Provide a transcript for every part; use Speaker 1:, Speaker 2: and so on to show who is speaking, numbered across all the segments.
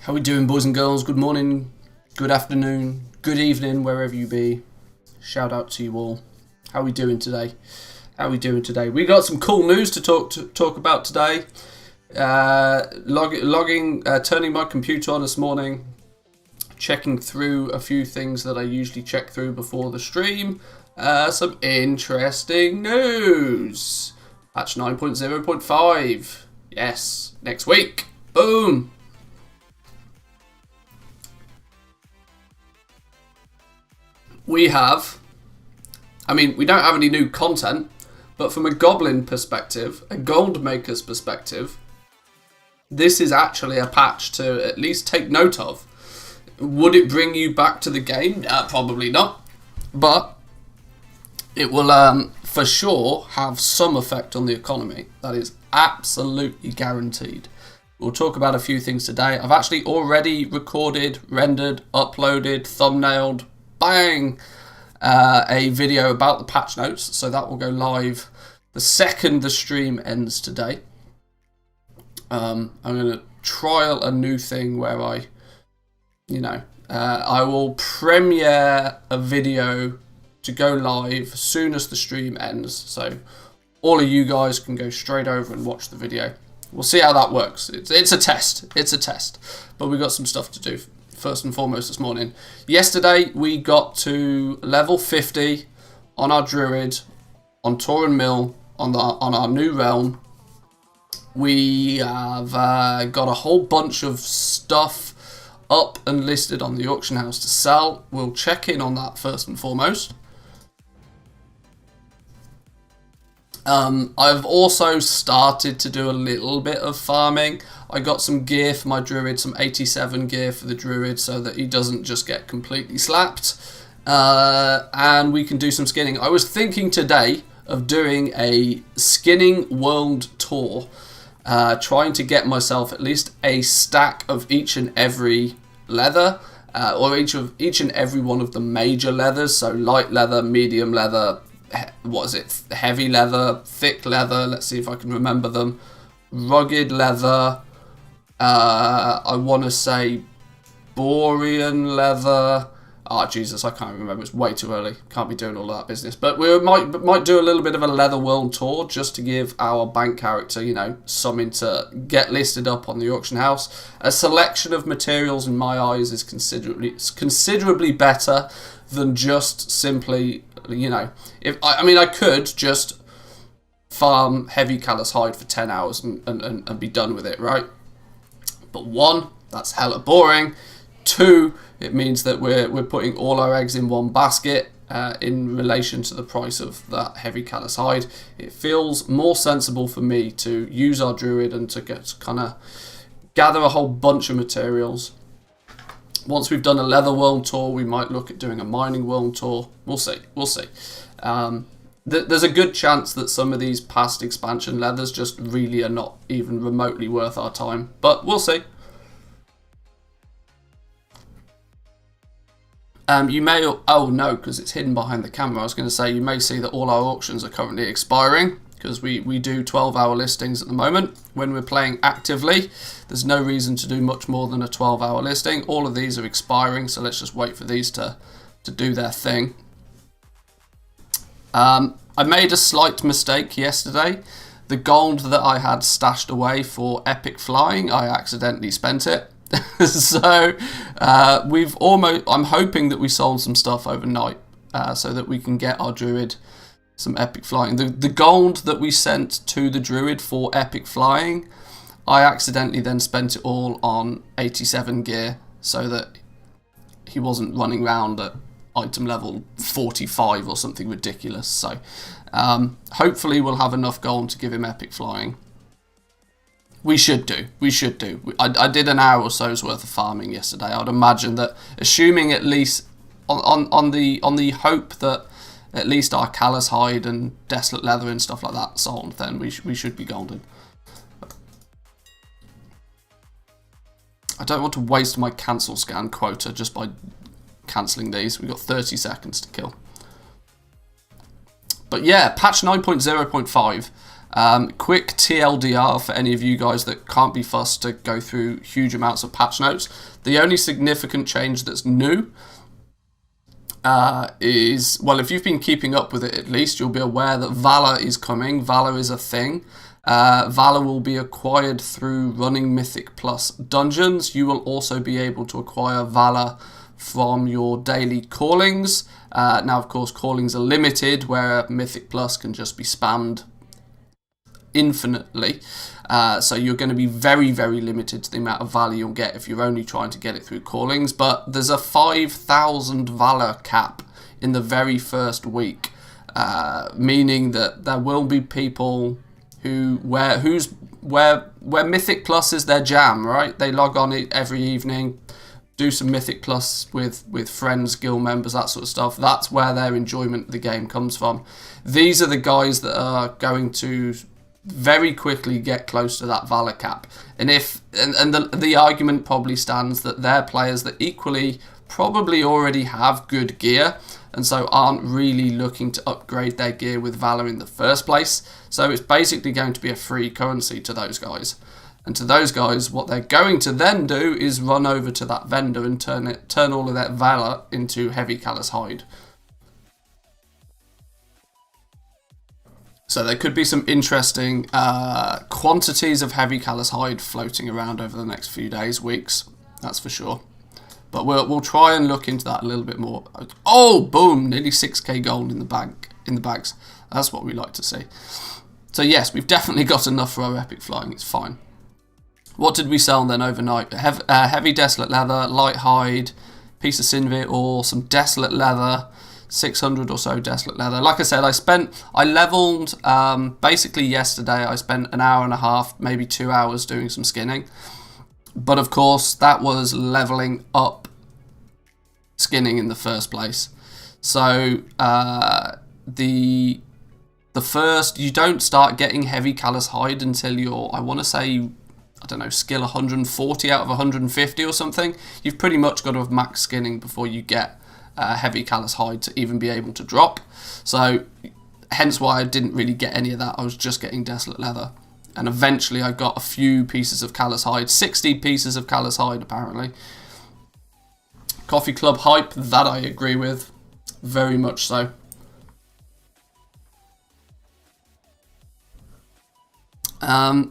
Speaker 1: How we doing, boys and girls? Good morning, good afternoon, good evening, wherever you be. Shout out to you all. How are we doing today? We got some cool news to talk about today. Turning my computer on this morning, checking through a few things that I usually check through before the stream. Some interesting news. Patch 9.0.5. Yes, next week. Boom. We don't have any new content, but from a goblin perspective, a gold maker's perspective, this is actually a patch to at least take note of. Would it bring you back to the game? Probably not, but it will for sure have some effect on the economy. That is absolutely guaranteed. We'll talk about a few things today. I've actually already recorded, rendered, uploaded, thumbnailed, bang, a video about the patch notes, so that will go live the second the stream ends today. I'm going to trial a new thing where I will premiere a video to go live as soon as the stream ends, so all of you guys can go straight over and watch the video. We'll see how that works. It's a test, but we've got some stuff to do first and foremost this morning. Yesterday we got to level 50 on our druid, on Tauren Mill, on our new realm. We have got a whole bunch of stuff up and listed on the auction house to sell. We'll check in on that first and foremost. I've also started to do a little bit of farming. I got some gear for my druid, some 87 gear for the druid so that he doesn't just get completely slapped. And we can do some skinning. I was thinking today of doing a skinning world tour, trying to get myself at least a stack of each and every leather, or each and every one of the major leathers, so light leather, medium leather, heavy leather, thick leather, let's see if I can remember them, rugged leather, I want to say Borean leather. Jesus, I can't remember. It's way too early. Can't be doing all that business. But we might do a little bit of a leather world tour just to give our bank character, something to get listed up on the auction house. A selection of materials, in my eyes, is considerably better than just simply, I could just farm heavy callous hide for 10 hours and be done with it, right? But one, that's hella boring. Two, it means that we're putting all our eggs in one basket in relation to the price of that heavy callous hide. It feels more sensible for me to use our druid and to kind of gather a whole bunch of materials. Once we've done a leather world tour, we might look at doing a mining world tour. We'll see. There's a good chance that some of these past expansion leathers just really are not even remotely worth our time, but we'll see. You may, because it's hidden behind the camera. I was going to say, you may see that all our auctions are currently expiring, because we do 12-hour listings at the moment. When we're playing actively, there's no reason to do much more than a 12-hour listing. All of these are expiring, so let's just wait for these to do their thing. I made a slight mistake yesterday. The gold that I had stashed away for epic flying, I accidentally spent it. So I'm hoping that we sold some stuff overnight so that we can get our druid some epic flying. The gold that we sent to the druid for epic flying, I accidentally then spent it all on 87 gear so that he wasn't running around at item level 45 or something ridiculous. So hopefully we'll have enough gold to give him epic flying. We should do. I did an hour or so's worth of farming yesterday. I'd imagine that, assuming at least on the hope that at least our callous hide and desolate leather and stuff like that sold, then we should be golden. I don't want to waste my cancel scan quota just by cancelling these. We've got 30 seconds to kill. But yeah, patch 9.0.5 Quick TLDR for any of you guys that can't be fussed to go through huge amounts of patch notes. The only significant change that's new is, well, if you've been keeping up with it at least, you'll be aware that Valor is coming. Valor is a thing. Valor will be acquired through running Mythic Plus dungeons. You will also be able to acquire Valor from your daily callings. Now, of course, callings are limited, where Mythic Plus can just be spammed infinitely. So you're going to be very, very limited to the amount of Valor you'll get if you're only trying to get it through callings. But there's a 5,000 Valor cap in the very first week, meaning that there will be people where Mythic Plus is their jam, right? They log on it every evening, do some Mythic Plus with friends, guild members, that sort of stuff. That's where their enjoyment of the game comes from. These are the guys that are going to very quickly get close to that Valor cap. And the argument probably stands that they're players that equally probably already have good gear, and so aren't really looking to upgrade their gear with Valor in the first place. So it's basically going to be a free currency to those guys. And to those guys, what they're going to then do is run over to that vendor and turn all of that Valor into heavy callous hide. So there could be some interesting quantities of heavy callous hide floating around over the next few days, weeks. That's for sure. But we'll try and look into that a little bit more. Oh, boom! Nearly 6k gold in the bags. That's what we like to see. So yes, we've definitely got enough for our epic flying. It's fine. What did we sell then overnight? Heavy desolate leather, light hide, piece of Sinvit ore, some desolate leather, 600 or so desolate leather. Like I said, I leveled basically yesterday. I spent an hour and a half, maybe 2 hours doing some skinning. But of course, that was leveling up skinning in the first place. So the first, you don't start getting heavy callous hide until you're, I want to say, I don't know, skill 140 out of 150 or something. You've pretty much got to have max skinning before you get heavy callous hide to even be able to drop. So hence why I didn't really get any of that. I was just getting desolate leather. And eventually I got a few pieces of callous hide, 60 pieces of callous hide apparently. Coffee Club hype, that I agree with, very much so.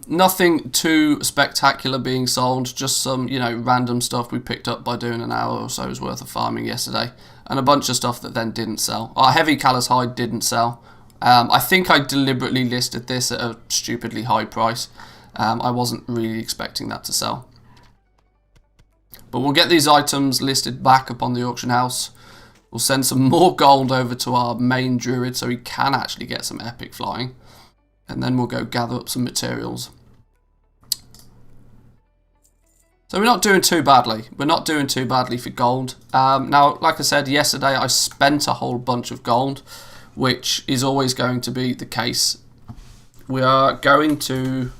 Speaker 1: Nothing too spectacular being sold, just some, random stuff we picked up by doing an hour or so's worth of farming yesterday, and a bunch of stuff that then didn't sell. Our heavy callous hide didn't sell. I think I deliberately listed this at a stupidly high price. I wasn't really expecting that to sell. But we'll get these items listed back up on the auction house. We'll send some more gold over to our main druid so he can actually get some epic flying. And then we'll go gather up some materials. So we're not doing too badly. We're not doing too badly for gold. Now, like I said, yesterday I spent a whole bunch of gold, which is always going to be the case. We are going to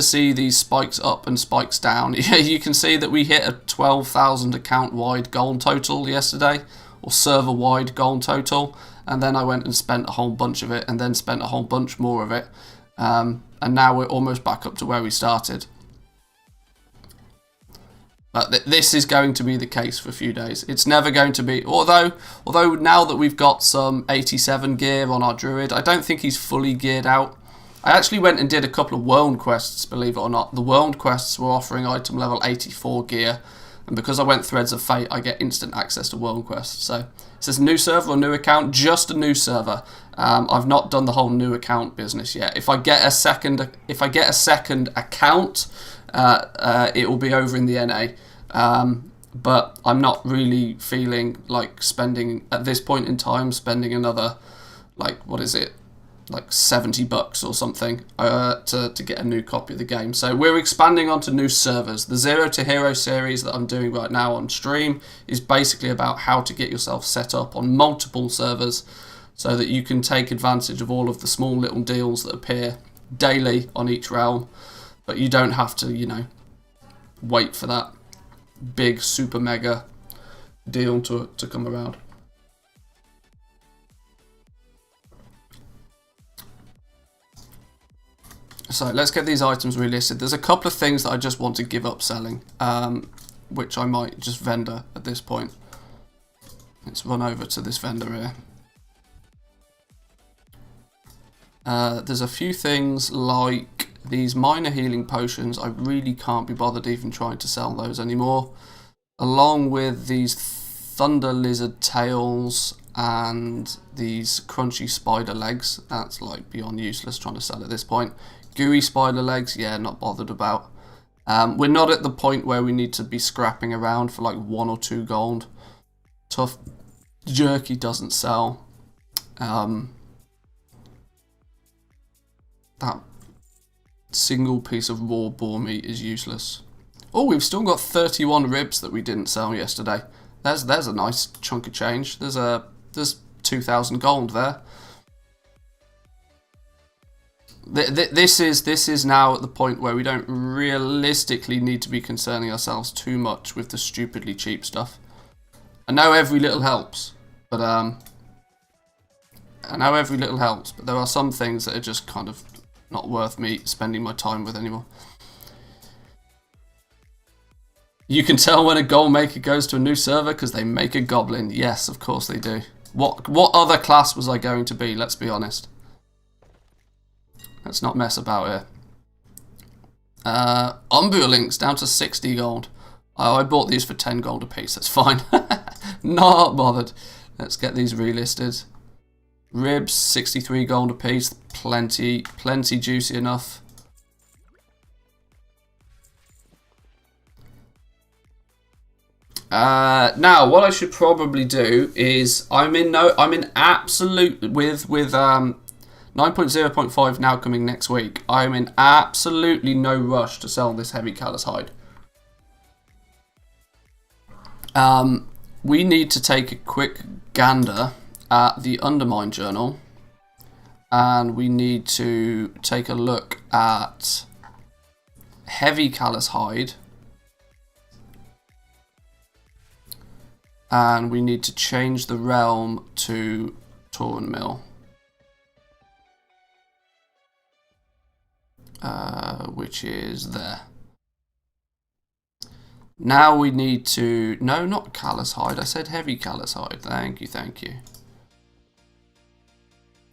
Speaker 1: see these spikes up and spikes down. You can see that we hit a 12,000 account-wide gold total yesterday, or server-wide gold total, and then I went and spent a whole bunch of it, and then spent a whole bunch more of it, and now we're almost back up to where we started. But this is going to be the case for a few days. It's never going to be, although now that we've got some 87 gear on our druid, I don't think he's fully geared out. I actually went and did a couple of world quests, believe it or not. The world quests were offering item level 84 gear, and because I went Threads of Fate, I get instant access to world quests. So it says new server or new account, just a new server. I've not done the whole new account business yet. If I get a second account, it will be over in the NA. But I'm not really feeling like spending, at this point in time, spending another, like, what is it? Like $70 or something to get a new copy of the game. So we're expanding onto new servers. The Zero to Hero series that I'm doing right now on stream is basically about how to get yourself set up on multiple servers so that you can take advantage of all of the small little deals that appear daily on each realm, but you don't have to, wait for that big super mega deal to come around. So let's get these items relisted. There's a couple of things that I just want to give up selling, which I might just vendor at this point. Let's run over to this vendor here. There's a few things like these minor healing potions. I really can't be bothered even trying to sell those anymore. Along with these thunder lizard tails and these crunchy spider legs. That's like beyond useless trying to sell at this point. Gooey spider legs, yeah, not bothered about. We're not at the point where we need to be scrapping around for like 1 or 2 gold. Tough jerky doesn't sell. That single piece of raw boar meat is useless. Oh, we've still got 31 ribs that we didn't sell yesterday. There's a nice chunk of change. There's 2,000 gold there. This is now at the point where we don't realistically need to be concerning ourselves too much with the stupidly cheap stuff. I know every little helps, but there are some things that are just kind of not worth me spending my time with anymore. You can tell when a goal maker goes to a new server because they make a goblin. Yes, of course they do. What other class was I going to be? Let's be honest. Let's not mess about here. Umbua links down to 60 gold. Oh, I bought these for 10 gold a piece. That's fine. Not bothered. Let's get these relisted. Ribs, 63 gold a piece. Plenty juicy enough. Now what I should probably do is I'm in absolute with 9.0.5 now coming next week. I'm in absolutely no rush to sell this heavy callous hide. We need to take a quick gander at the Undermine journal, and we need to take a look at heavy callous hide, and we need to change the realm to Torn Mill. Which is there. Now we need to... No, not callous hide. I said heavy callous hide. Thank you, thank you.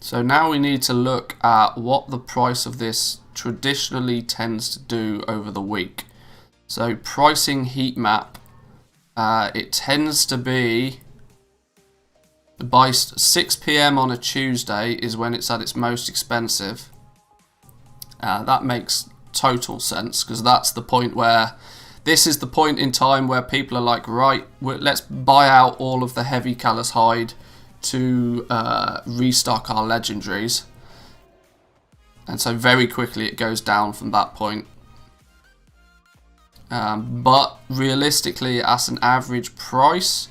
Speaker 1: So now we need to look at what the price of this traditionally tends to do over the week. So pricing heat map, it tends to be by 6 PM on a Tuesday is when it's at its most expensive. That makes total sense because that's the point where this is the point in time where people are like, right, let's buy out all of the heavy callous hide to restock our legendaries, and so very quickly it goes down from that point. But realistically, as an average price,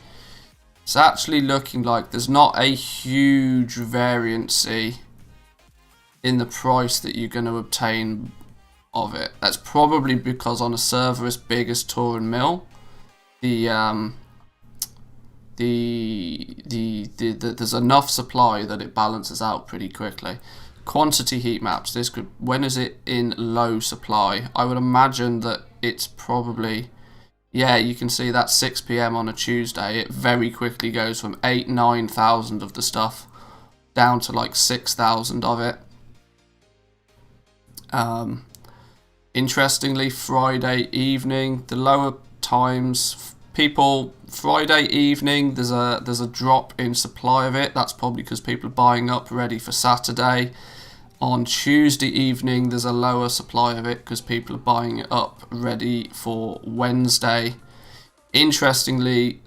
Speaker 1: it's actually looking like there's not a huge variancy in the price that you're going to obtain of it. That's probably because on a server as big as Torn Mill, there's enough supply that it balances out pretty quickly. Quantity heat maps. When is it in low supply? I would imagine that it's probably, yeah, you can see that 6 PM on a Tuesday. It very quickly goes from 8,000-9,000 of the stuff down to like 6,000 of it. Interestingly, Friday evening, the lower times, Friday evening, there's a drop in supply of it. That's probably because people are buying up ready for Saturday. On Tuesday evening, there's a lower supply of it because people are buying it up ready for Wednesday. Interestingly,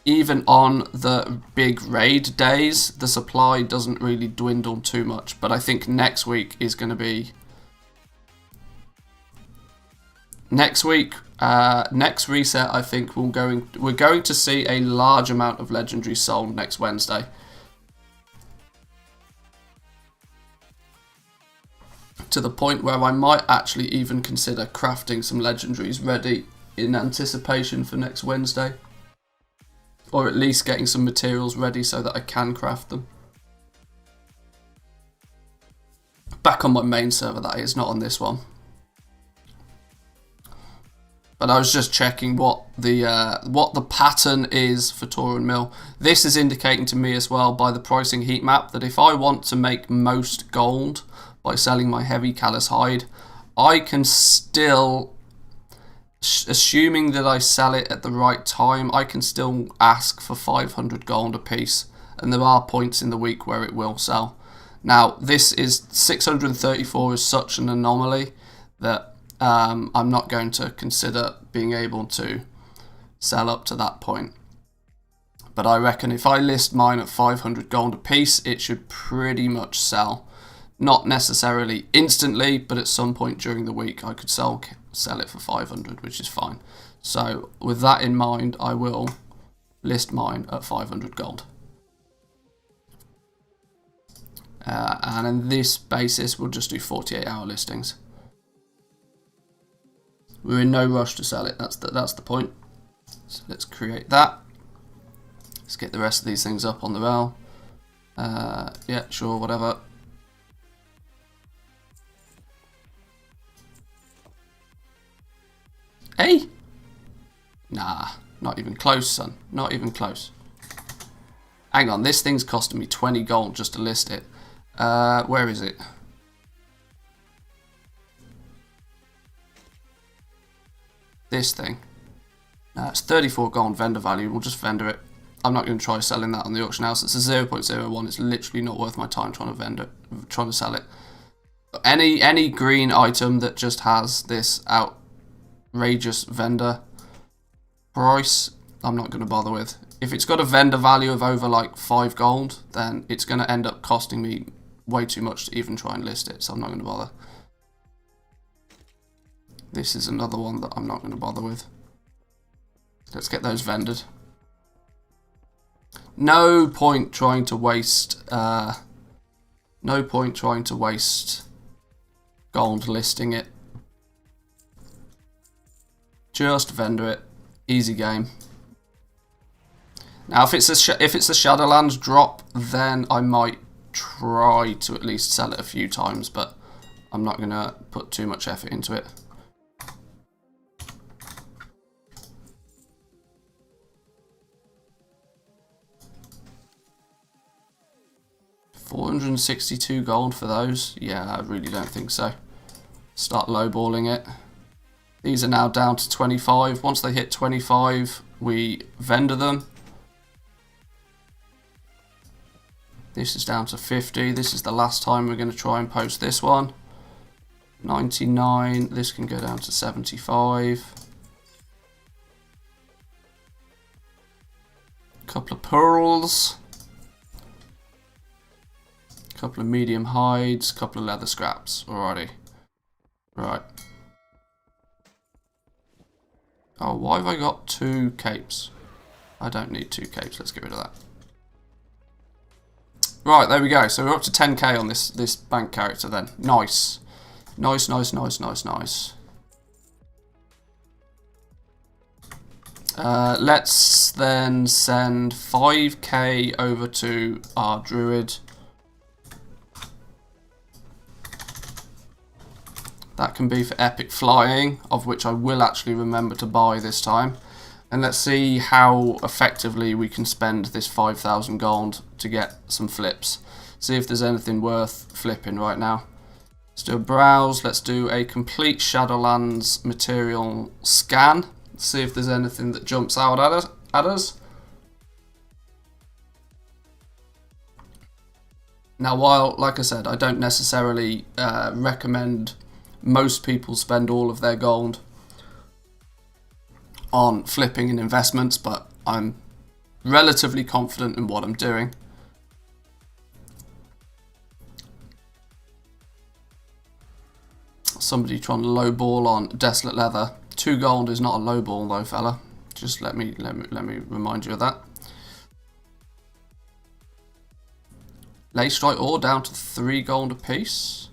Speaker 1: even on the big raid days, the supply doesn't really dwindle too much. But I think next week is going to be... Next week, next reset, I think we're going to see a large amount of legendaries sold next Wednesday. To the point where I might actually even consider crafting some legendaries ready in anticipation for next Wednesday. Or at least getting some materials ready so that I can craft them. Back on my main server, that is, not on this one. But I was just checking what the pattern is for Tauren Mill. This is indicating to me as well by the pricing heat map that if I want to make most gold by selling my heavy callous hide, I can still, assuming that I sell it at the right time, I can still ask for 500 gold a piece. And there are points in the week where it will sell. Now, this is 634 is such an anomaly that I'm not going to consider being able to sell up to that point. But I reckon if I list mine at 500 gold a piece, it should pretty much sell. Not necessarily instantly, but at some point during the week I could sell it for 500, which is fine. So with that in mind, I will list mine at 500 gold. And on this basis, we'll just do 48-hour listings. We're in no rush to sell it. That's the point. So let's create that. Let's get the rest of these things up on the rail. Yeah, sure, whatever. Hey? Nah, not even close, son. Not even close. Hang on, this thing's costing me 20 gold just to list it. Where is it? This thing. It's 34 gold vendor value. We'll just vendor it. I'm not going to try selling that on the auction house. It's a 0.01. It's literally not worth my time trying to sell it. Any green item that just has this outrageous vendor price, I'm not going to bother with. If it's got a vendor value of over like 5 gold, then it's going to end up costing me way too much to even try and list it, so I'm not going to bother. This is another one that I'm not going to bother with. Let's get those vendored. No point trying to waste gold listing it. Just vendor it. Easy game. Now, if it's a Shadowlands drop, then I might try to at least sell it a few times, but I'm not going to put too much effort into it. $462 gold for those? Yeah, I really don't think so. Start lowballing it. These are now down to 25. Once they hit 25, we vendor them. This is down to 50. This is the last time we're going to try and post this one. 99. This can go down to 75. Couple of pearls. Couple of medium hides. Couple of leather scraps. Alrighty. Right. Oh, why have I got 2 capes? I don't need 2 capes. Let's get rid of that. Right, there we go. So we're up to 10k on this bank character then. Nice. Nice, nice, nice, nice, nice. Let's then send 5k over to our druid. That can be for epic flying, of which I will actually remember to buy this time. And let's see how effectively we can spend this 5,000 gold to get some flips. See if there's anything worth flipping right now. Let's do a browse. Let's do a complete Shadowlands material scan. See if there's anything that jumps out at us. Now, while, like I said, I don't necessarily recommend most people spend all of their gold on flipping and investments, but I'm relatively confident in what I'm doing. Somebody trying to lowball on Desolate Leather. 2 gold is not a lowball though, fella. Just let me remind you of that. Lace Strike ore down to 3 gold a piece.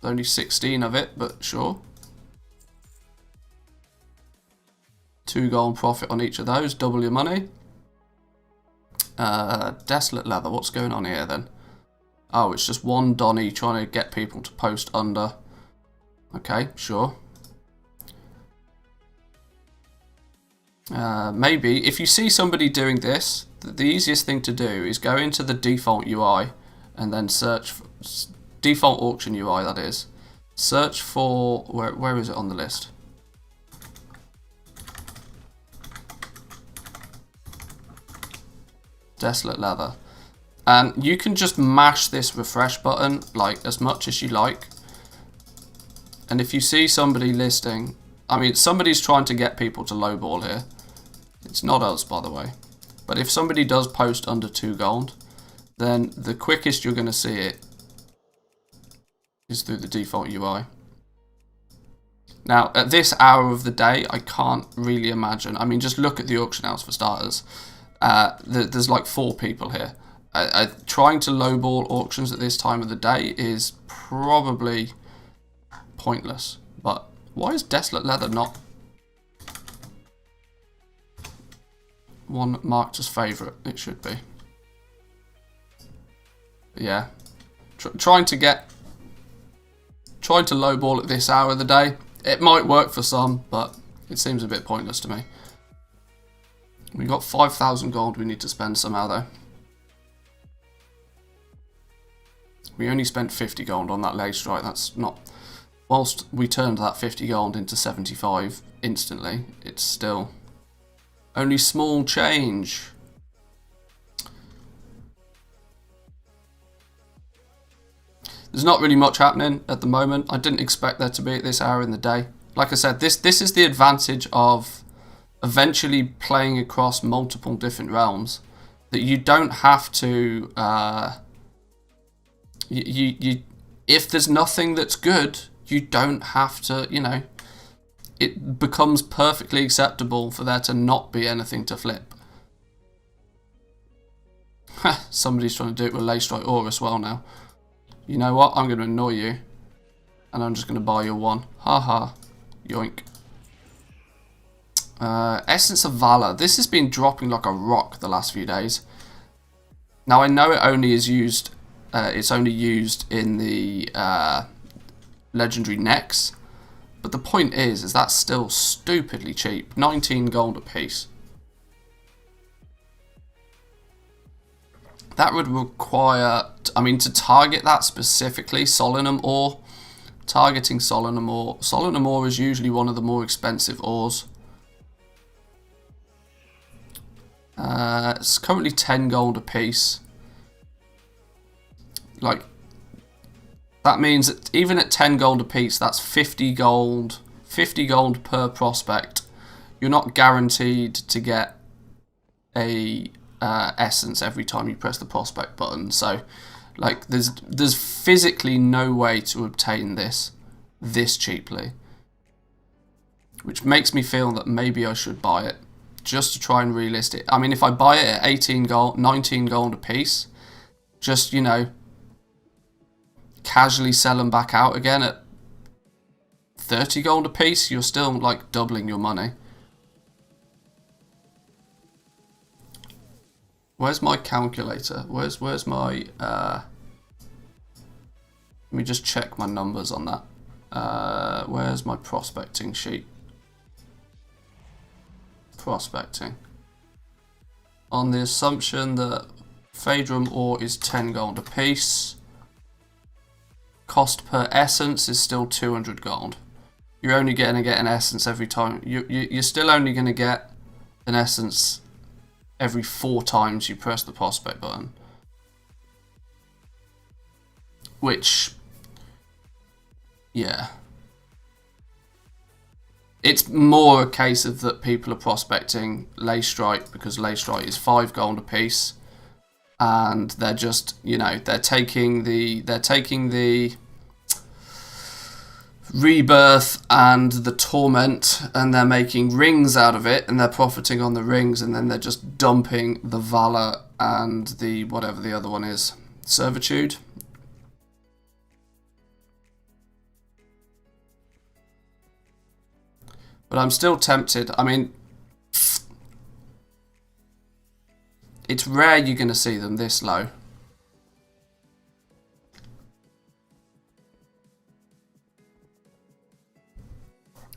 Speaker 1: Only 16 of it, but sure. 2 gold profit on each of those, double your money. Desolate Leather, what's going on here then? Oh, it's just one Donny trying to get people to post under. Okay, sure. Maybe if you see somebody doing this, the easiest thing to do is go into the default UI and then search for default auction UI, that is. Search for where is it on the list? Desolate Leather. And you can just mash this refresh button like as much as you like. And if you see somebody listing, I mean, somebody's trying to get people to lowball here. It's not us, by the way. But if somebody does post under 2 gold, then the quickest you're going to see it is through the default UI. Now, at this hour of the day, I can't really imagine. I mean, just look at the auction house for starters. There's like 4 people here. Trying to lowball auctions at this time of the day is probably pointless. But why is Desolate Leather not one marked as favourite? It should be. But yeah, trying to lowball at this hour of the day. It might work for some, but it seems a bit pointless to me. We got 5,000 gold we need to spend somehow though. We only spent 50 gold on that leg strike. That's not... Whilst we turned that 50 gold into 75 instantly, it's still only small change. There's not really much happening at the moment. I didn't expect there to be at this hour in the day. Like I said, this is the advantage of eventually playing across multiple different realms, that you don't have to if there's nothing that's good, you don't have to, you know, it becomes perfectly acceptable for there to not be anything to flip. Somebody's trying to do it with Leystrike Ore as well now. You know what? I'm going to annoy you. And I'm just going to buy you one. Haha. Yoink. Essence of Valor. This has been dropping like a rock the last few days. Now I know it only is used. It's only used in the legendary necks. But the point is that's still stupidly cheap. 19 gold a piece. That would require, I mean, to target that specifically, Solanum ore. Targeting Solanum ore. Solanum ore is usually one of the more expensive ores. It's currently 10 gold a piece. Like, that means that even at 10 gold a piece, that's 50 gold. 50 gold per prospect. You're not guaranteed to get a essence every time you press the prospect button. So, like, there's physically no way to obtain this cheaply, which makes me feel that maybe I should buy it just to try and relist it. I mean, if I buy it at 18 gold, 19 gold a piece, just, you know, casually sell them back out again at 30 gold a piece, you're still like doubling your money. Where's my calculator? Where's my let me just check my numbers on that. Where's my prospecting sheet? Prospecting. On the assumption that Phaedrum ore is 10 gold a piece. Cost per essence is still 200 gold. You're only going to get an essence every time. You're still only going to get an essence every 4 times you press the prospect button. Which, yeah. It's more a case of that people are prospecting Leystrike because Leystrike is 5 gold a piece. And they're just, you know, they're taking the Rebirth and the Torment, and they're making rings out of it, and they're profiting on the rings, and then they're just dumping the Valor and the whatever the other one is, Servitude. But I'm still tempted. I mean, it's rare you're going to see them this low.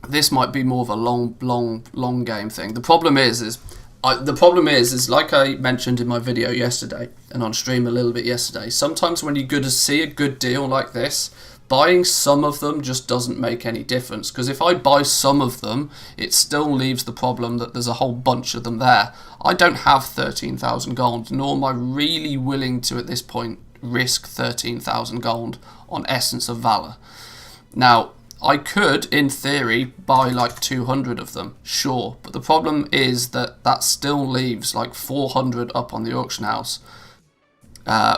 Speaker 1: this might be more of a long game thing. The problem is like I mentioned in my video yesterday and on stream a little bit yesterday. Sometimes when you see a good deal like this, buying some of them just doesn't make any difference, because if I buy some of them, it still leaves the problem that there's a whole bunch of them there. I don't have 13,000 gold, nor am I really willing to at this point risk 13,000 gold on Essence of Valor. Now, I could, in theory, buy like 200 of them, sure, but the problem is that still leaves like 400 up on the auction house,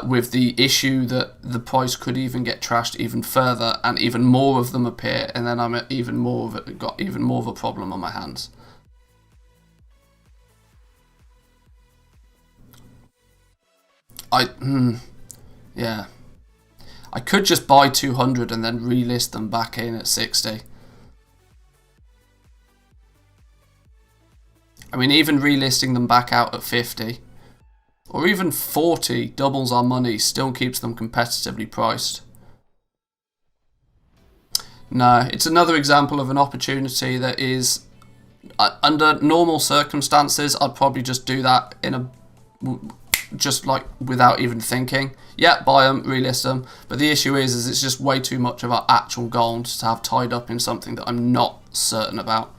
Speaker 1: with the issue that the price could even get trashed even further and even more of them appear, and then I'm got even more of a problem on my hands. Yeah. I could just buy 200 and then relist them back in at 60. I mean, even relisting them back out at 50 or even 40 doubles our money, still keeps them competitively priced. No, it's another example of an opportunity that is, under normal circumstances, I'd probably just do that just like without even thinking. Yeah, buy them, relist them. But the issue is it's just way too much of our actual gold to have tied up in something that I'm not certain about.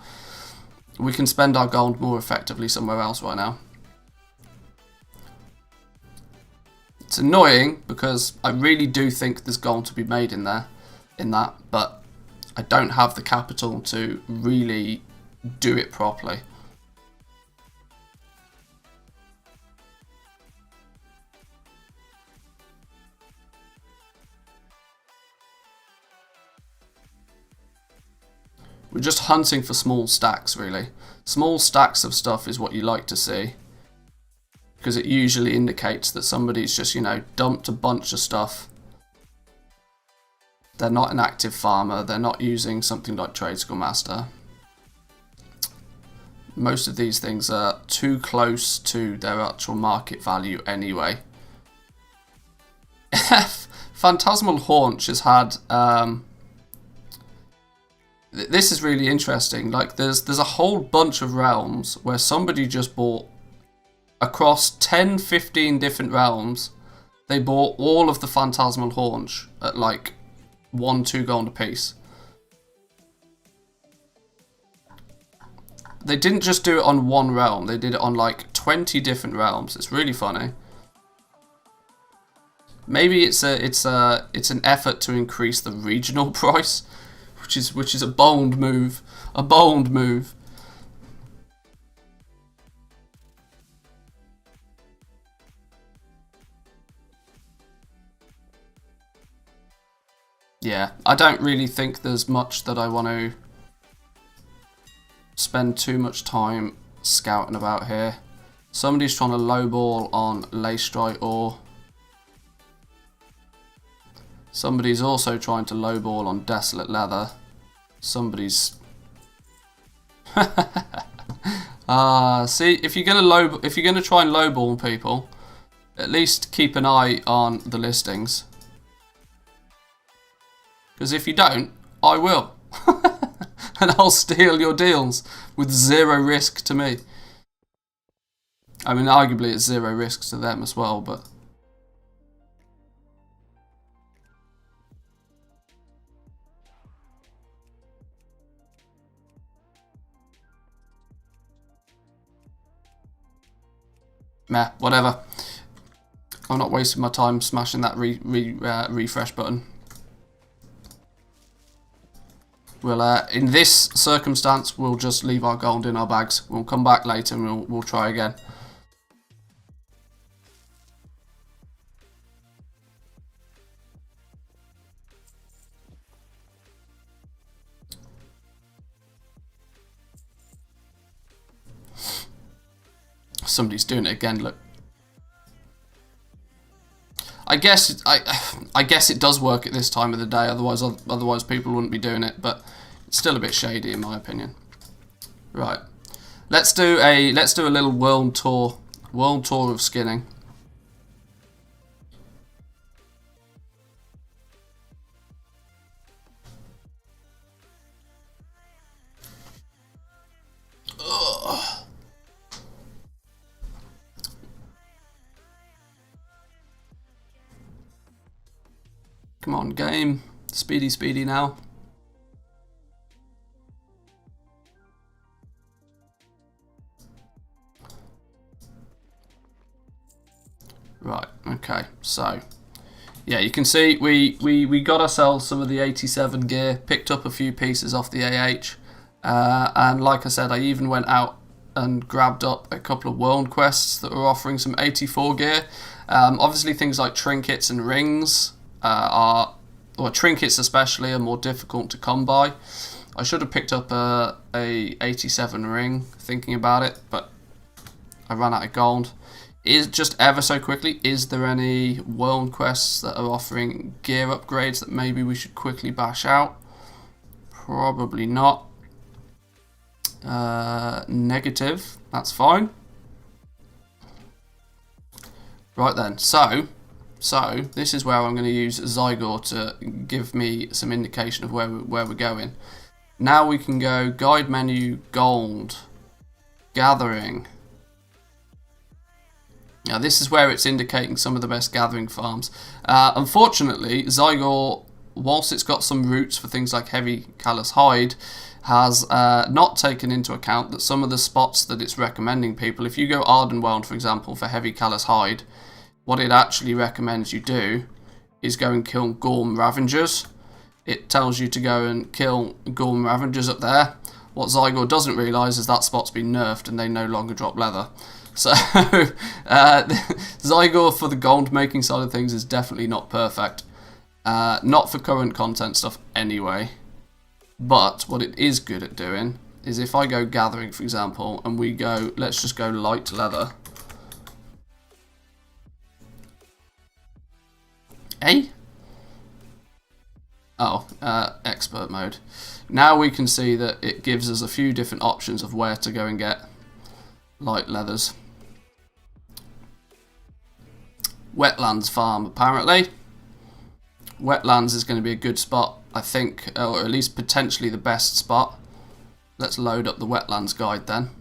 Speaker 1: We can spend our gold more effectively somewhere else right now. It's annoying because I really do think there's gold to be made in that, but I don't have the capital to really do it properly. We're just hunting for small stacks, really. Small stacks of stuff is what you like to see, because it usually indicates that somebody's just, you know, dumped a bunch of stuff. They're not an active farmer. They're not using something like Trade School Master. Most of these things are too close to their actual market value anyway. Phantasmal Haunch has had... this is really interesting. Like, there's a whole bunch of realms where somebody just bought, across 10-15 different realms, they bought all of the Phantasmal Haunch at like 1-2 gold a piece. They didn't just do it on one realm, they did it on like 20 different realms. It's really funny. Maybe it's an effort to increase the regional price, which is a bold move. A bold move. Yeah, I don't really think there's much that I want to spend too much time scouting about here. Somebody's trying to lowball on Leystrite ore. Somebody's also trying to lowball on Desolate Leather. Somebody's... see, if you're gonna try and lowball people, at least keep an eye on the listings. Because if you don't, I will. And I'll steal your deals with 0 risk to me. I mean, arguably it's 0 risk to them as well, but... meh, whatever. I'm not wasting my time smashing that refresh button. We'll, in this circumstance, we'll just leave our gold in our bags. We'll come back later and we'll try again. Somebody's doing it again, look. I guess it does work at this time of the day, otherwise people wouldn't be doing it, but it's still a bit shady in my opinion. Right. Let's do a little world tour of skinning. Come on, game. Speedy, speedy now. Right, okay, so yeah, you can see we got ourselves some of the 87 gear, picked up a few pieces off the AH, and like I said, I even went out and grabbed up a couple of world quests that were offering some 84 gear. Obviously things like trinkets and rings or trinkets especially, are more difficult to come by. I should have picked up a 87 ring, thinking about it, but I ran out of gold. Is just ever so quickly, is there any world quests that are offering gear upgrades that maybe we should quickly bash out? Probably not. Negative, that's fine. Right then, so this is where I'm going to use Zygor to give me some indication of where we're going. Now we can go guide menu, gold, gathering. Now this is where it's indicating some of the best gathering farms. Unfortunately, Zygor, whilst it's got some routes for things like heavy callous hide, has not taken into account that some of the spots that it's recommending people, if you go Ardenweld for example for heavy callous hide, what it actually recommends you do is go and kill Gorm Ravengers. It tells you to go and kill Gorm Ravengers up there. What Zygor doesn't realise is that spot's been nerfed and they no longer drop leather. So, Zygor for the gold making side of things is definitely not perfect. Not for current content stuff anyway. But what it is good at doing is if I go gathering, for example, and we go, let's just go light leather. Eh? Oh, expert mode. Now we can see that it gives us a few different options of where to go and get light leathers. Wetlands farm, apparently. Wetlands is going to be a good spot, I think, or at least potentially the best spot. Let's load up the wetlands guide then.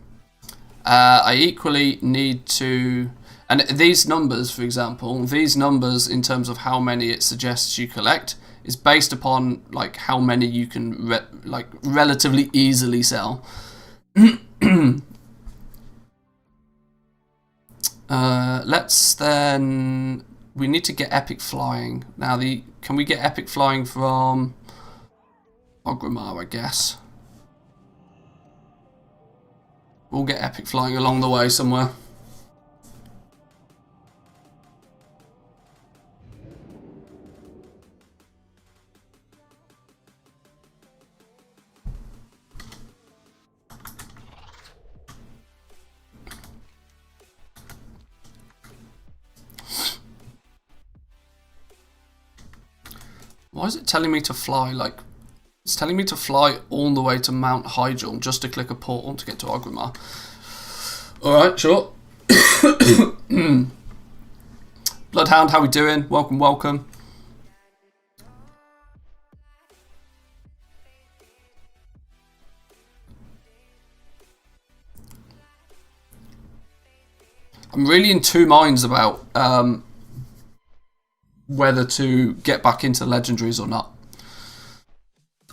Speaker 1: I equally need to, and these numbers, for example, these numbers in terms of how many it suggests you collect is based upon like how many you can relatively easily sell. Let's then, we need to get epic flying. Now can we get epic flying from Ogrimmar, I guess. We'll get epic flying along the way somewhere. Why is it telling me to fly? Like, it's telling me to fly all the way to Mount Hyjal just to click a portal to get to Ogrimmar. Alright, sure. Bloodhound, how we doing? Welcome, welcome. I'm really in two minds about whether to get back into legendaries or not.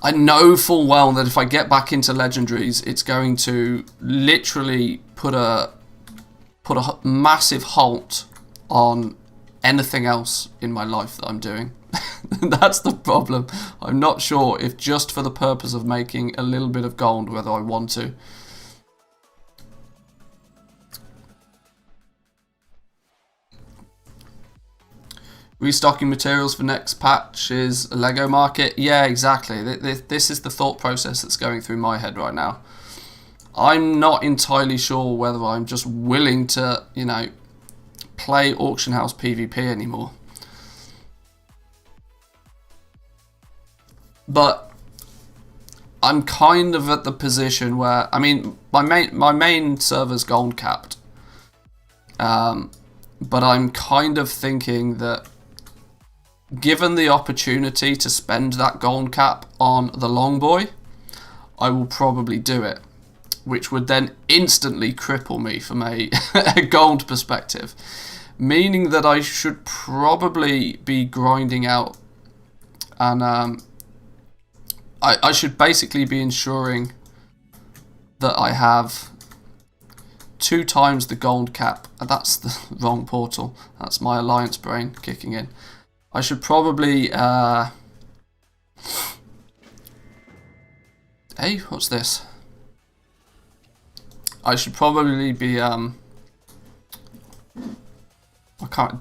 Speaker 1: I know full well that if I get back into legendaries, it's going to literally put a massive halt on anything else in my life that I'm doing. That's the problem. I'm not sure if just for the purpose of making a little bit of gold whether I want to. Restocking materials for next patch is a Lego market. Yeah, exactly. This is the thought process that's going through my head right now. I'm not entirely sure whether I'm just willing to, you know, play auction house PvP anymore. But I'm kind of at the position where, I mean, my main server's gold capped. But I'm kind of thinking that given the opportunity to spend that gold cap on the long boy, I will probably do it, which would then instantly cripple me from a gold perspective, meaning that I should probably be grinding out And I should basically be ensuring that I have 2 times the gold cap. That's the wrong portal. That's my alliance brain kicking in. I should probably... Hey, what's this? I should probably be... I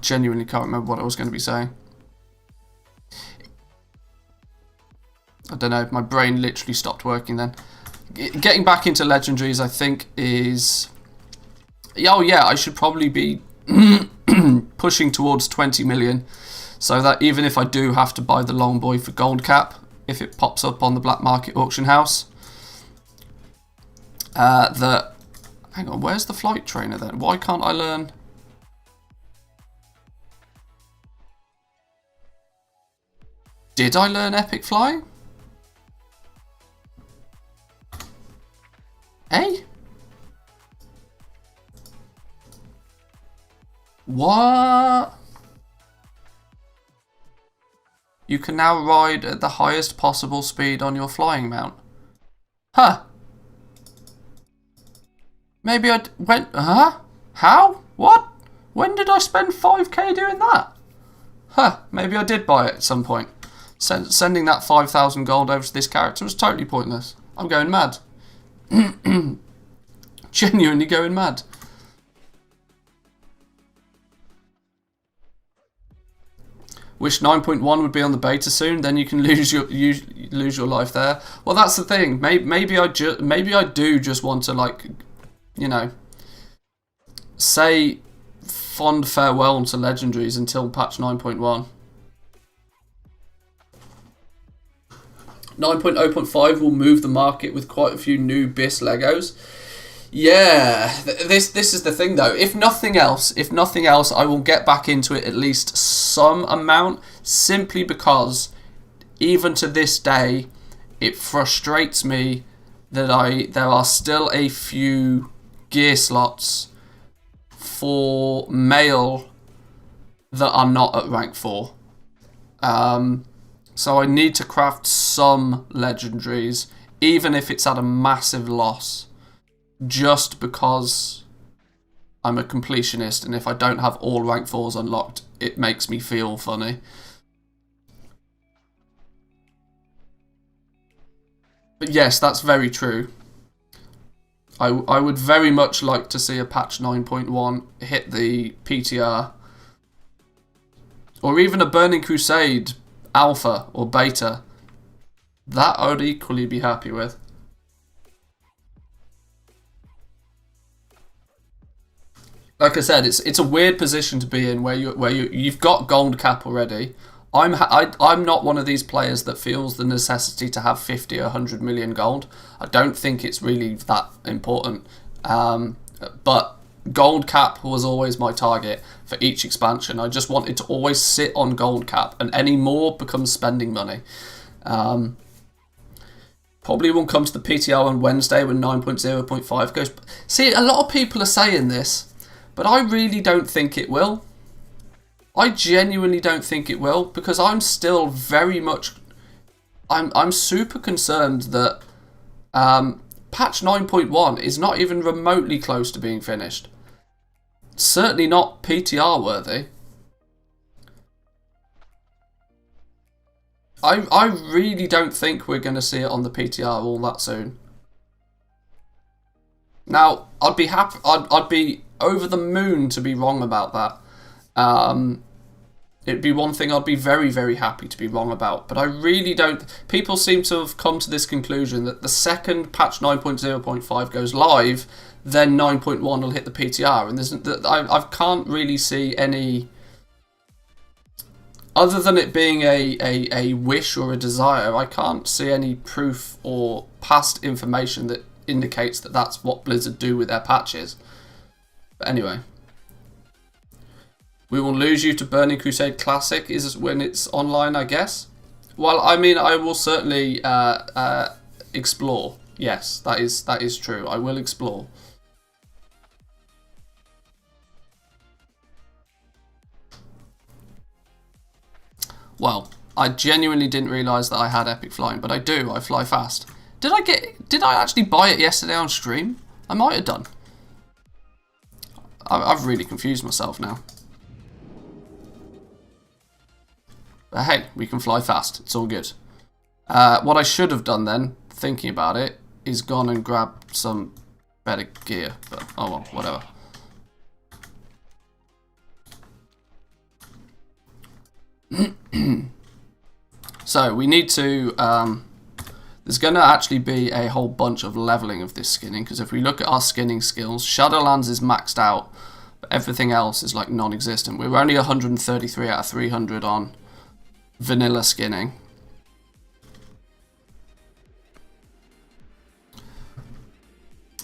Speaker 1: genuinely can't remember what I was going to be saying. I don't know, my brain literally stopped working then. Getting back into legendaries, I think, is... Oh yeah, I should probably be pushing towards 20 million, so that even if I do have to buy the long boy for gold cap, if it pops up on the black market auction house, hang on, where's the flight trainer then? Why can't I learn? Did I learn epic flying? Hey? What? You can now ride at the highest possible speed on your flying mount. Huh. Maybe I went... Huh? How? What? When did I spend 5k doing that? Huh. Maybe I did buy it at some point. Sending that 5,000 gold over to this character was totally pointless. I'm going mad. Genuinely going mad. Wish 9.1 would be on the beta soon, then you can lose your life there. Well, that's the thing. Maybe I do just want to, like, you know, say fond farewell to legendaries until patch 9.1. 9.0.5 will move the market with quite a few new BIS Legos. Yeah, this is the thing though. If nothing else, I will get back into it at least some amount, simply because even to this day, it frustrates me that there are still a few gear slots for male that are not at rank 4. So I need to craft some legendaries, even if it's at a massive loss, just because I'm a completionist, and if I don't have all rank 4s unlocked, it makes me feel funny. But yes, that's very true. I would very much like to see a patch 9.1 hit the PTR, or even a Burning Crusade alpha or beta. That I would equally be happy with. Like I said, it's a weird position to be in where you've got gold cap already. I'm not one of these players that feels the necessity to have 50 or 100 million gold. I don't think it's really that important. But gold cap was always my target for each expansion. I just wanted to always sit on gold cap, and any more becomes spending money. Probably won't come to the PTR on Wednesday when 9.0.5 goes. See, a lot of people are saying this, but I really don't think it will. I genuinely don't think it will, because I'm still very much... I'm super concerned that patch 9.1 is not even remotely close to being finished. Certainly not PTR worthy. I really don't think we're going to see it on the PTR all that soon. Now, I'd be happy. I'd be over the moon to be wrong about that. It'd be one thing I'd be very, very happy to be wrong about. But I really don't... People seem to have come to this conclusion that the second patch 9.0.5 goes live, then 9.1 will hit the PTR. And I can't really see any... Other than it being a wish or a desire, I can't see any proof or past information that indicates that that's what Blizzard do with their patches. But anyway... We will lose you to Burning Crusade Classic is when it's online, I guess. Well, I mean, I will certainly explore. Yes, that is true. I will explore. Well, I genuinely didn't realise that I had epic flying, but I do. I fly fast. Did I actually buy it yesterday on stream? I might have done. I've really confused myself now. But hey, we can fly fast. It's all good. What I should have done then, thinking about it, is gone and grabbed some better gear. But oh well, whatever. So we need to, there's going to actually be a whole bunch of leveling of this skinning, because if we look at our skinning skills, Shadowlands is maxed out, but everything else is like non-existent. We're only 133 out of 300 on vanilla skinning.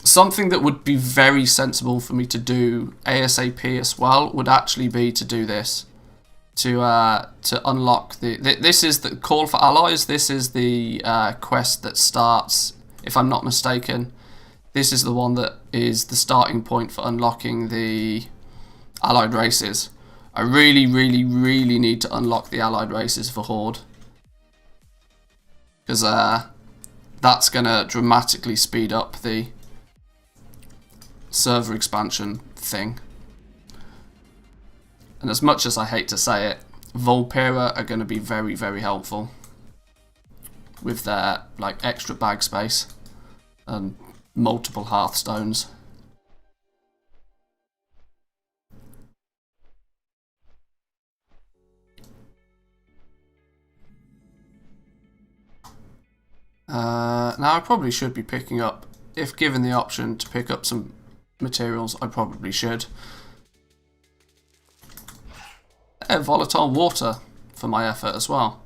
Speaker 1: Something that would be very sensible for me to do ASAP as well would actually be to do this. To unlock this is the call for allies. This is the quest that starts, if I'm not mistaken, this is the one that is the starting point for unlocking the allied races. I really need to unlock the allied races for Horde, because that's gonna dramatically speed up the server expansion thing. And as much as I hate to say it, Volpera are going to be very helpful with their like extra bag space and multiple hearthstones. Now I probably should be picking up, if given the option to pick up some materials, I probably should. Volatile water for my effort as well.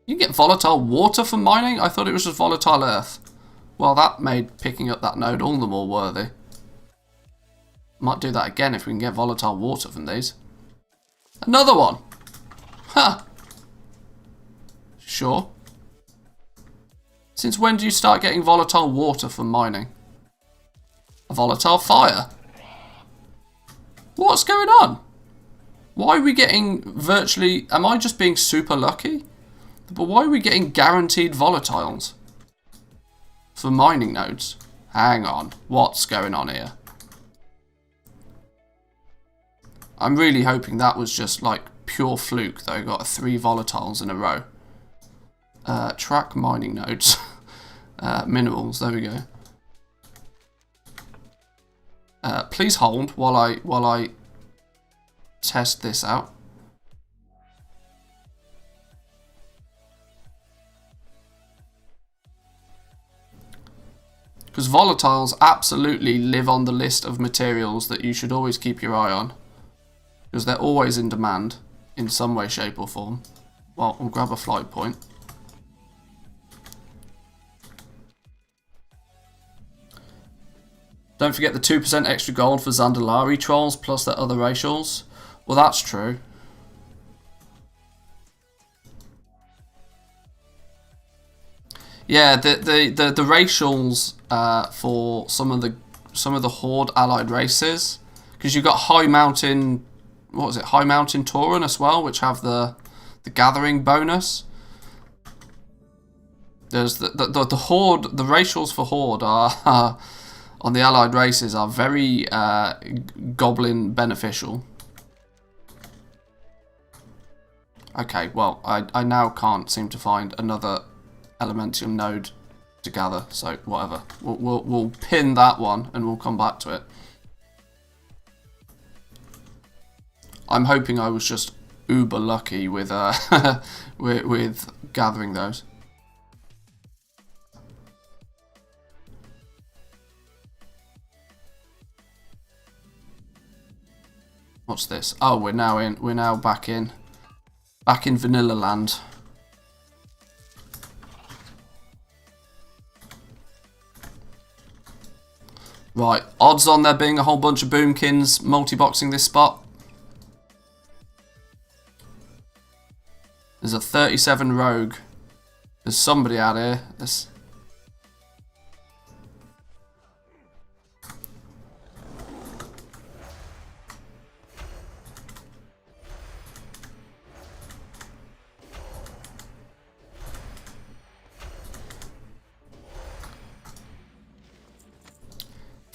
Speaker 1: You get volatile water from mining? I thought it was just volatile earth. Well, that made picking up that node all the more worthy. Might do that again if we can get volatile water from these. Another one! Ha! Sure. Since when do you start getting volatile water from mining? A volatile fire? What's going on? Why are we getting virtually... Am I just being super lucky? But why are we getting guaranteed volatiles for mining nodes? Hang on. What's going on here? I'm really hoping that was just like pure fluke that I got 3 volatiles in a row. Track mining nodes. Minerals. There we go. Please hold while I test this out. Because volatiles absolutely live on the list of materials that you should always keep your eye on. Because they're always in demand in some way, shape or form. Well, we'll grab a flight point. Don't forget the 2% extra gold for Zandalari trolls plus their other racials. Well, that's true. Yeah, the racials for some of the Horde allied races, because you've got High Mountain, what was it? High Mountain Tauren as well, which have the gathering bonus. There's the Horde, the racials for Horde are on the allied races are very goblin beneficial. Okay, well, I now can't seem to find another Elementium node to gather, so whatever. We'll pin that one and we'll come back to it. I'm hoping I was just uber lucky with with gathering those. What's this? Oh, we're now back in vanilla land. Right, odds on there being a whole bunch of boomkins multi-boxing this spot. There's a 37 rogue. There's somebody out here.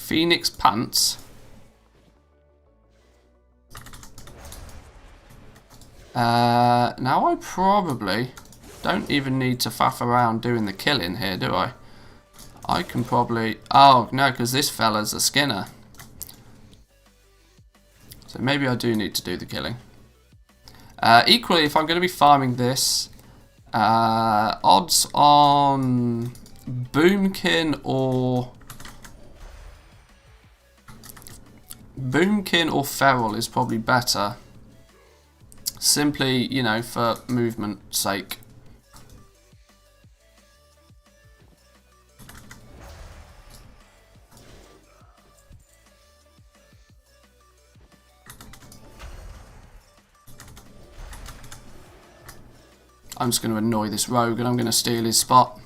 Speaker 1: Phoenix Pants. Now I probably don't even need to faff around doing the killing here, do I? I can probably... Oh, no, because this fella's a skinner. So maybe I do need to do the killing. Equally, if I'm going to be farming this, odds on Boomkin or Feral is probably better. Simply, you know, for movement's sake. I'm just going to annoy this rogue and I'm going to steal his spot.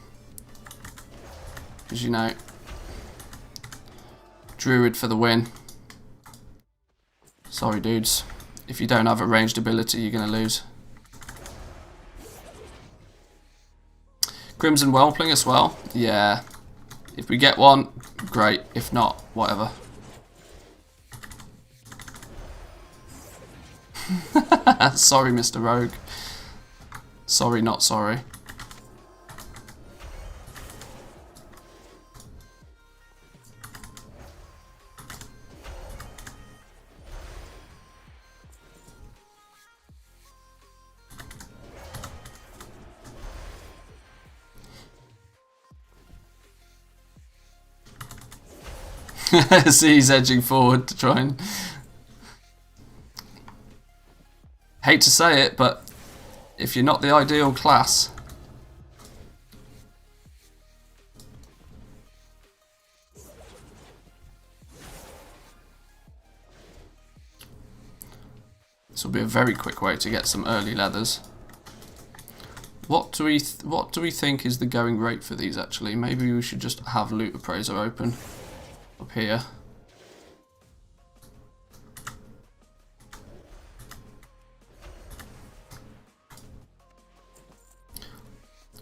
Speaker 1: Because, you know, Druid for the win. Sorry, dudes. If you don't have a ranged ability, you're going to lose. Crimson Whelpling as well. Yeah. If we get one, great. If not, whatever. Sorry, Mr. Rogue. Sorry, not sorry. See, he's edging forward to try and... Hate to say it, but if you're not the ideal class... This will be a very quick way to get some early leathers. What do we think is the going rate for these actually? Maybe we should just have Loot Appraiser open up here.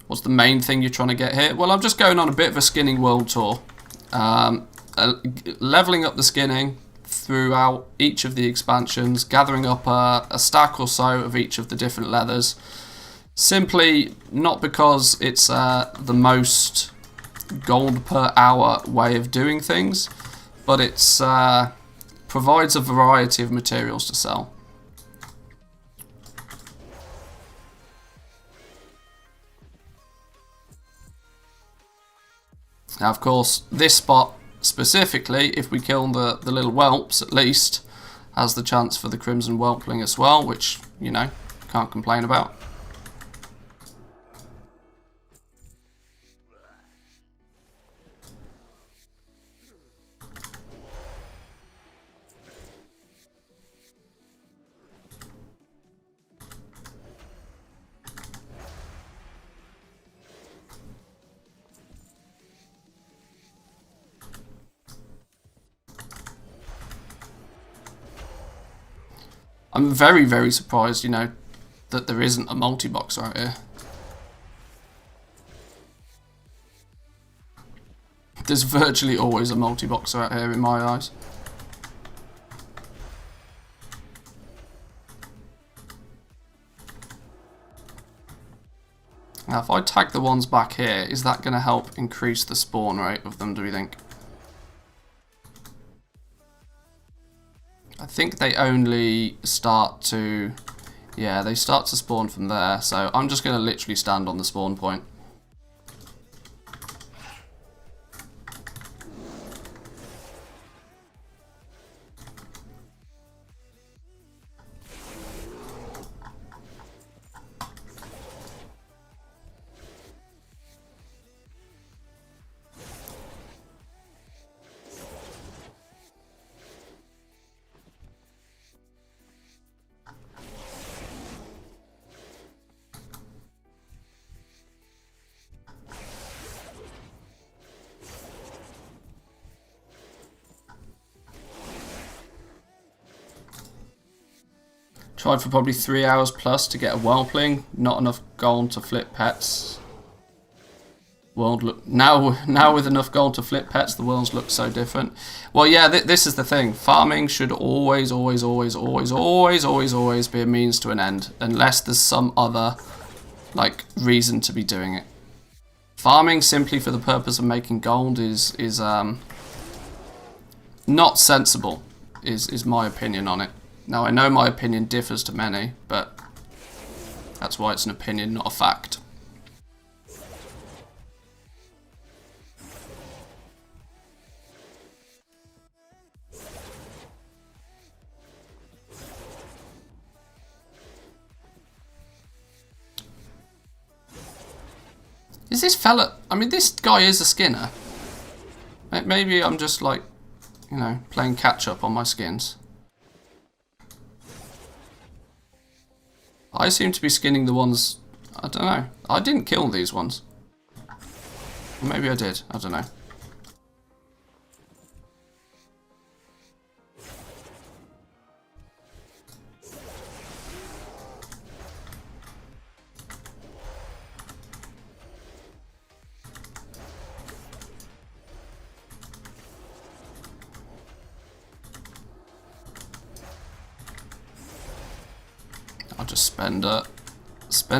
Speaker 1: What's the main thing you're trying to get here? Well, I'm just going on a bit of a skinning world tour. Leveling up the skinning throughout each of the expansions, gathering up a stack or so of each of the different leathers. Simply not because it's the most gold per hour way of doing things, but it's provides a variety of materials to sell. Now, of course, this spot specifically, if we kill the little whelps at least, has the chance for the Crimson Whelpling as well, which, you know, can't complain about. I'm very, very surprised, you know, that there isn't a multi-boxer out here. There's virtually always a multi-boxer out here in my eyes. Now, if I tag the ones back here, is that going to help increase the spawn rate of them, do we think? I think they only start to... Yeah, they start to spawn from there, so I'm just going to literally stand on the spawn point. Tried for probably 3 hours plus to get a whelpling. Not enough gold to flip pets. World look now with enough gold to flip pets, the worlds look so different. Well, yeah, this is the thing. Farming should always be a means to an end, unless there's some other like reason to be doing it. Farming simply for the purpose of making gold is not sensible. Is my opinion on it. Now I know my opinion differs to many, but that's why it's an opinion, not a fact. Is this fella... I mean, this guy is a skinner. Maybe I'm just, like, you know, playing catch-up on my skins. I seem to be skinning the ones... I don't know. I didn't kill these ones. Maybe I did. I don't know. I'll just spend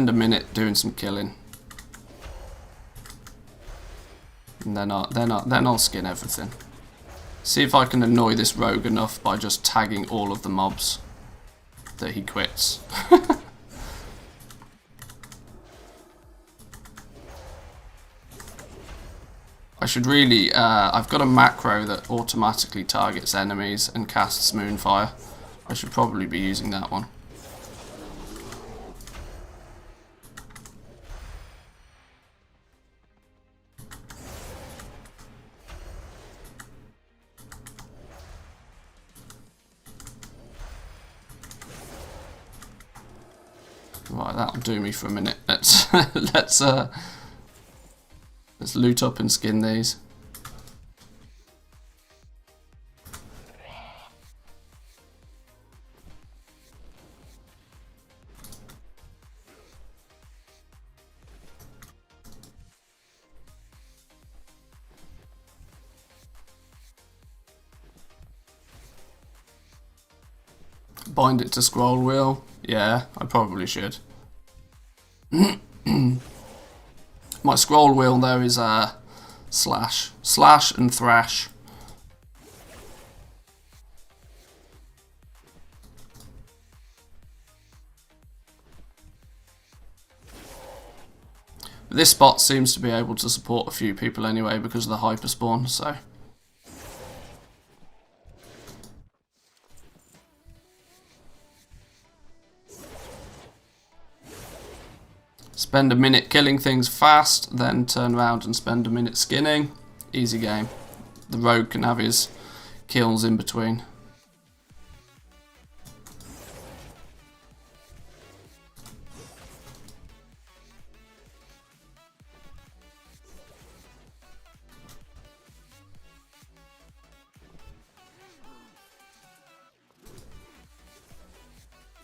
Speaker 1: a minute doing some killing, and then I'll skin everything. See if I can annoy this rogue enough by just tagging all of the mobs that he quits. I should really. I've got a macro that automatically targets enemies and casts Moonfire. I should probably be using that one. Right, that'll do me for a minute. Let's loot up and skin these. Bind it to scroll wheel. Yeah, I probably should. My scroll wheel there is slash and thrash. This spot seems to be able to support a few people anyway because of the hyperspawn, so. Spend a minute killing things fast, then turn around and spend a minute skinning. Easy game. The rogue can have his kills in between.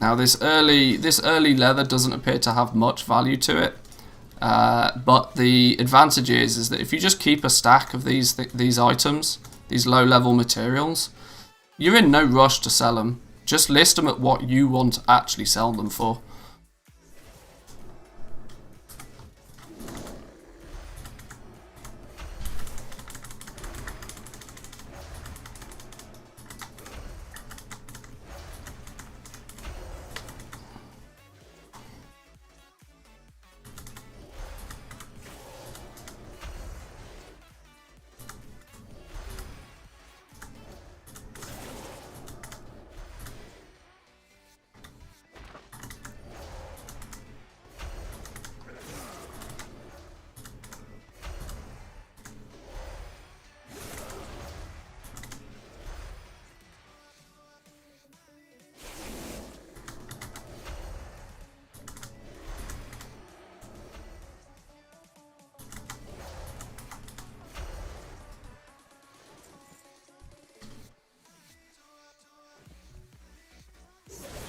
Speaker 1: Now this early leather doesn't appear to have much value to it, but the advantage is that if you just keep a stack of these items, these low-level materials, you're in no rush to sell them. Just list them at what you want to actually sell them for.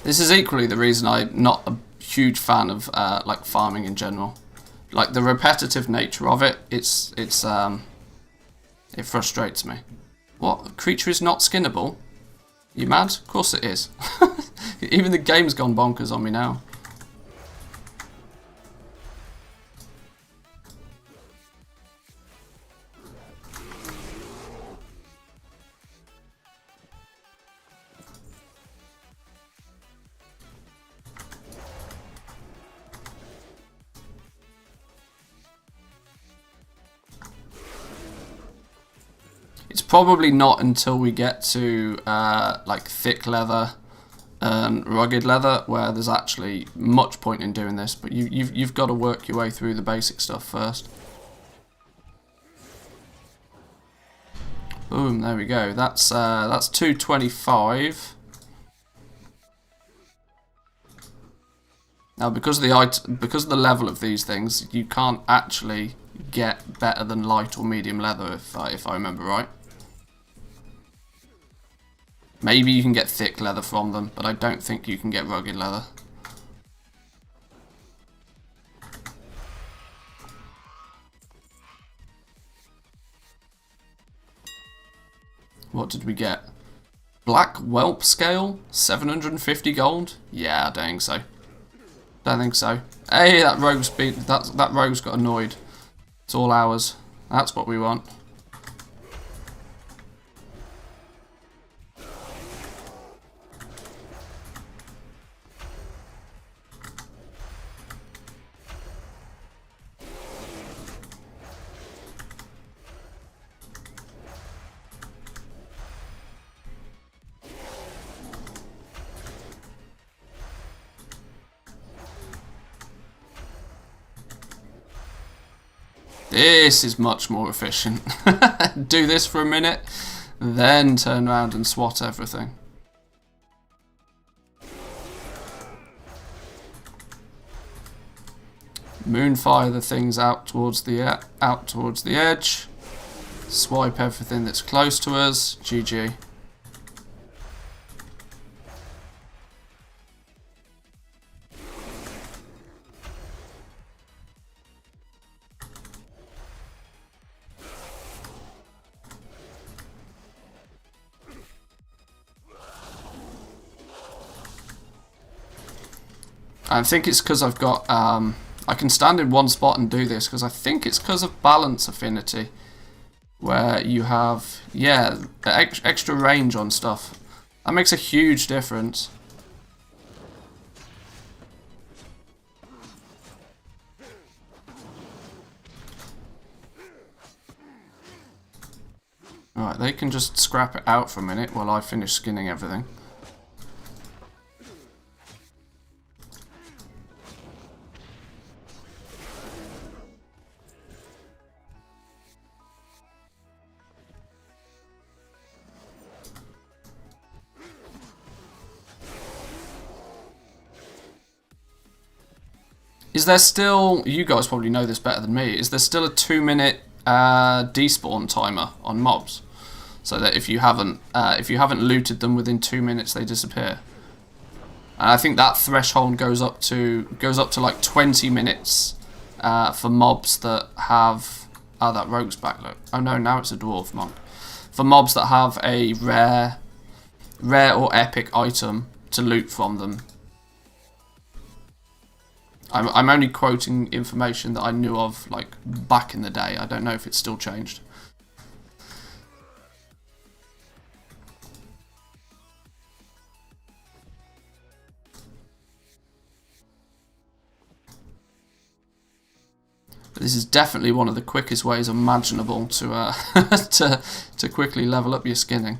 Speaker 1: This is equally the reason I'm not a huge fan of like farming in general. like the repetitive nature of it, it frustrates me. What? Creature is not skinnable? You mad? Of course it is. Even the game's gone bonkers on me now. It's probably not until we get to like thick leather and rugged leather where there's actually much point in doing this, but you've got to work your way through the basic stuff first. Boom, there we go. That's 225. Now, because of the level of these things, you can't actually get better than light or medium leather, if I remember right. Maybe you can get thick leather from them, but I don't think you can get rugged leather. What did we get? Black whelp scale, 750 gold. Yeah, I don't think so. Don't think so. Hey, that rogue's that rogue's got annoyed. It's all ours. That's what we want. This is much more efficient. Do this for a minute, then turn around and swat everything. Moonfire the things out towards the edge. Swipe everything that's close to us. GG. I think it's because I've got, I can stand in one spot and do this, because I think it's because of balance affinity, where you have, yeah, the extra range on stuff. That makes a huge difference. Alright, they can just scrap it out for a minute while I finish skinning everything. Is there still, you guys probably know this better than me, is there still a 2-minute despawn timer on mobs? So that if you haven't looted them within 2 minutes, they disappear. And I think that threshold goes up to like 20 minutes for mobs that have, oh, that rogue's back, look. Oh no, now it's a dwarf monk. For mobs that have a rare or epic item to loot from them. I'm only quoting information that I knew of, like, back in the day. I don't know if it's still changed. But this is definitely one of the quickest ways imaginable to to quickly level up your skinning.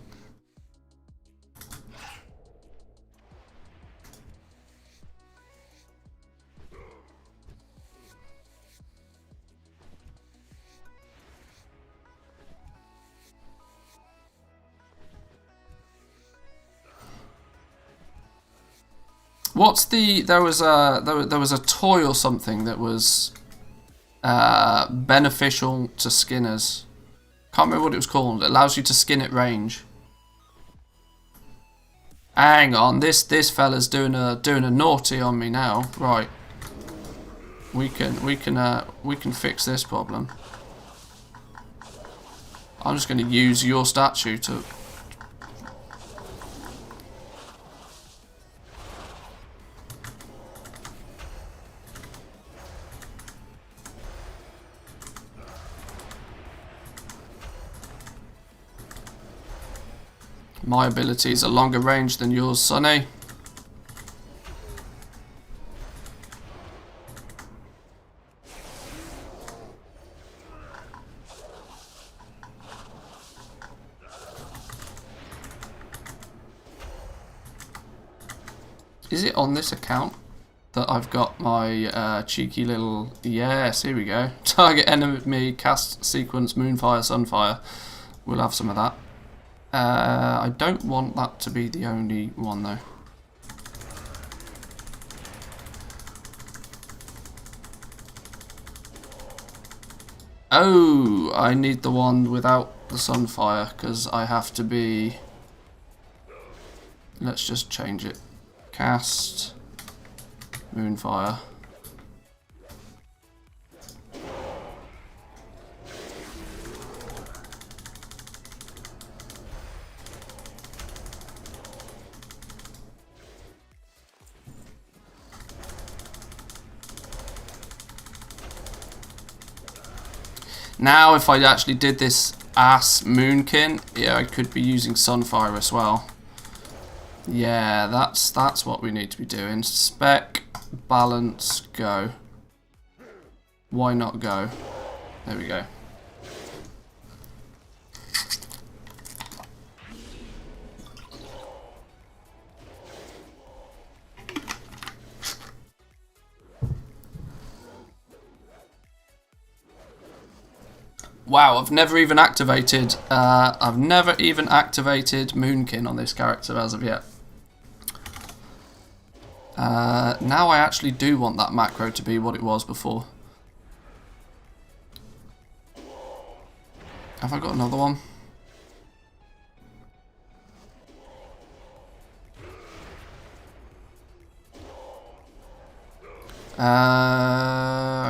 Speaker 1: What's the? There was a toy or something that was beneficial to skinners. Can't remember what it was called. It allows you to skin at range. Hang on, this fella's doing a naughty on me now. Right. we can fix this problem. I'm just going to use your statue to... My abilities are longer range than yours, Sonny. Is it on this account that I've got my cheeky little... Yes, here we go. Target enemy, cast sequence, Moonfire, Sunfire. We'll have some of that. I don't want that to be the only one though. Oh, I need the one without the Sunfire because I have to be... Let's just change it. Cast Moonfire. Now, if I actually did this ass Moonkin, yeah, I could be using Sunfire as well. Yeah, that's what we need to be doing. Spec, balance, go. Why not go? There we go. Wow, I've never even activated Moonkin on this character as of yet. Now I actually do want that macro to be what it was before. Have I got another one?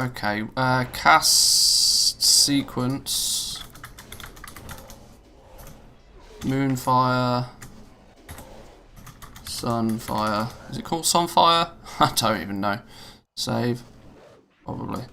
Speaker 1: Okay, cast sequence, Moonfire, Sunfire. Is it called Sunfire? I don't even know. Save, probably.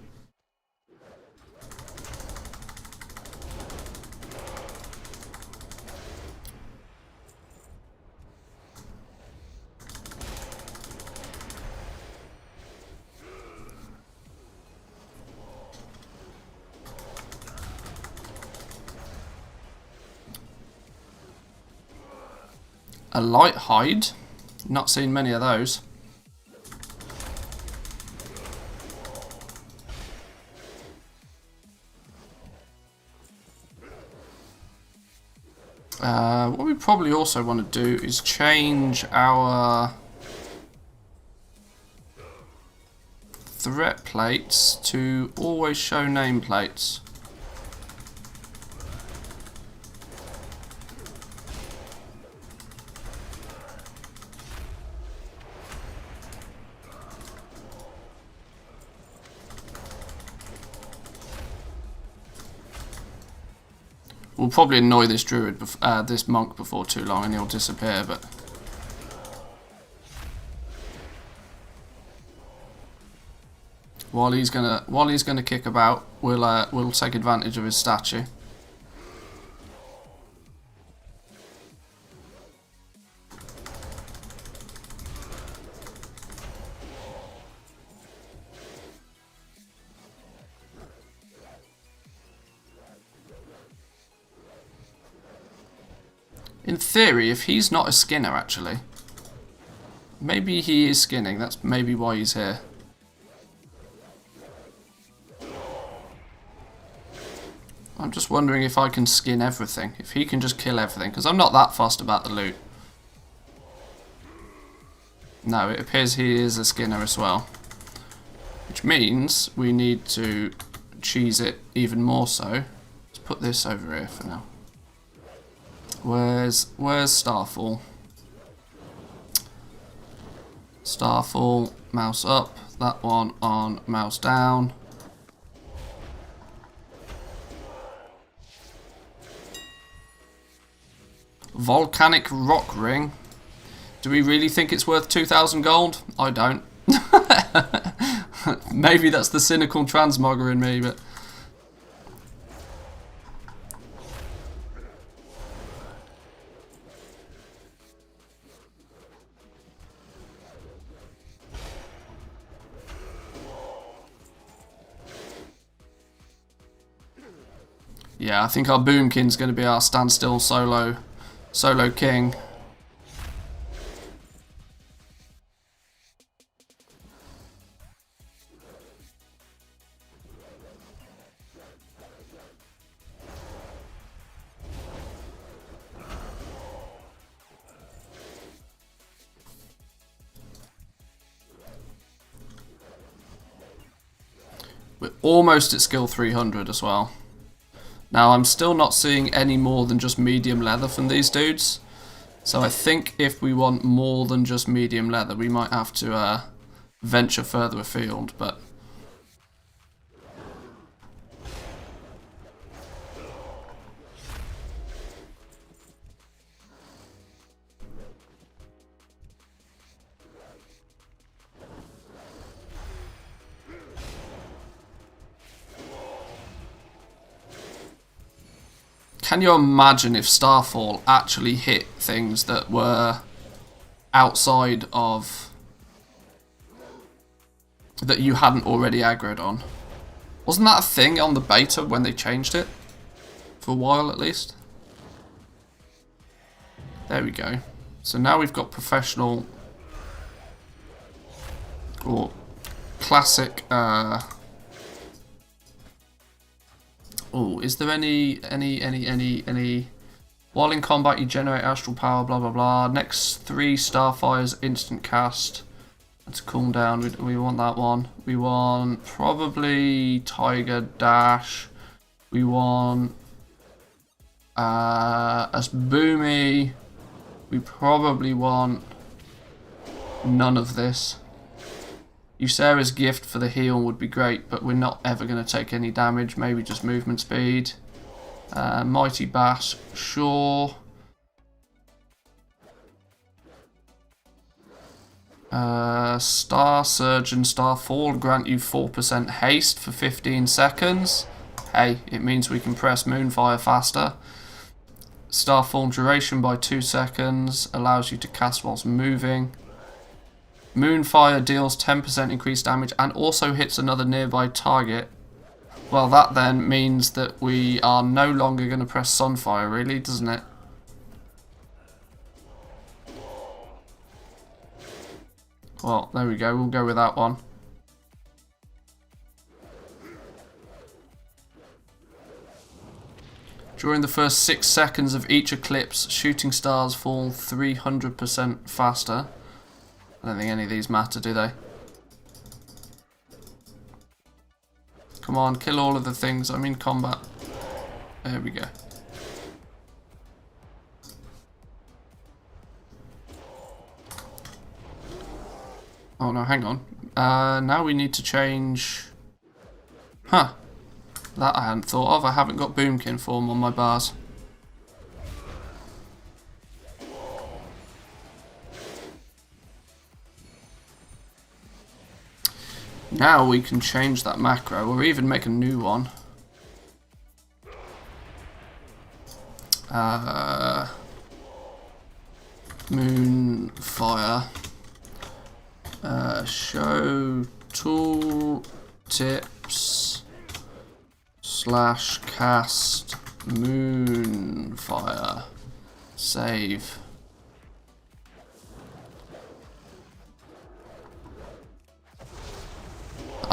Speaker 1: A light hide? Not seen many of those. What we probably also want to do is change our threat plates to always show nameplates. We'll probably annoy this druid, this monk before too long, and he'll disappear. But while he's gonna kick about, we'll take advantage of his statue. In theory, if he's not a skinner, actually, maybe he is skinning. That's maybe why he's here. I'm just wondering if I can skin everything. If he can just kill everything, because I'm not that fussed about the loot. No, it appears he is a skinner as well. Which means we need to cheese it even more so. Let's put this over here for now. Where's Starfall? Starfall, mouse up. that one on mouse down. Volcanic rock ring. Do we really think it's worth 2,000 gold? I don't. Maybe that's the cynical transmogger in me, but... yeah, I think our Boomkin's going to be our standstill solo king. We're almost at skill 300 as well. Now, I'm still not seeing any more than just medium leather from these dudes. So I think if we want more than just medium leather, we might have to venture further afield, but... can you imagine if Starfall actually hit things that were outside of... that you hadn't already aggroed on? Wasn't that a thing on the beta when they changed it? For a while at least? There we go. So now we've got professional... or classic... oh, is there any... While in combat you generate astral power, blah blah blah. Next 3 Starfires instant cast. Let's cool down, we want that one. We want probably Tiger Dash. We want... as Boomy. We probably want... none of this. Ysera's gift for the heal would be great, but we're not ever going to take any damage. Maybe just movement speed. Mighty Bash, sure. Star Surge and Starfall grant you 4% haste for 15 seconds. Hey, it means we can press Moonfire faster. Starfall duration by 2 seconds. Allows you to cast whilst moving. Moonfire deals 10% increased damage and also hits another nearby target. Well, that then means that we are no longer going to press Sunfire, really, doesn't it? Well, there we go. We'll go with that one. During the first 6 seconds of each eclipse, shooting stars fall 300% faster. I don't think any of these matter, do they? Come on, kill all of the things. I'm in combat. There we go. Oh no, hang on. Now we need to change... Huh. That I hadn't thought of. I haven't got Boomkin form on my bars. Now we can change that macro, or even make a new one. Moonfire. Show tool tips / cast Moonfire. Save.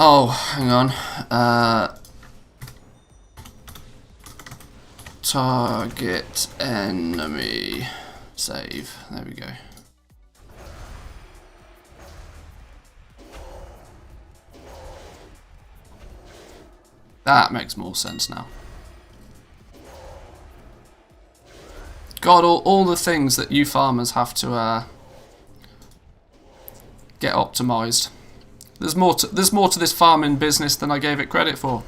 Speaker 1: Oh, hang on. Target enemy. Save. There we go. That makes more sense now. God, all the things that you farmers have to get optimized. There's more to this farming business than I gave it credit for.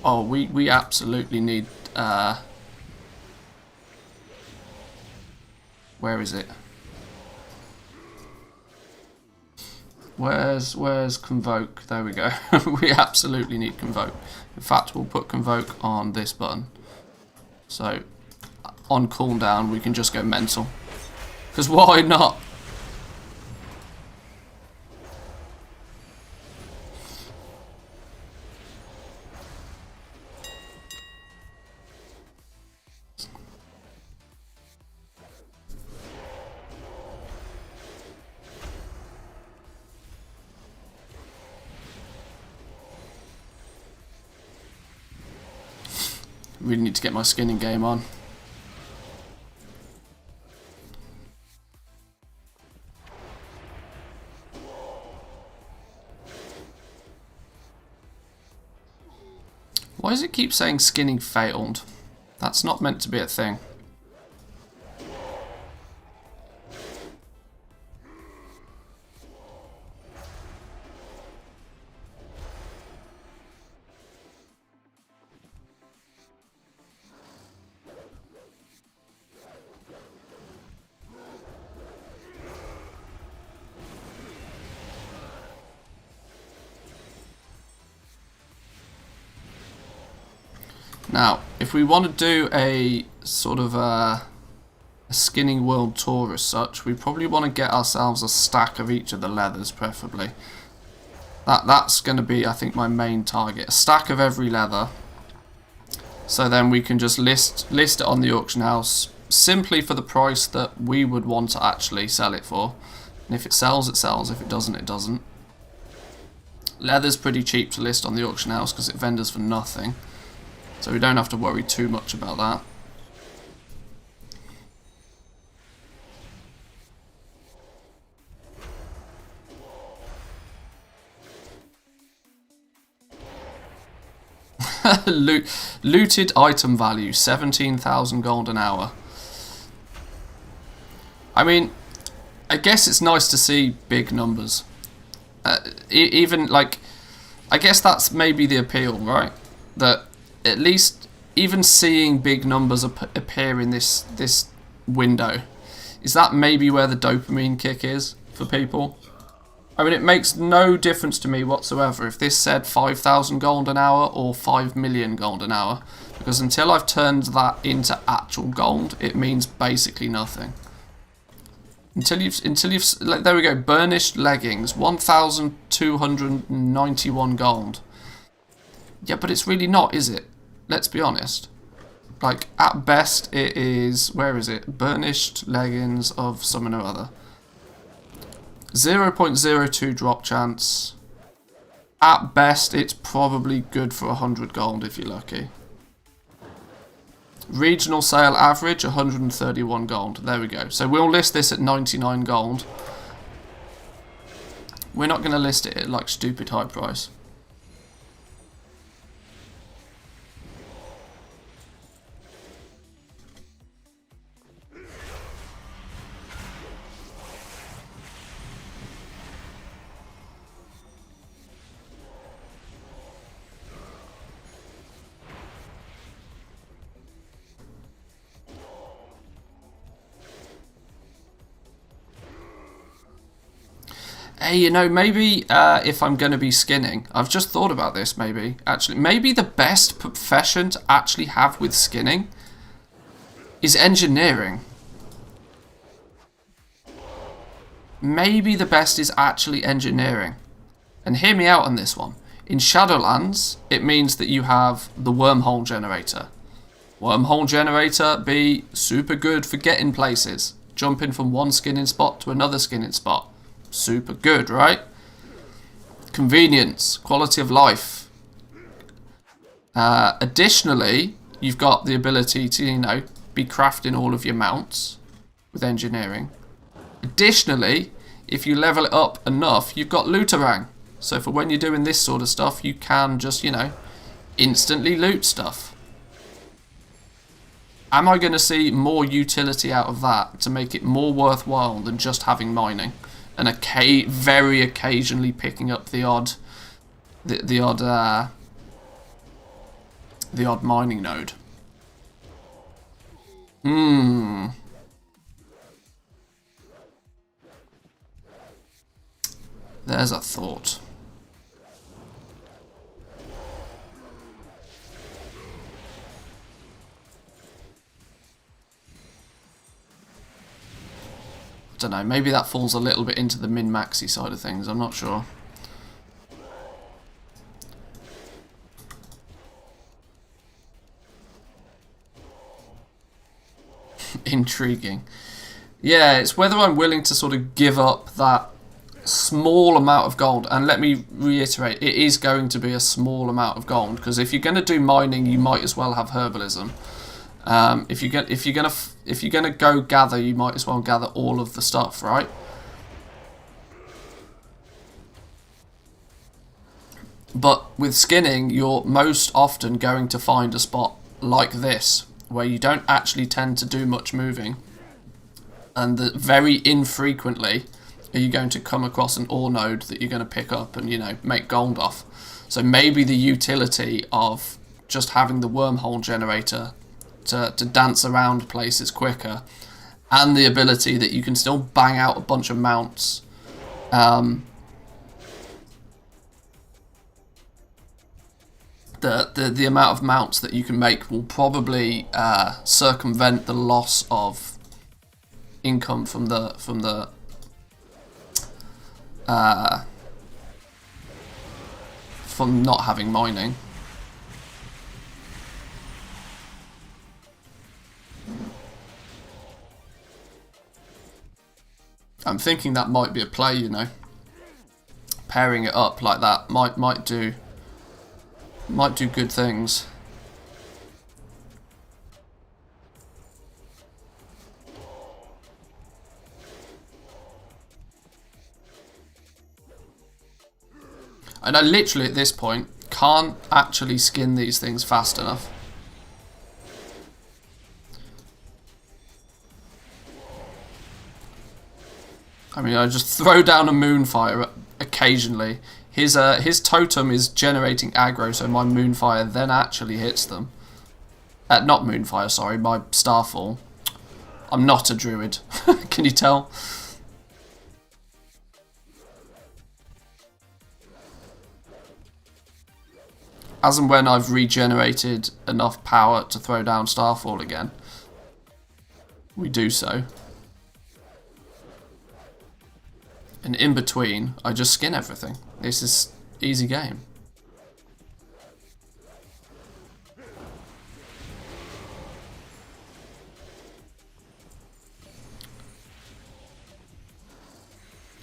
Speaker 1: Oh, we absolutely need. Where is it? Where's Convoke? There we go. We absolutely need Convoke. In fact, we'll put Convoke on this button. So, on cooldown, we can just go mental. Because why not? Really need to get my skinning game on. Why does it keep saying skinning failed? That's not meant to be a thing. Now, if we want to do a sort of a skinning world tour as such, we probably want to get ourselves a stack of each of the leathers, preferably. That's going to be, I think, my main target. A stack of every leather. So then we can just list it on the auction house simply for the price that we would want to actually sell it for. And if it sells, it sells. If it doesn't, it doesn't. Leather's pretty cheap to list on the auction house because it vendors for nothing. So we don't have to worry too much about that. Looted item value, 17,000 gold an hour. I mean, I guess it's nice to see big numbers. Even, like, I guess that's maybe the appeal, right? That at least even seeing big numbers appear in this window, is that maybe where the dopamine kick is for people? I mean, it makes no difference to me whatsoever if this said 5,000 gold an hour or 5 million gold an hour, because until I've turned that into actual gold, it means basically nothing. Until you've like, there we go, burnished leggings, 1,291 gold. Yeah, but it's really not, is it? Let's be honest. Like, at best, it is... Where is it? Burnished leggings of some or other. 0.02 drop chance. At best, it's probably good for 100 gold if you're lucky. Regional sale average, 131 gold. There we go. So we'll list this at 99 gold. We're not going to list it at, like, stupid high price. Hey, you know, maybe if I'm going to be skinning, I've just thought about this, maybe, actually. Maybe the best profession to actually have with skinning is engineering. Maybe the best is actually engineering. And hear me out on this one. In Shadowlands, it means that you have the wormhole generator. Wormhole generator be super good for getting places. Jumping from one skinning spot to another skinning spot. Super good, right? Convenience, quality of life. Additionally, you've got the ability to, you know, be crafting all of your mounts with engineering. Additionally, if you level it up enough, you've got looterang. So for when you're doing this sort of stuff, you can just, you know, instantly loot stuff. Am I going to see more utility out of that to make it more worthwhile than just having mining? and very occasionally picking up the odd mining node. There's a thought. I don't know, maybe that falls a little bit into the min-maxy side of things, I'm not sure. Intriguing. Yeah, it's whether I'm willing to sort of give up that small amount of gold, and let me reiterate, it is going to be a small amount of gold, because if you're going to do mining, you might as well have herbalism. If you're gonna go gather, you might as well gather all of the stuff, right? But with skinning, you're most often going to find a spot like this, where you don't actually tend to do much moving, and that very infrequently are you going to come across an ore node that you're going to pick up and, you know, make gold off. So maybe the utility of just having the wormhole generator to dance around places quicker, and the ability that you can still bang out a bunch of mounts. The amount of mounts that you can make will probably circumvent the loss of income from not having mining. I'm thinking that might be a play, you know. Pairing it up like that might do good things. And I literally at this point can't actually skin these things fast enough. I mean, I just throw down a Moonfire occasionally. His totem is generating aggro, so my Moonfire then actually hits them. Not Moonfire, sorry, my Starfall. I'm not a druid. Can you tell? As and when I've regenerated enough power to throw down Starfall again, we do so. And in between, I just skin everything. This is easy game.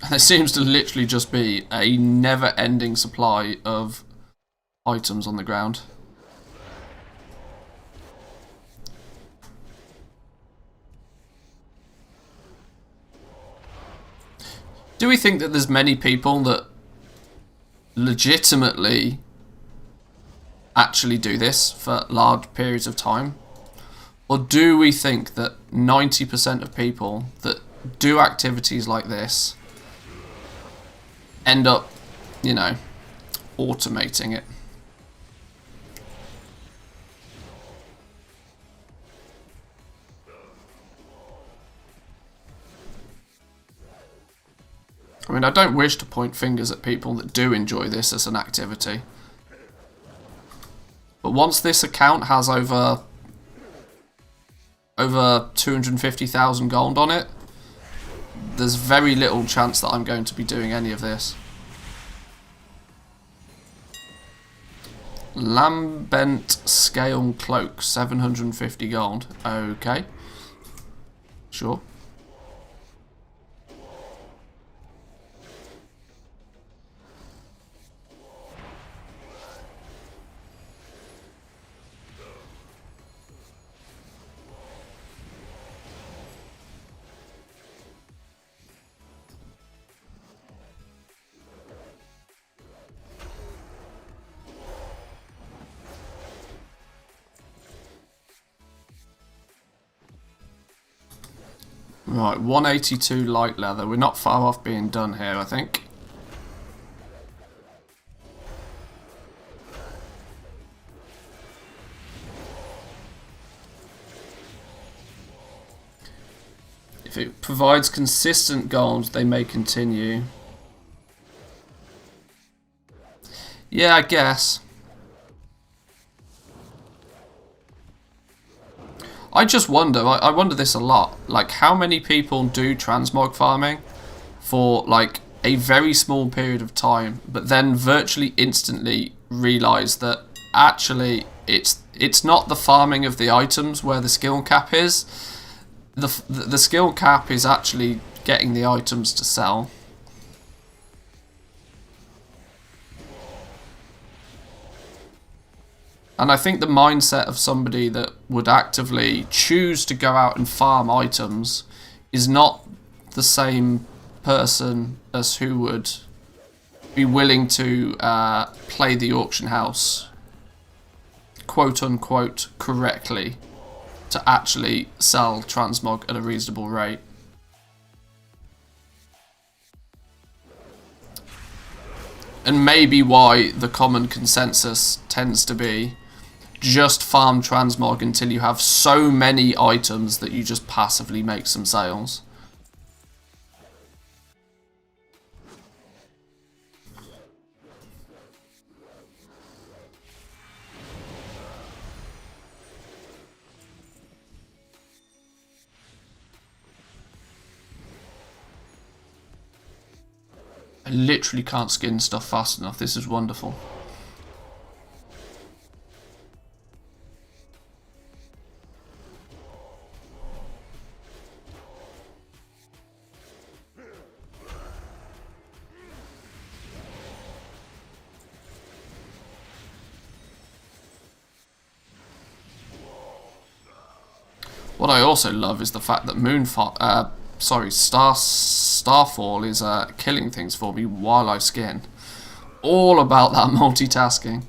Speaker 1: And there seems to literally just be a never-ending supply of items on the ground. Do we think that there's many people that legitimately actually do this for large periods of time? Or do we think that 90% of people that do activities like this end up, you know, automating it? I mean, I don't wish to point fingers at people that do enjoy this as an activity. But once this account has over 250,000 gold on it, there's very little chance that I'm going to be doing any of this. Lambent Scale Cloak, 750 gold. Okay. Sure. Right, 182 light leather. We're not far off being done here, I think. If it provides consistent gold, they may continue. Yeah, I guess. I just wonder, I wonder this a lot, like how many people do transmog farming for like a very small period of time, but then virtually instantly realise that actually it's not the farming of the items where the skill cap is. The skill cap is actually getting the items to sell. And I think the mindset of somebody that would actively choose to go out and farm items is not the same person as who would be willing to play the auction house, quote unquote, correctly, to actually sell transmog at a reasonable rate. And maybe why the common consensus tends to be just farm transmog until you have so many items that you just passively make some sales. I literally can't skin stuff fast enough. This is wonderful. What I also love is the fact that Starfall is killing things for me while I skin. All about that multitasking.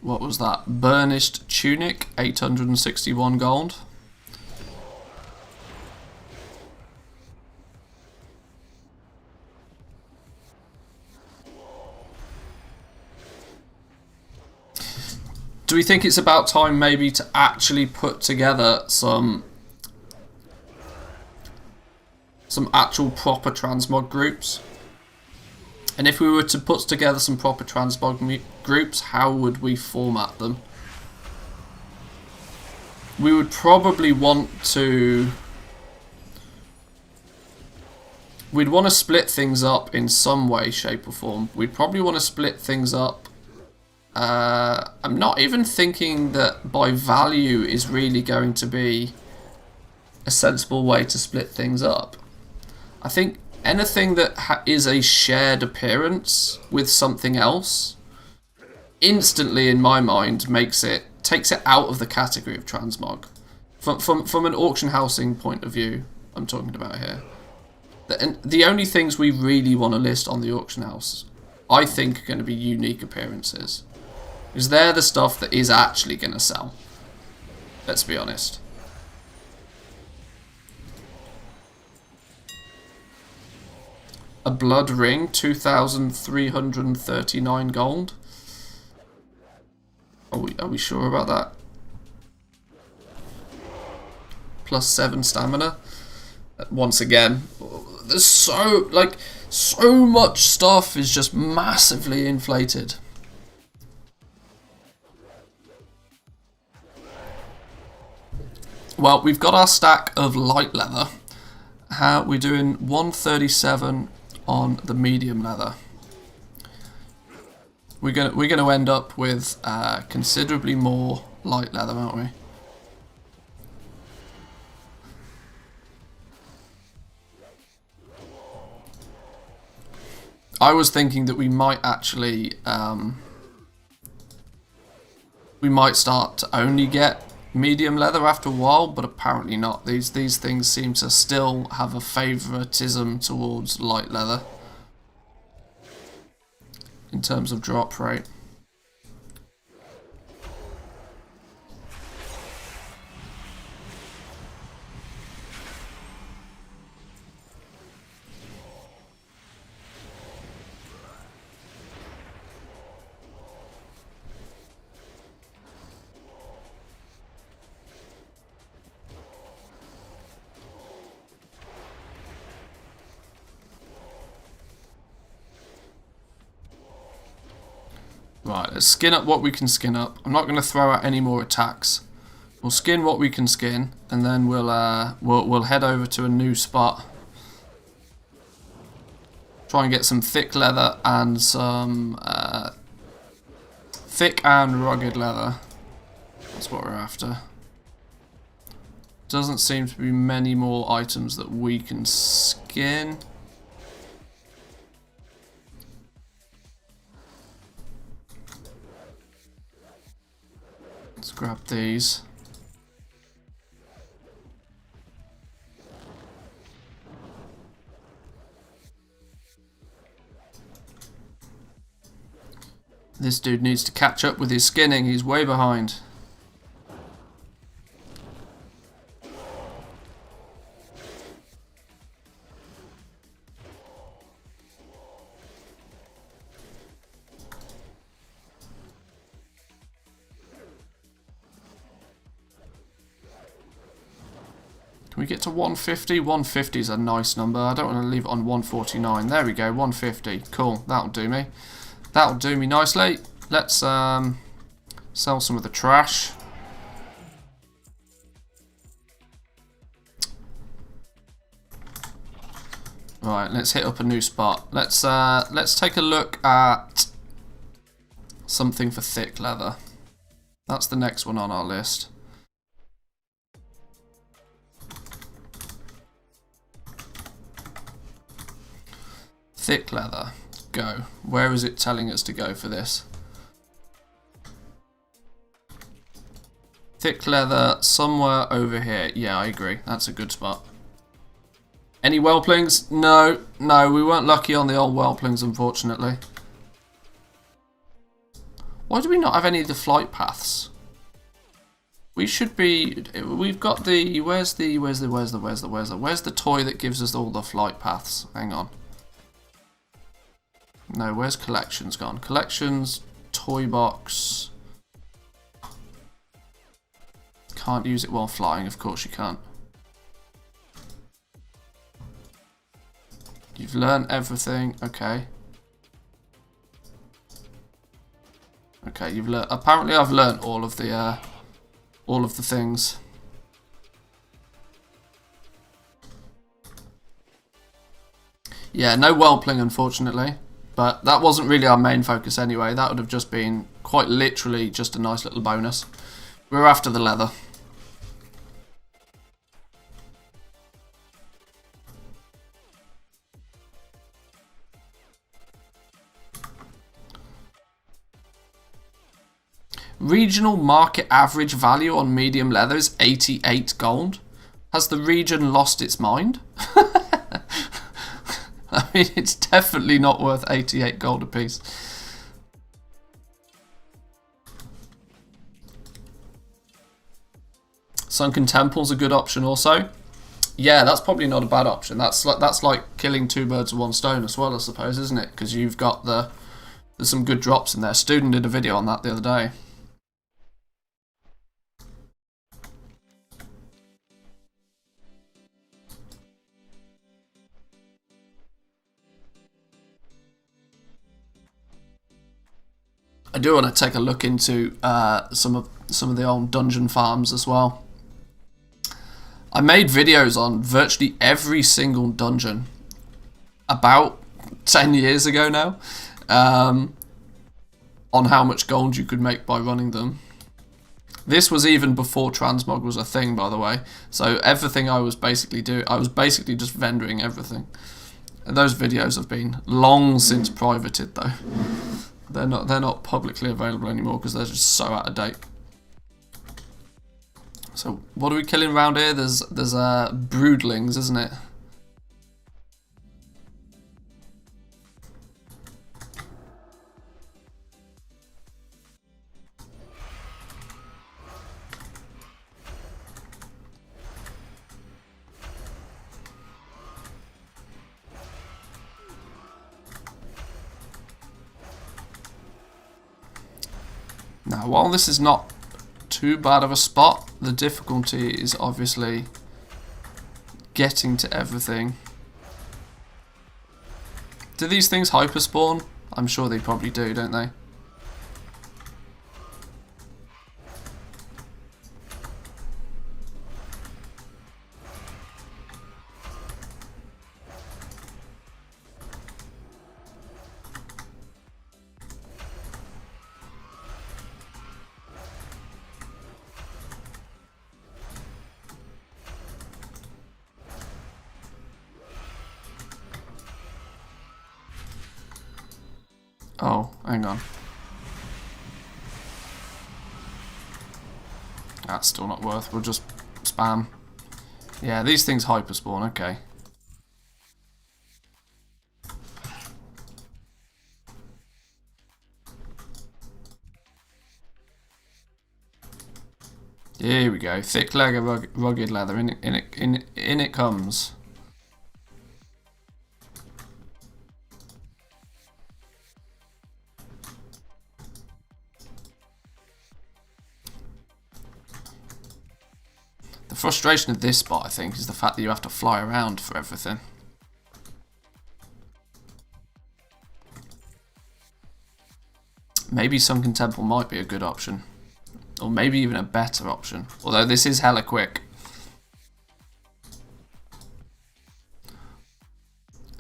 Speaker 1: What was that? Burnished Tunic, 861 gold. Do we think it's about time maybe to actually put together some actual proper transmog groups? And if we were to put together some proper transmog groups, how would we format them? We would probably want to... We'd want to split things up in some way, shape or form. We'd probably want to split things up. I'm not even thinking that by value is really going to be a sensible way to split things up. I think anything that is a shared appearance with something else instantly, in my mind, takes it out of the category of transmog. From an auction housing point of view, I'm talking about here. The only things we really want to list on the auction house, I think, are going to be unique appearances. Because they're the stuff that is actually going to sell. Let's be honest. A blood ring, 2,339 gold. Are we sure about that? +7 stamina. Once again, there's so much stuff is just massively inflated. Well, we've got our stack of light leather. How we're doing 137 on the medium leather. We're gonna end up with considerably more light leather, aren't we? I was thinking that we might actually, we might start to only get medium leather after a while, but apparently not. These things seem to still have a favoritism towards light leather in terms of drop rate. Right, let's skin up what we can skin up. I'm not going to throw out any more attacks. We'll skin what we can skin, and then we'll head over to a new spot. Try and get some thick leather and some thick and rugged leather. That's what we're after. Doesn't seem to be many more items that we can skin. Let's grab these. This dude needs to catch up with his skinning, he's way behind. Can we get to 150? 150 is a nice number. I don't want to leave it on 149. There we go, 150. Cool, that'll do me. That'll do me nicely. Let's sell some of the trash. Right, let's hit up a new spot. Let's take a look at something for thick leather. That's the next one on our list. Thick leather. Go. Where is it telling us to go for this? Thick leather, somewhere over here. Yeah, I agree. That's a good spot. Any whelplings? No, no, we weren't lucky on the old whelplings, unfortunately. Why do we not have any of the flight paths? We should be. We've got the. Where's the toy that gives us all the flight paths? Hang on. No, where's collections gone? Collections, toy box. Can't use it while flying, of course you can't. You've learned everything, okay. Okay, you've learned. Apparently, I've learned all of the things. Yeah, no whelpling, unfortunately. But that wasn't really our main focus anyway. That would have just been quite literally just a nice little bonus. We're after the leather. Regional market average value on medium leather is 88 gold. Has the region lost its mind? I mean, it's definitely not worth 88 gold apiece. Sunken Temple's a good option also. Yeah, that's probably not a bad option. That's like killing two birds with one stone as well, I suppose, isn't it? Because you've got there's some good drops in there. Student did a video on that the other day. I do want to take a look into some of the old dungeon farms as well. I made videos on virtually every single dungeon about 10 years ago now, on how much gold you could make by running them. This was even before transmog was a thing, by the way. So everything I was basically doing, I was basically just vendoring everything. Those videos have been long since privated though. They're not publicly available anymore because they're just so out of date. So what are we killing around here? There's broodlings, isn't it? Now, while this is not too bad of a spot, the difficulty is obviously getting to everything. Do these things hyperspawn? I'm sure they probably do, don't they? Oh, hang on. That's still not worth. We'll just spam. Yeah, these things hyperspawn, okay. Here we go. Thick leather, rugged leather. In it comes. The frustration of this spot, I think, is the fact that you have to fly around for everything. Maybe Sunken Temple might be a good option. Or maybe even a better option. Although this is hella quick.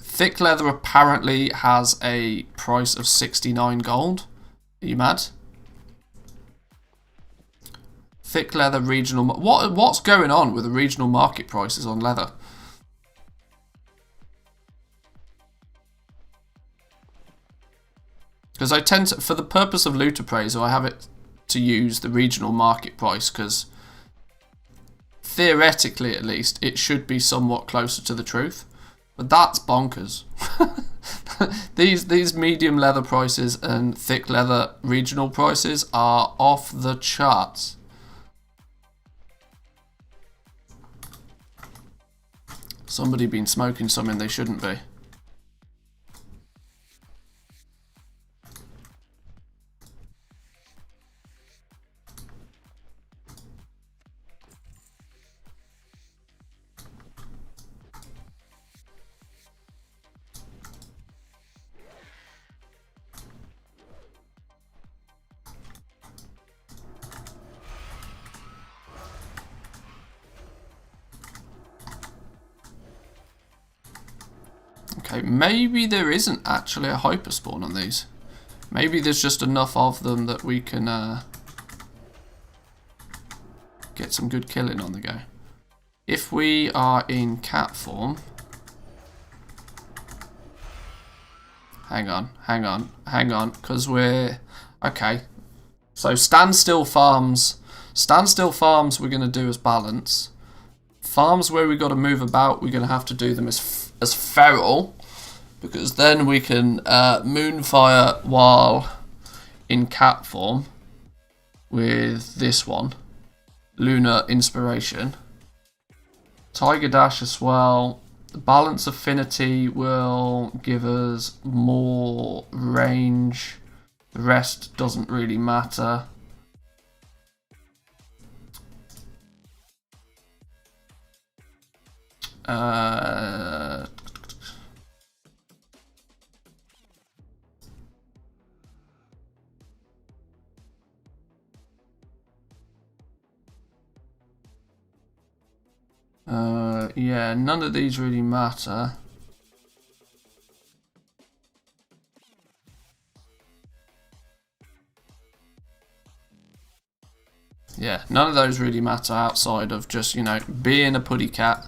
Speaker 1: Thick leather apparently has a price of 69 gold. Are you mad? Thick leather regional... What's going on with the regional market prices on leather? Because I tend to... For the purpose of loot appraisal, I have it to use the regional market price because theoretically at least it should be somewhat closer to the truth, but that's bonkers. these medium leather prices and thick leather regional prices are off the charts. Somebody been smoking something they shouldn't be. Okay, maybe there isn't actually a hyperspawn on these. Maybe there's just enough of them that we can get some good killing on the go. If we are in cat form... Hang on, because we're... Okay, so standstill farms we're going to do as balance. Farms where we've got to move about, we're going to have to do them as feral, because then we can moonfire while in cat form with this one, Lunar Inspiration. Tiger Dash as well. The Balance Affinity will give us more range. The rest doesn't really matter. Yeah, none of these really matter. Yeah, none of those really matter outside of just, you know, being a putty cat,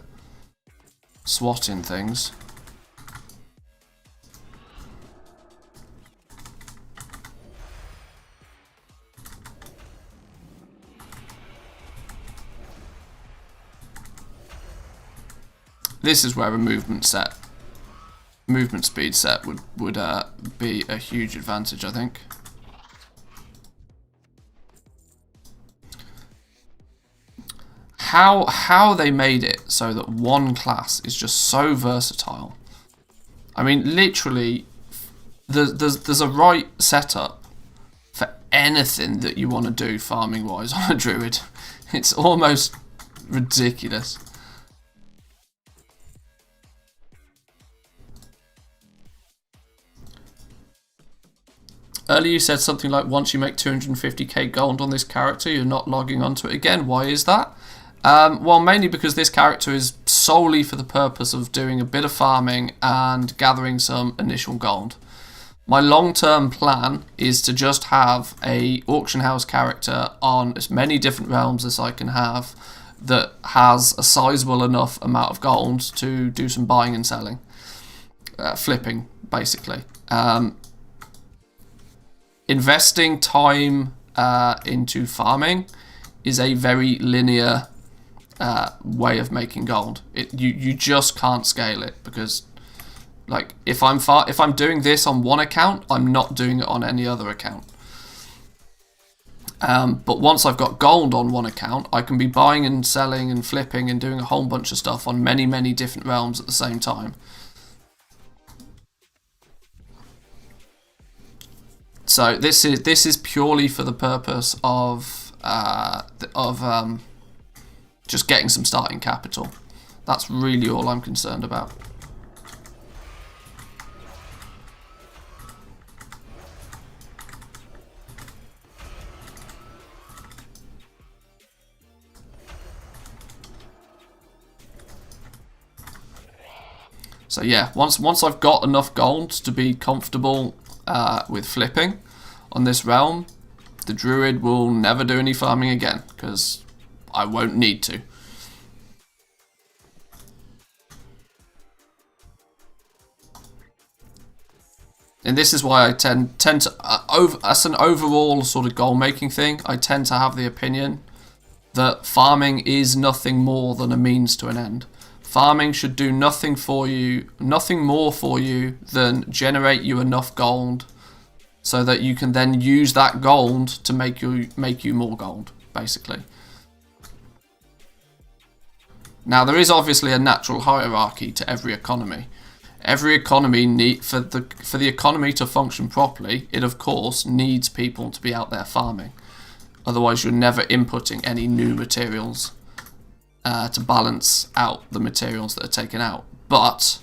Speaker 1: swatting things. this is where a movement speed set would be a huge advantage, I think. How they made it so that one class is just so versatile. I mean, literally, there's a right setup for anything that you want to do farming wise on a druid. It's almost ridiculous. Earlier you said something like, once you make 250k gold on this character, you're not logging onto it again. Why is that? Well, mainly because this character is solely for the purpose of doing a bit of farming and gathering some initial gold. My long-term plan is to just have a auction house character on as many different realms as I can have that has a sizable enough amount of gold to do some buying and selling. Flipping, basically. Investing time into farming is a very linear way of making gold. You just can't scale it, because like if I'm doing this on one account, I'm not doing it on any other account. But once I've got gold on one account, I can be buying and selling and flipping and doing a whole bunch of stuff on many different realms at the same time. So this is purely for the purpose of just getting some starting capital. That's really all I'm concerned about. So yeah, once I've got enough gold to be comfortable with flipping on this realm, the druid will never do any farming again, because I won't need to. And this is why I tend to, as an overall sort of goal making thing, I tend to have the opinion that farming is nothing more than a means to an end. Farming should do nothing more for you than generate you enough gold so that you can then use that gold to make you more gold, basically. Now, there is obviously a natural hierarchy to every economy. Every economy for the economy to function properly, it of course needs people to be out there farming. Otherwise, you're never inputting any new materials to balance out the materials that are taken out. But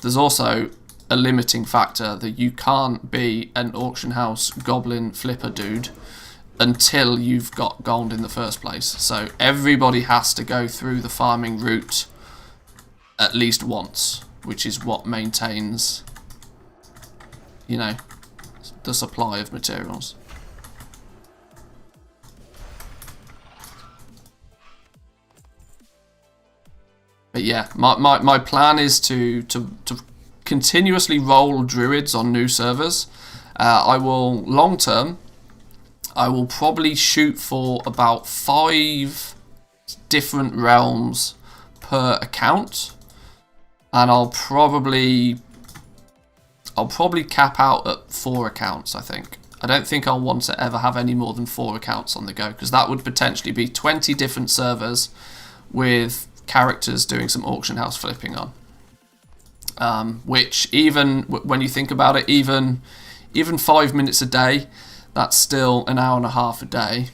Speaker 1: there's also a limiting factor that you can't be an auction house goblin flipper dude until you've got gold in the first place. So everybody has to go through the farming route at least once, which is what maintains, you know, the supply of materials. But yeah, my plan is to continuously roll druids on new servers. I will, long term, I will probably shoot for about 5 different realms per account, and I'll probably cap out at 4 accounts, I think. I don't think I'll want to ever have any more than 4 accounts on the go, because that would potentially be 20 different servers with characters doing some auction house flipping on. Which, even when you think about it, even 5 minutes a day, that's still an hour and a half a day.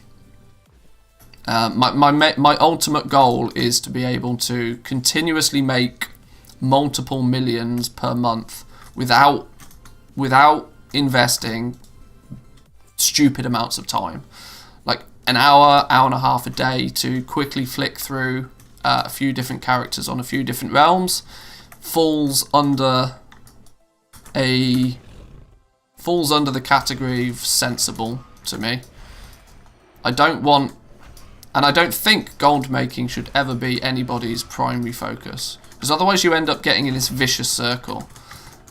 Speaker 1: My ultimate goal is to be able to continuously make multiple millions per month without investing stupid amounts of time. Like an hour and a half a day to quickly flick through a few different characters on a few different realms falls under the category of sensible to me. I don't think gold making should ever be anybody's primary focus, because otherwise you end up getting in this vicious circle.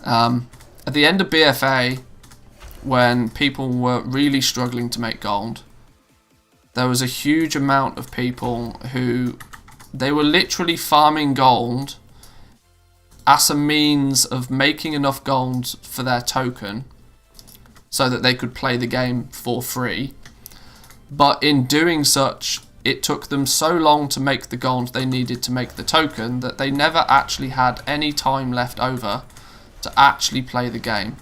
Speaker 1: At the end of BFA, when people were really struggling to make gold, there was a huge amount of people who They were literally farming gold as a means of making enough gold for their token so that they could play the game for free. But in doing such, it took them so long to make the gold they needed to make the token that they never actually had any time left over to actually play the game.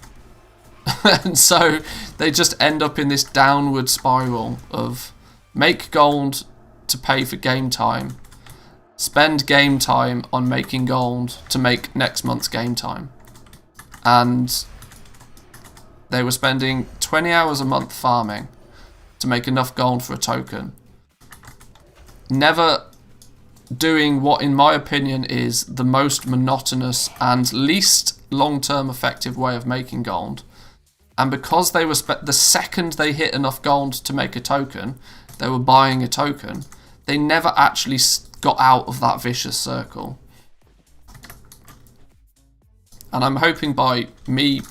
Speaker 1: And so they just end up in this downward spiral of make gold to pay for game time, spend game time on making gold to make next month's game time. And they were spending 20 hours a month farming to make enough gold for a token. Never doing what, in my opinion, is the most monotonous and least long-term effective way of making gold. And because they were the second they hit enough gold to make a token, they were buying a token. They never actually got out of that vicious circle. And I'm hoping by me,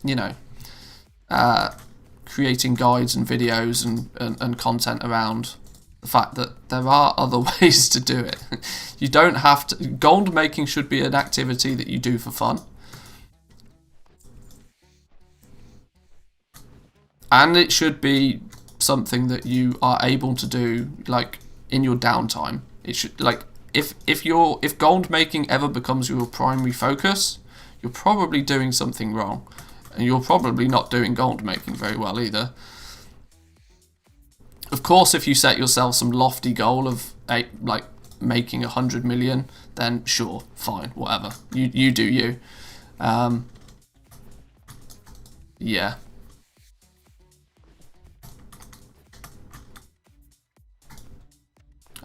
Speaker 1: you know, creating guides and videos and content around the fact that there are other ways to do it. You don't have to. Gold making should be an activity that you do for fun. And it should be something that you are able to do, like, in your downtime. It should, like, if gold making ever becomes your primary focus, you're probably doing something wrong. And you're probably not doing gold making very well either. Of course, if you set yourself some lofty goal of like making 100 million, then sure, fine, whatever. You do you. Yeah.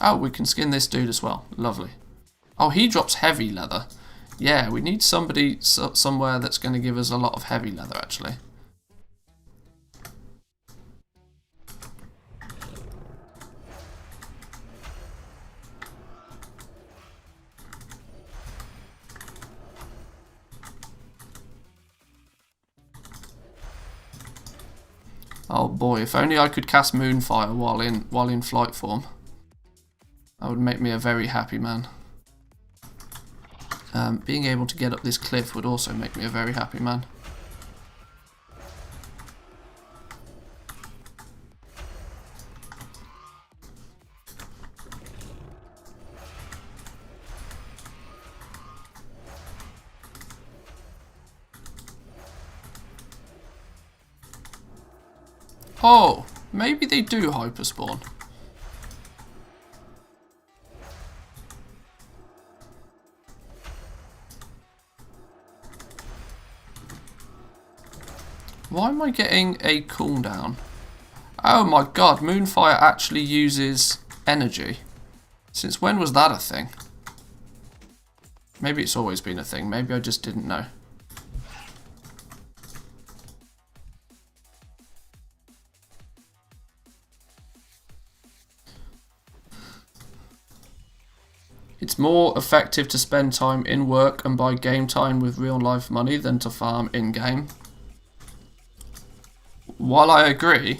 Speaker 1: Oh, we can skin this dude as well. Lovely. Oh, he drops heavy leather. Yeah, we need somebody somewhere that's going to give us a lot of heavy leather, actually. Oh boy, if only I could cast Moonfire while in flight form. That would make me a very happy man. Being able to get up this cliff would also make me a very happy man. Oh, maybe they do hyperspawn. Why am I getting a cooldown? Oh my god, Moonfire actually uses energy. Since when was that a thing? Maybe it's always been a thing. Maybe I just didn't know. It's more effective to spend time in work and buy game time with real life money than to farm in-game. While I agree,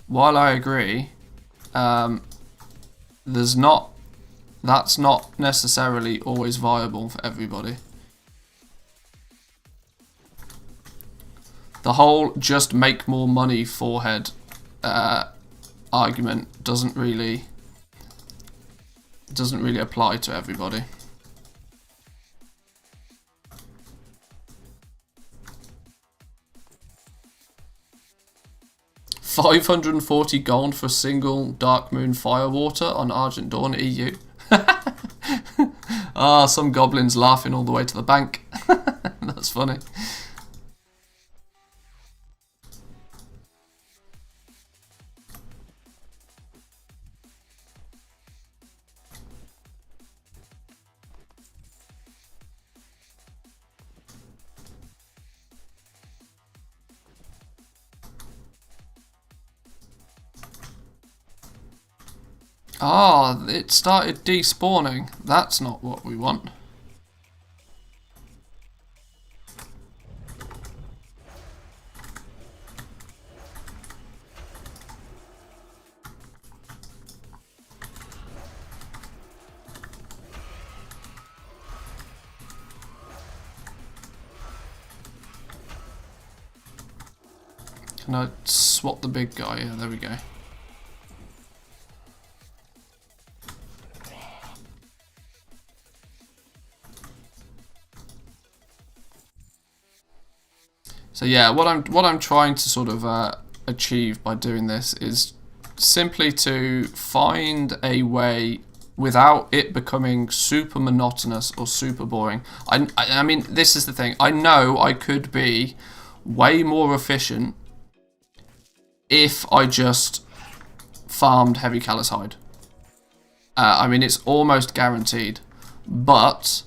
Speaker 1: that's not necessarily always viable for everybody. The whole just make more money forehead argument doesn't really apply to everybody. $540 gold for a single Dark Moon Firewater on Argent Dawn EU. Ah, some goblins laughing all the way to the bank. That's funny. Ah, it started despawning. That's not what we want. Can I swap the big guy? Yeah, there we go. So yeah, what I'm trying to sort of achieve by doing this is simply to find a way without it becoming super monotonous or super boring. I mean, this is the thing. I know I could be way more efficient if I just farmed heavy callous hide. I mean, it's almost guaranteed. But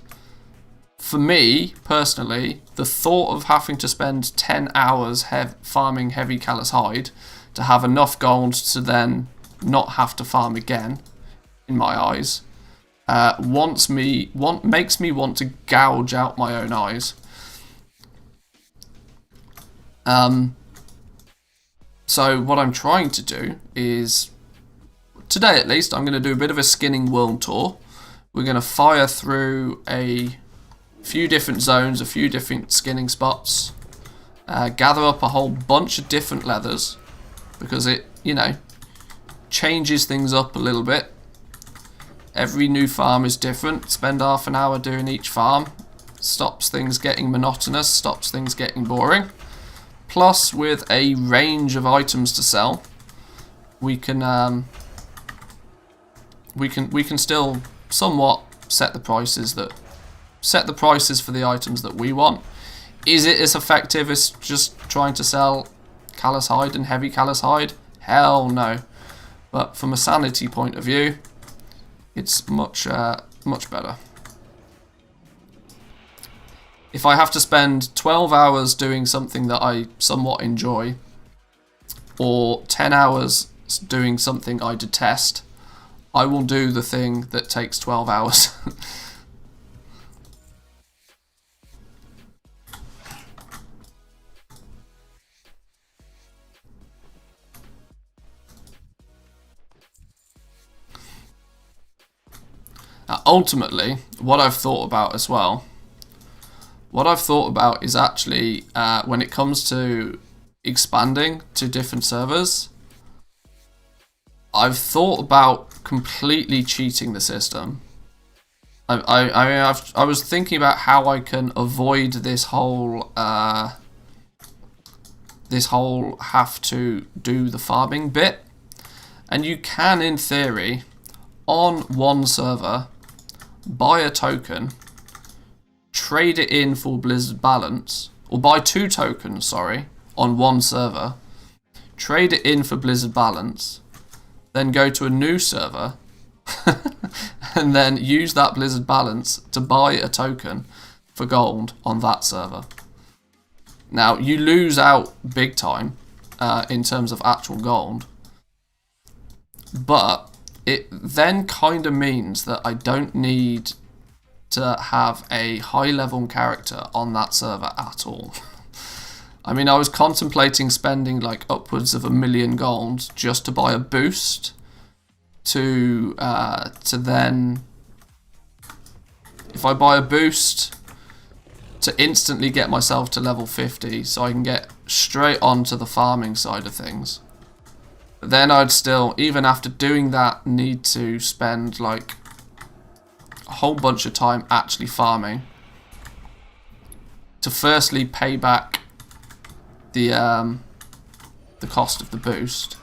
Speaker 1: for me, personally, the thought of having to spend 10 hours farming heavy callous hide to have enough gold to then not have to farm again, in my eyes, makes me want to gouge out my own eyes. So what I'm trying to do is, today at least, I'm going to do a bit of a skinning world tour. We're going to fire through a few different zones, a few different skinning spots, gather up a whole bunch of different leathers, because it, you know, changes things up a little bit. Every new farm is different. Spend half an hour doing each farm. Stops things getting monotonous, stops things getting boring. Plus, with a range of items to sell, we can still somewhat set the prices for the items that we want. Is it as effective as just trying to sell callous hide and heavy callous hide? Hell no. But from a sanity point of view, it's much better. If I have to spend 12 hours doing something that I somewhat enjoy, or 10 hours doing something I detest, I will do the thing that takes 12 hours. Ultimately, what I've thought about as well, is actually when it comes to expanding to different servers, I've thought about completely cheating the system. I was thinking about how I can avoid this whole have to do the farming bit, and you can, in theory, on one server, buy a token, trade it in for Blizzard Balance, or buy 2 tokens, sorry, on one server, trade it in for Blizzard Balance, then go to a new server, and then use that Blizzard Balance to buy a token for gold on that server. Now, you lose out big time in terms of actual gold, but it then kind of means that I don't need to have a high level character on that server at all. I mean, I was contemplating spending like upwards of 1 million gold just to buy a boost to then, if I buy a boost, to instantly get myself to level 50 so I can get straight on to the farming side of things. But then I'd still, even after doing that, need to spend like a whole bunch of time actually farming to firstly pay back the cost of the boost.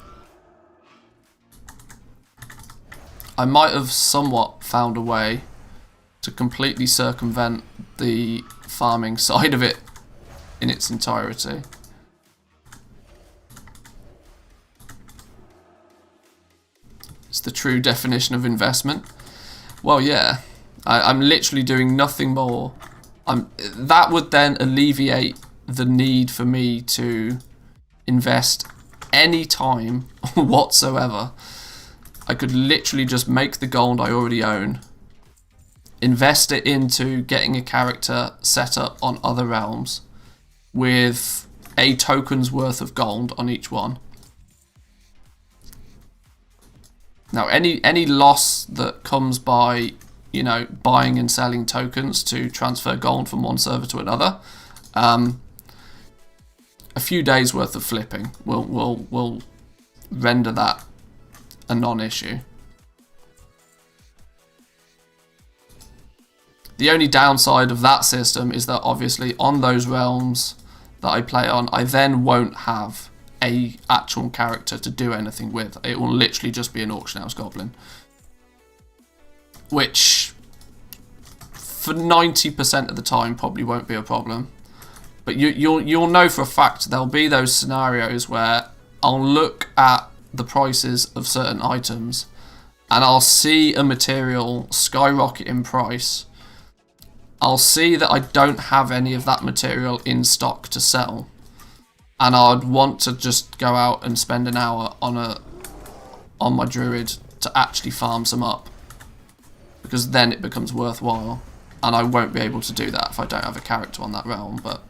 Speaker 1: I might have somewhat found a way to completely circumvent the farming side of it in its entirety. It's the true definition of investment. Well, yeah, I'm literally doing nothing more. That would then alleviate the need for me to invest any time whatsoever. I could literally just make the gold I already own, invest it into getting a character set up on other realms with a token's worth of gold on each one. Now, any loss that comes by, you know, buying and selling tokens to transfer gold from one server to another, a few days worth of flipping will render that a non-issue. The only downside of that system is that obviously on those realms that I play on, I then won't have a actual character to do anything with. It will literally just be an auction house goblin, which for 90% of the time probably won't be a problem. But you'll know for a fact there'll be those scenarios where I'll look at the prices of certain items and I'll see a material skyrocket in price. I'll see that I don't have any of that material in stock to sell, and I'd want to just go out and spend an hour on my druid to actually farm some up, because then it becomes worthwhile, and I won't be able to do that if I don't have a character on that realm. But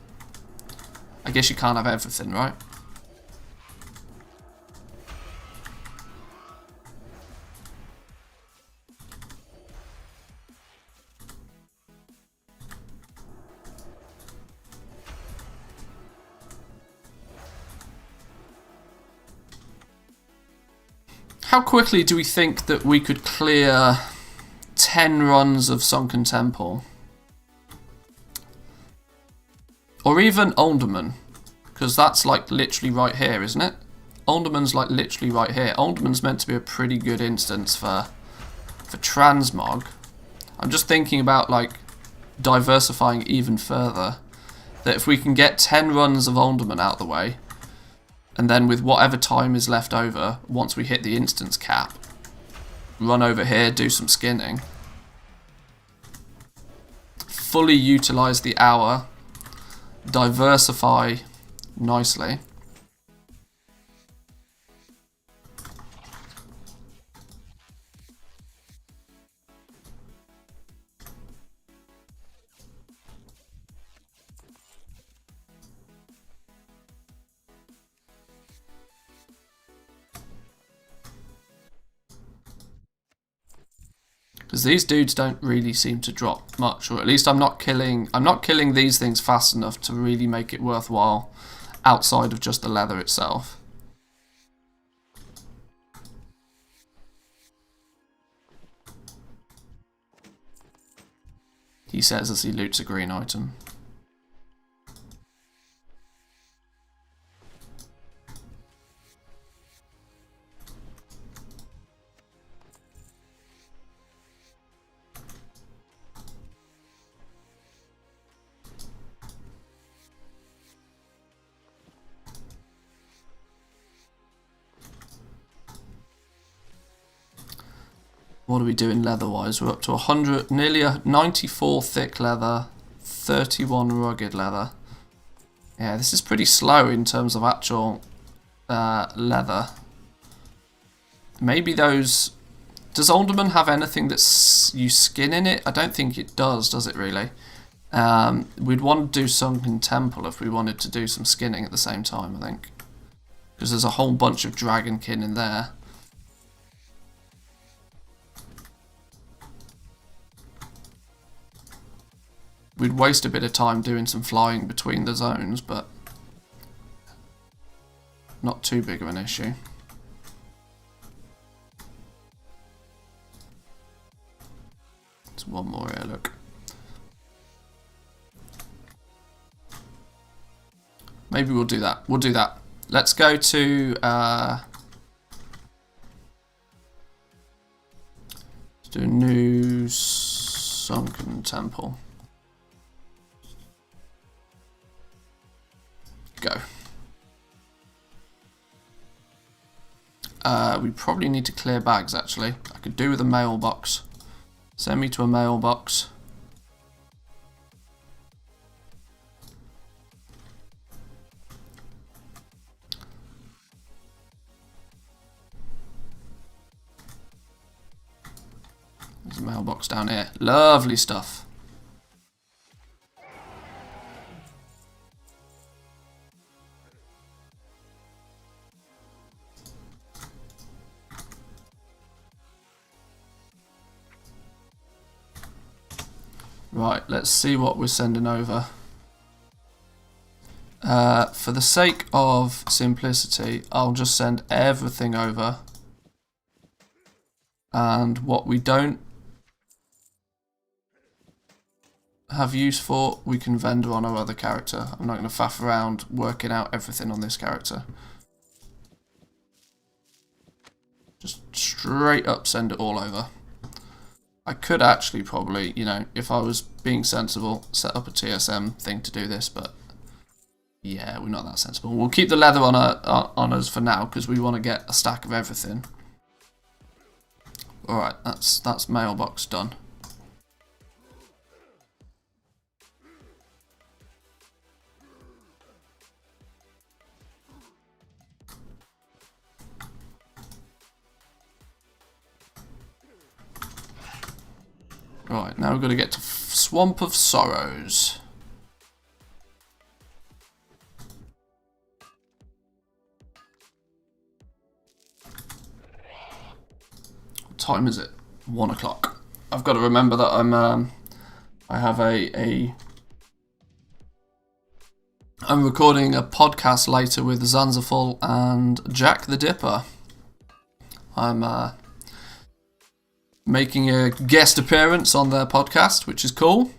Speaker 1: I guess you can't have everything, right? How quickly do we think that we could clear 10 runs of Sunken Temple? Or even Alderman, because that's like literally right here, isn't it? Alderman's like literally right here. Alderman's meant to be a pretty good instance for transmog. I'm just thinking about like diversifying even further. That if we can get 10 runs of Alderman out the way, and then with whatever time is left over, once we hit the instance cap, run over here, do some skinning, fully utilise the hour, diversify nicely. Because these dudes don't really seem to drop much, or at least I'm not killing these things fast enough to really make it worthwhile outside of just the leather itself. He says as he loots a green item. What are we doing leather-wise? We're up to 100, nearly 94 thick leather, 31 rugged leather. Yeah, this is pretty slow in terms of actual leather. Maybe those... Does Alderman have anything that's you skin in it? I don't think it does it really? We'd want to do Sunken Temple if we wanted to do some skinning at the same time, I think. Because there's a whole bunch of dragonkin in there. We'd waste a bit of time doing some flying between the zones, but not too big of an issue. There's one more here, look. Maybe we'll do that. We'll do that. Let's go to... let's do a new Sunken Temple. Go. We probably need to clear bags, actually. I could do with a mailbox. Send me to a mailbox. There's a mailbox down here. Lovely stuff. Right, let's see what we're sending over. For the sake of simplicity, I'll just send everything over. And what we don't have use for, we can vendor on our other character. I'm not going to faff around working out everything on this character. Just straight up send it all over. I could actually probably, you know, if I was being sensible, set up a TSM thing to do this, but yeah, we're not that sensible. We'll keep the leather on us for now because we want to get a stack of everything. Alright, that's mailbox done. Right, now we've got to get to Swamp of Sorrows. What time is it? 1 o'clock. I've got to remember that I'm recording a podcast later with Zanzaful and Jack the Dipper. I'm making a guest appearance on their podcast, which is cool.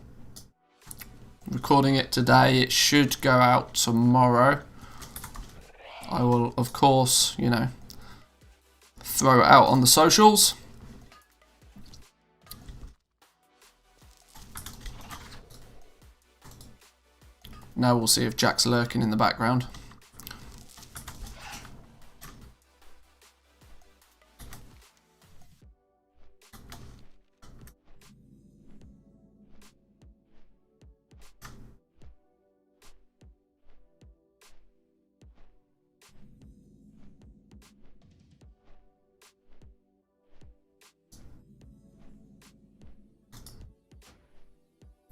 Speaker 1: Recording it today. It should go out tomorrow. I will, of course, you know, throw it out on the socials. Now we'll see if Jack's lurking in the background.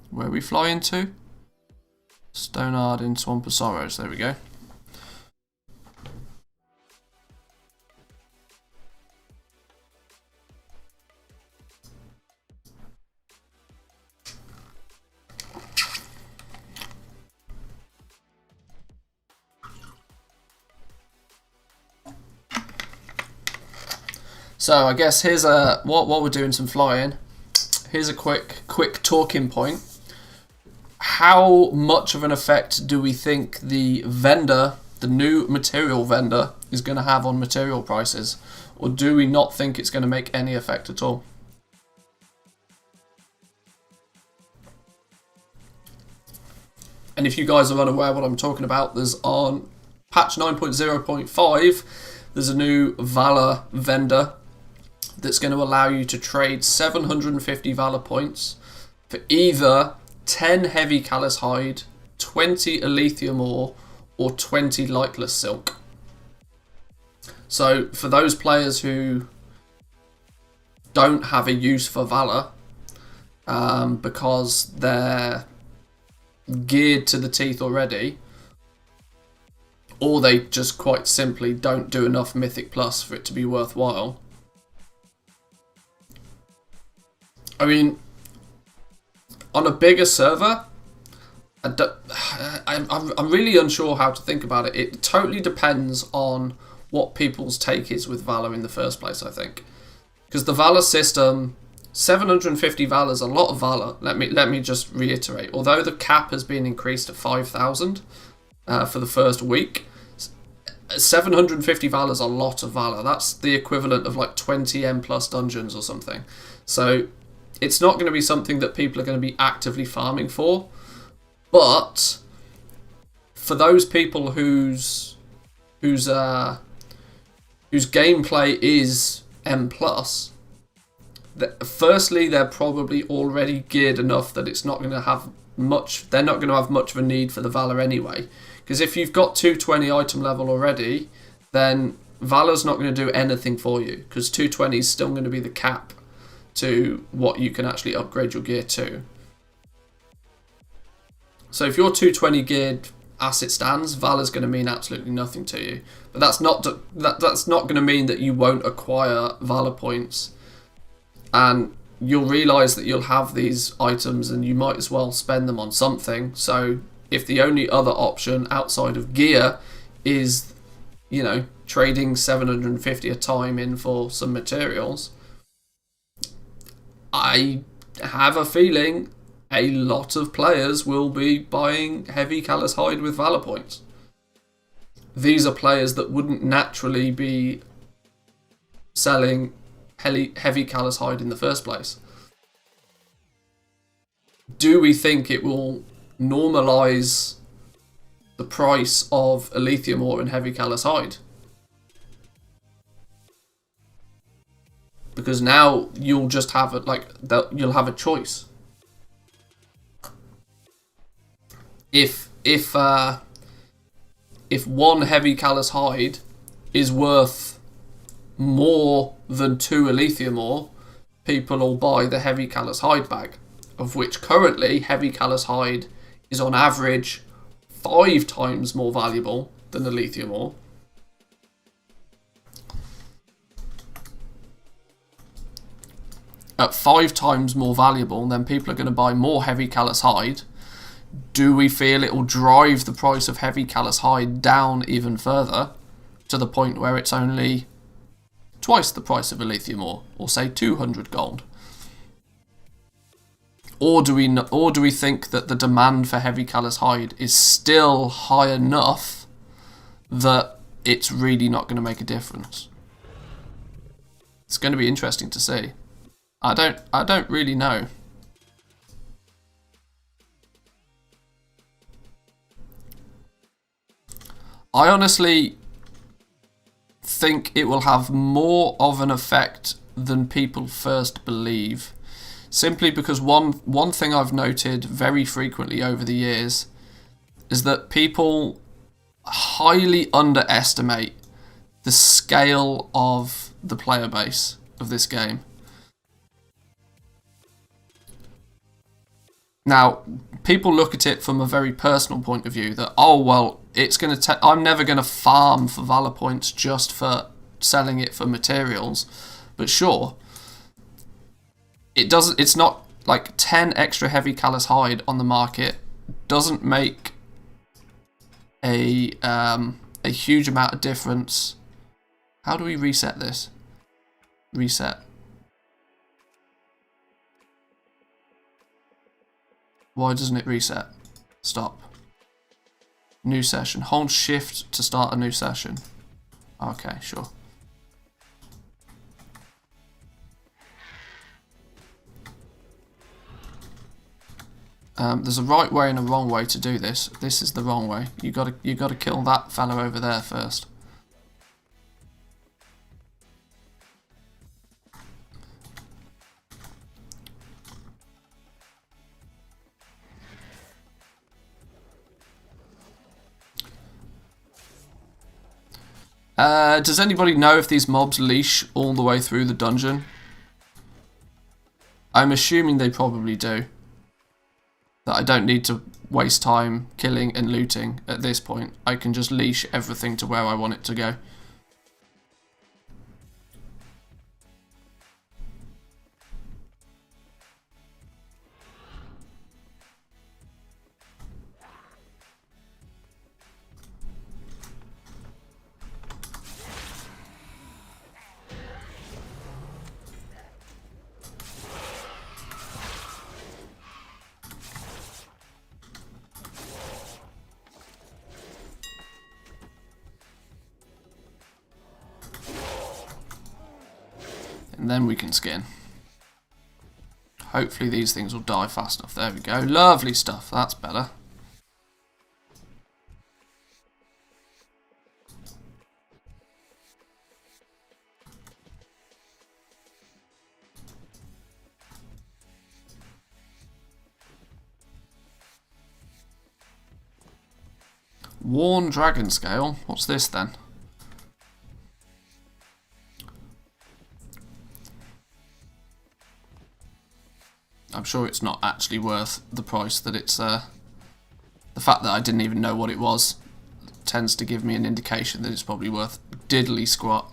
Speaker 1: Where are we flying to? Stonard in Swamp of Sorrows, there we go. So I guess here's a while we're doing some flying, here's a quick talking point. How much of an effect do we think the vendor, the new material vendor, is going to have on material prices? Or do we not think it's going to make any effect at all? And if you guys are unaware what I'm talking about, there's on patch 9.0.5, there's a new Valor vendor that's going to allow you to trade 750 Valor points for either 10 heavy callous hide, 20 Alethea ore, or 20 lightless silk. So for those players who don't have a use for Valor, because they're geared to the teeth already, or they just quite simply don't do enough Mythic Plus for it to be worthwhile. I mean, on a bigger server, I'm really unsure how to think about it. It totally depends on what people's take is with Valor in the first place, I think. Because the Valor system, 750 Valor is a lot of Valor. Let me just reiterate. Although the cap has been increased to 5,000 for the first week, 750 Valor is a lot of Valor. That's the equivalent of like 20 M plus dungeons or something. So it's not going to be something that people are going to be actively farming for. But for those people whose gameplay is M+, firstly, they're probably already geared enough that it's not going to have much. They're not going to have much of a need for the Valor anyway. Because if you've got 220 item level already, then Valor's not going to do anything for you. Because 220 is still going to be the cap to what you can actually upgrade your gear to. So if you're 220 geared as it stands, Valor's going to mean absolutely nothing to you. But that's not going to mean that you won't acquire Valor points. And you'll realise that you'll have these items and you might as well spend them on something. So if the only other option outside of gear is, you know, trading 750 a time in for some materials, I have a feeling a lot of players will be buying heavy callous hide with Valor points. These are players that wouldn't naturally be selling heavy callous hide in the first place. Do we think it will normalise the price of Alethrium ore and heavy callous hide? Because now you'll just have it you'll have a choice. If one heavy callous hide is worth more than 2 Alethrium ore, people will buy the heavy callous hide bag, of which currently heavy callous hide is on average 5 times more valuable than Alethrium ore. At 5 times more valuable, then people are going to buy more heavy callous hide. Do we feel it will drive the price of heavy callous hide down even further, to the point where it's only twice the price of Alethrium ore, or say 200 gold? Or do we think that the demand for heavy callous hide is still high enough that it's really not going to make a difference? It's going to be interesting to see. I don't really know. I honestly think it will have more of an effect than people first believe. Simply because one thing I've noted very frequently over the years is that people highly underestimate the scale of the player base of this game. Now, people look at it from a very personal point of view, that, oh, well, I'm never going to farm for Valor points just for selling it for materials. But sure, it's not like 10 extra heavy callous hide on the market doesn't make a huge amount of difference. How do we reset this? Reset. Why doesn't it reset? Stop. New session. Hold shift to start a new session. Okay, sure. There's a right way and a wrong way to do this. This is the wrong way. You gotta kill that fellow over there first. Does anybody know if these mobs leash all the way through the dungeon? I'm assuming they probably do. That I don't need to waste time killing and looting at this point. I can just leash everything to where I want it to go. And then we can skin. Hopefully these things will die fast enough. There we go. Lovely stuff. That's better. Worn Dragon Scale. What's this then? I'm sure it's not actually worth the price that it's... the fact that I didn't even know what it was tends to give me an indication that it's probably worth diddly squat.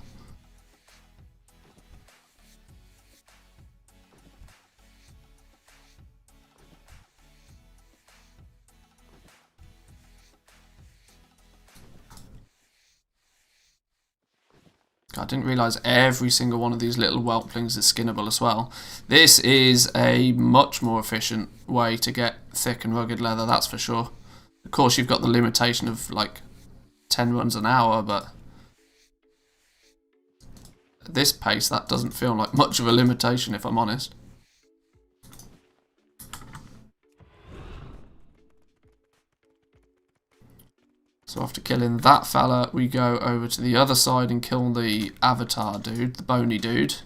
Speaker 1: I didn't realise every single one of these little whelplings is skinnable as well. This is a much more efficient way to get thick and rugged leather, that's for sure. Of course, you've got the limitation of like 10 runs an hour, but at this pace, that doesn't feel like much of a limitation, if I'm honest. So after killing that fella, we go over to the other side and kill the avatar dude, the bony dude.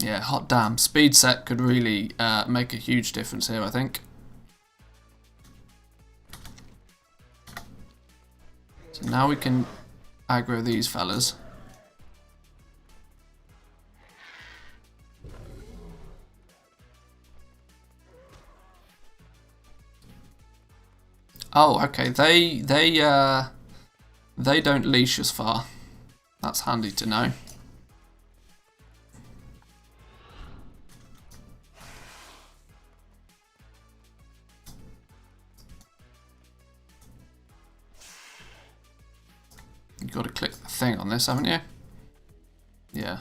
Speaker 1: Yeah, hot damn. Speed set could really make a huge difference here, I think. So now we can aggro these fellas. Oh, okay. They don't leash as far. That's handy to know. You've got to click the thing on this, haven't you? Yeah.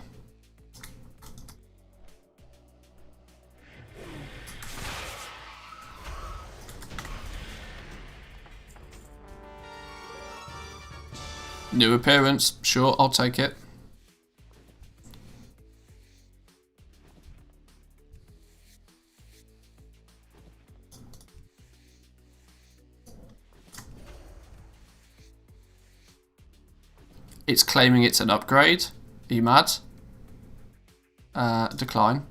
Speaker 1: New appearance, sure, I'll take it. It's claiming it's an upgrade. Are you mad? Decline.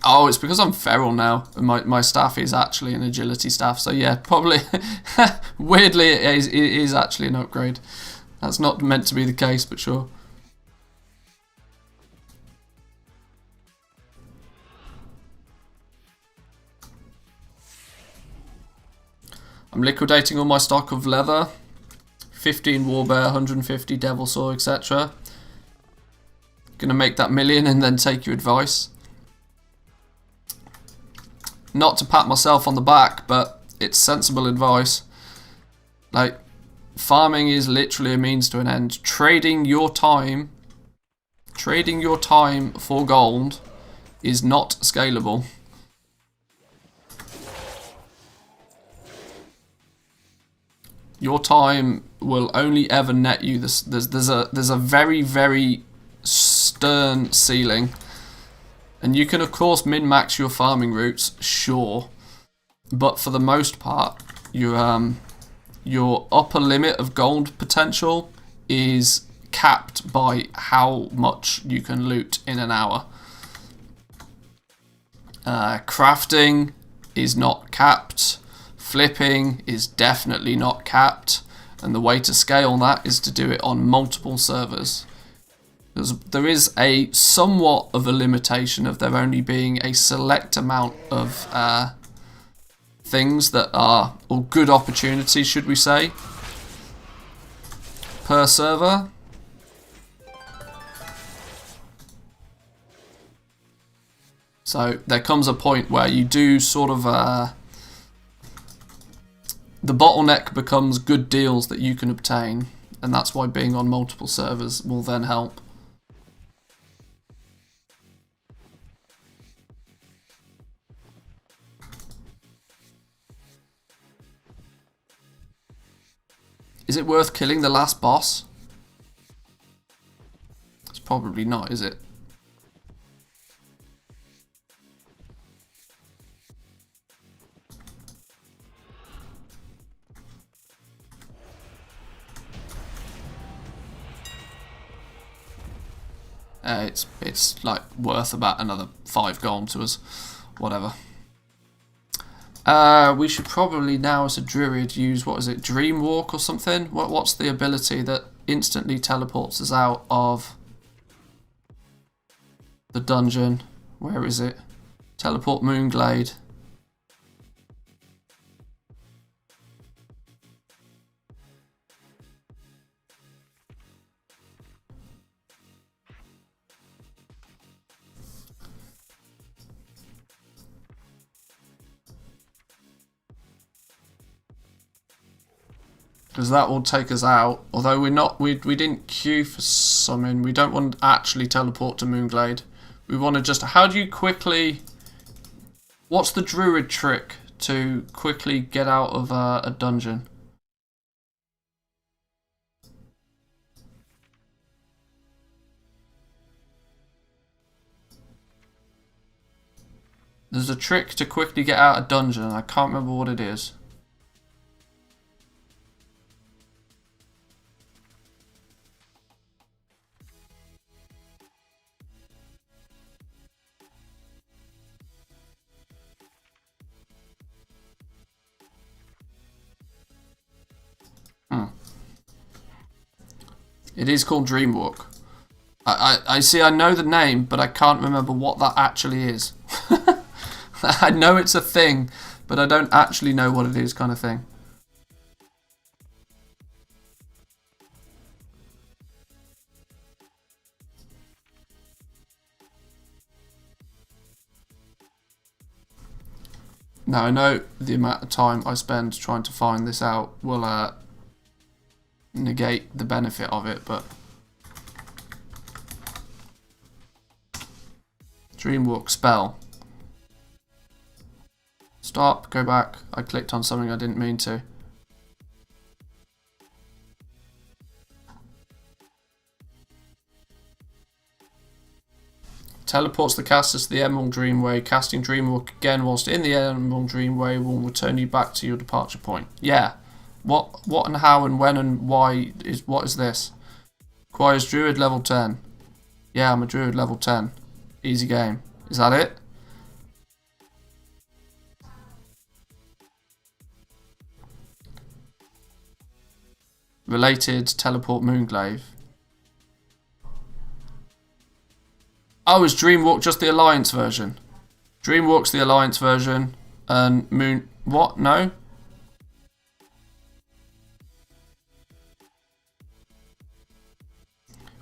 Speaker 1: Oh, it's because I'm feral now. My staff is actually an agility staff. So yeah, probably, weirdly, it is actually an upgrade. That's not meant to be the case, but sure. I'm liquidating all my stock of leather. 15 warbear, 150 devil saw, etc. Gonna make that million and then take your advice. Not to pat myself on the back, but it's sensible advice. Like, farming is literally a means to an end. Trading your time for gold is not scalable. Your time will only ever net you this. There's a very, very stern ceiling. And you can, of course, min-max your farming routes, sure. But for the most part, your upper limit of gold potential is capped by how much you can loot in an hour. Crafting is not capped. Flipping is definitely not capped. And the way to scale that is to do it on multiple servers. There is a somewhat of a limitation of there only being a select amount of things that are, or good opportunities should we say, per server. So there comes a point where you do sort of, the bottleneck becomes good deals that you can obtain, and that's why being on multiple servers will then help. Is it worth killing the last boss? It's probably not, is it? It's like worth about another 5 gold to us, whatever. We should probably now, as a druid, use, what is it, Dream Walk or something? What's the ability that instantly teleports us out of the dungeon? Where is it? Teleport Moonglade. because that will take us out. Although we didn't queue for summon. We don't want to actually teleport to Moonglade. We want to just, how do you quickly, what's the druid trick to quickly get out of a dungeon? There's a trick to quickly get out of dungeon. I can't remember what it is. It is called Dreamwalk. I see, I know the name, but I can't remember what that actually is. I know it's a thing, but I don't actually know what it is, kind of thing. Now, I know the amount of time I spend trying to find this out will negate the benefit of it, but Dreamwalk spell. Stop, go back. I clicked on something I didn't mean to. Teleports the casters to the Emerald Dreamway. Casting Dreamwalk again whilst in the Emerald Dreamway will return you back to your departure point. Yeah. What and how and when and why is, what is this? Requires Druid level 10. Yeah, I'm a Druid level 10. Easy game. Is that it? Related, teleport Moonglaive. Oh, is Dreamwalk just the Alliance version? Dreamwalk's the Alliance version, and Moon... What? No?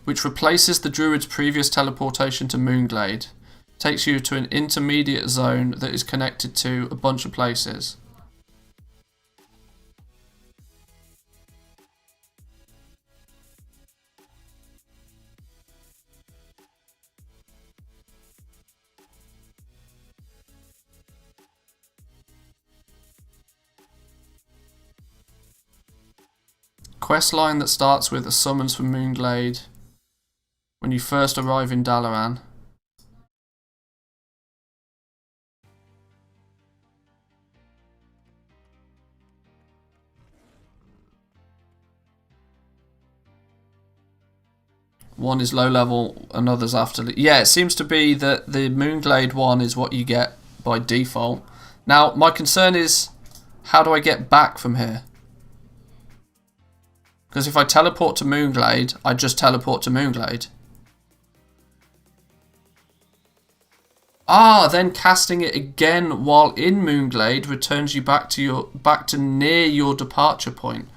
Speaker 1: Which replaces the Druid's previous teleportation to Moonglade. Takes you to an intermediate zone that is connected to a bunch of places. Quest line that starts with a summons from Moonglade when you first arrive in Dalaran. One is low level, another's after. Yeah, it seems to be that the Moonglade one is what you get by default. Now, my concern is, how do I get back from here? Because if I teleport to Moonglade, I just teleport to Moonglade. Ah, then casting it again while in Moonglade returns you back to near your departure point.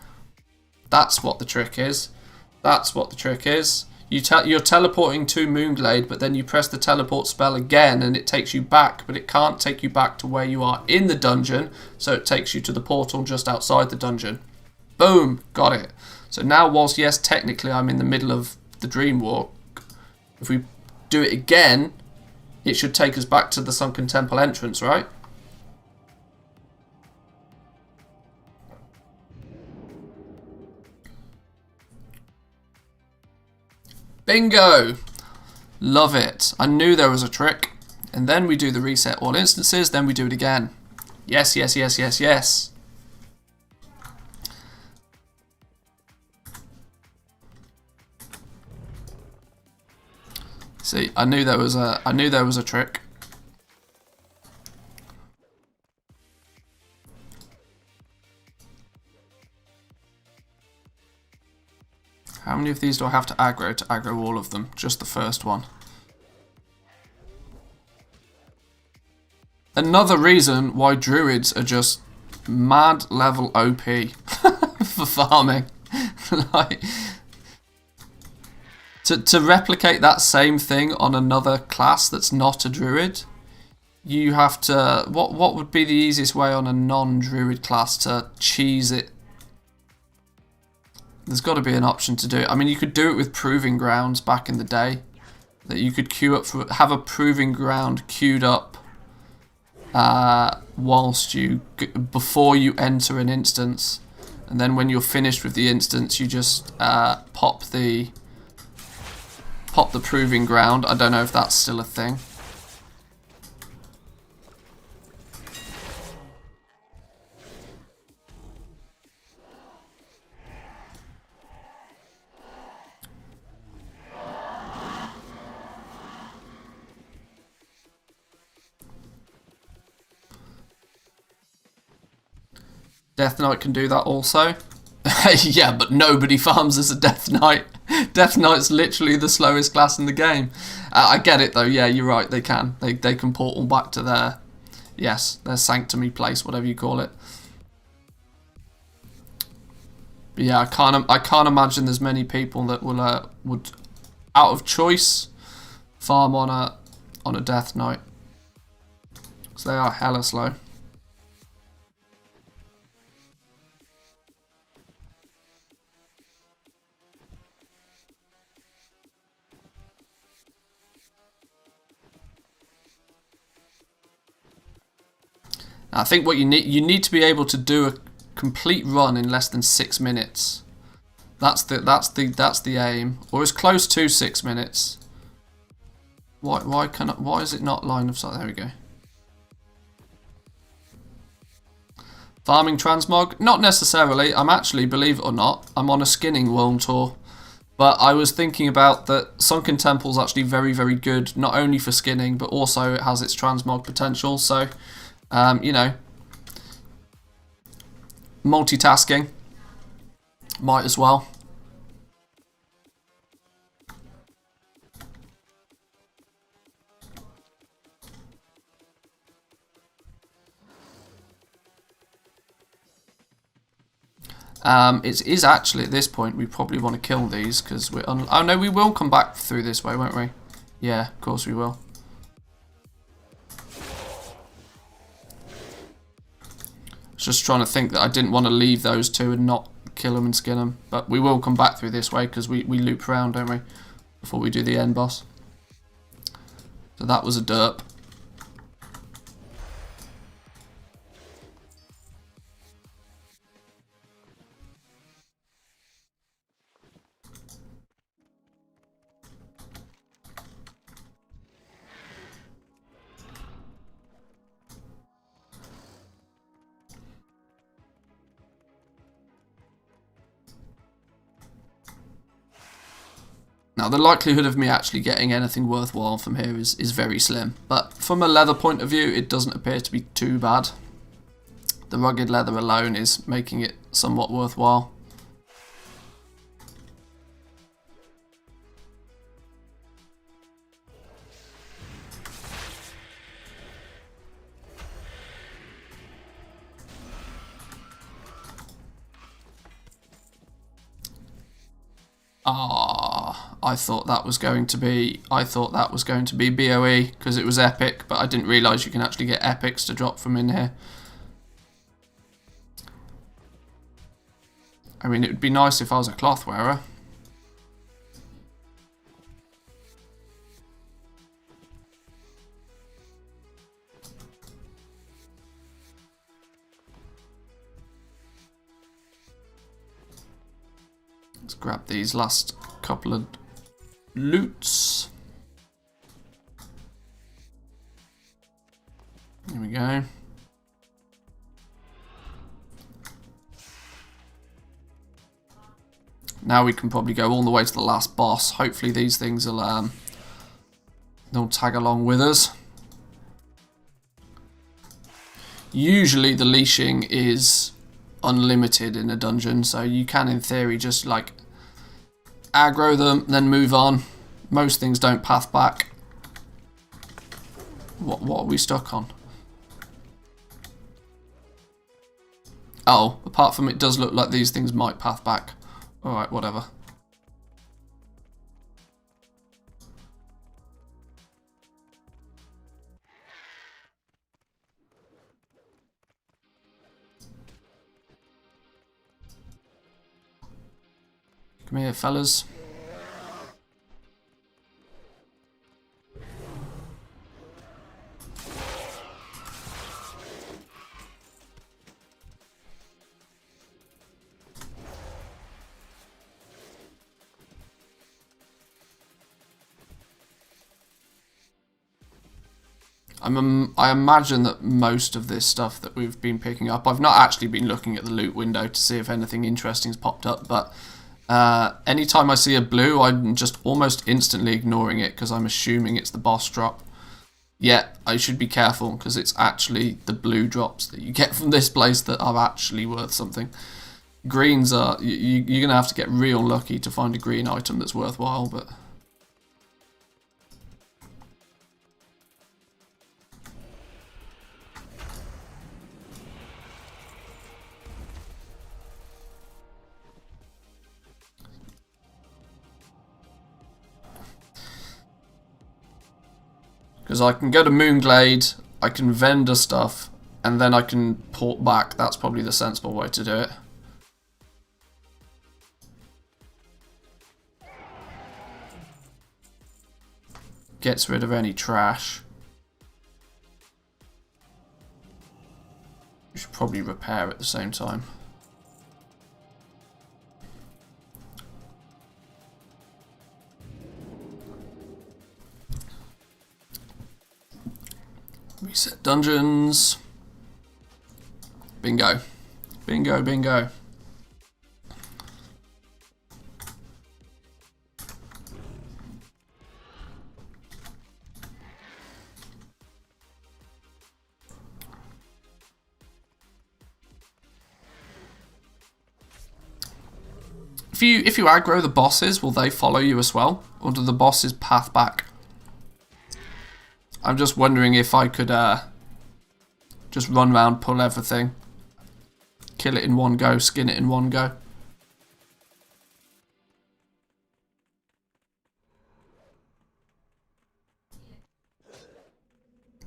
Speaker 1: That's what the trick is. That's what the trick is. You're teleporting to Moonglade, but then you press the teleport spell again and it takes you back, but it can't take you back to where you are in the dungeon, so it takes you to the portal just outside the dungeon. Boom! Got it. So now, whilst yes, technically I'm in the middle of the Dreamwalk, if we do it again, it should take us back to the Sunken Temple entrance, right? Bingo! Love it. I knew there was a trick. And then we do the reset all instances, then we do it again. Yes, yes, yes, yes, yes. See, I knew there was a trick. How many of these do I have to aggro all of them? Just the first one. Another reason why druids are just mad level OP for farming. Like, to replicate that same thing on another class that's not a druid, you have to... What would be the easiest way on a non-druid class to cheese it? There's got to be an option to do it. I mean, you could do it with proving grounds back in the day. That you could queue up for, have a proving ground queued up whilst you, before you enter an instance, and then when you're finished with the instance, you just pop the proving ground. I don't know if that's still a thing. Death Knight can do that also. Yeah, but nobody farms as a Death Knight. Death Knight's literally the slowest class in the game. I get it though, yeah, you're right, they can. They can portal back to their, yes, their sanctuary place, whatever you call it. But yeah, I can't imagine there's many people that will would, out of choice, farm on a Death Knight. Because they are hella slow. I think what you need to be able to do a complete run in less than 6 minutes. That's the aim, or as close to 6 minutes. Why is it not line of sight? There we go. Farming transmog? Not necessarily. I'm actually, believe it or not, I'm on a skinning world tour. But I was thinking about that Sunken Temple's actually very, very good, not only for skinning, but also it has its transmog potential. So, you know, multitasking, might as well. It is actually, at this point, we probably want to kill these, because we're... oh no, we will come back through this way, won't we? Yeah, of course we will. Just trying to think that I didn't want to leave those two and not kill them and skin them. But we will come back through this way, because we loop around, don't we? Before we do the end boss. So that was a derp. Now, the likelihood of me actually getting anything worthwhile from here is very slim. But from a leather point of view, it doesn't appear to be too bad. The rugged leather alone is making it somewhat worthwhile. I thought that was going to be BOE because it was epic, but I didn't realise you can actually get epics to drop from in here. I mean, it would be nice if I was a cloth wearer. Let's grab these last couple of loots. Here we go. Now we can probably go all the way to the last boss. Hopefully these things will they'll tag along with us. Usually the leashing is unlimited in a dungeon, so you can in theory just like aggro them, then move on. Most things don't path back. What are we stuck on? Oh, apart from it does look like these things might path back. Alright, whatever. Come here, fellas. I imagine that most of this stuff that we've been picking up, I've not actually been looking at the loot window to see if anything interesting's popped up, but anytime I see a blue, I'm just almost instantly ignoring it because I'm assuming it's the boss drop. Yeah, I should be careful because it's actually the blue drops that you get from this place that are actually worth something. Greens are, you're going to have to get real lucky to find a green item that's worthwhile, but... Because I can go to Moonglade, I can vendor stuff, and then I can port back. That's probably the sensible way to do it. Gets rid of any trash. We should probably repair at the same time. Reset dungeons. Bingo. Bingo, bingo. If you aggro the bosses, will they follow you as well? Or do the bosses path back? I'm just wondering if I could just run around, pull everything, kill it in one go, skin it in one go.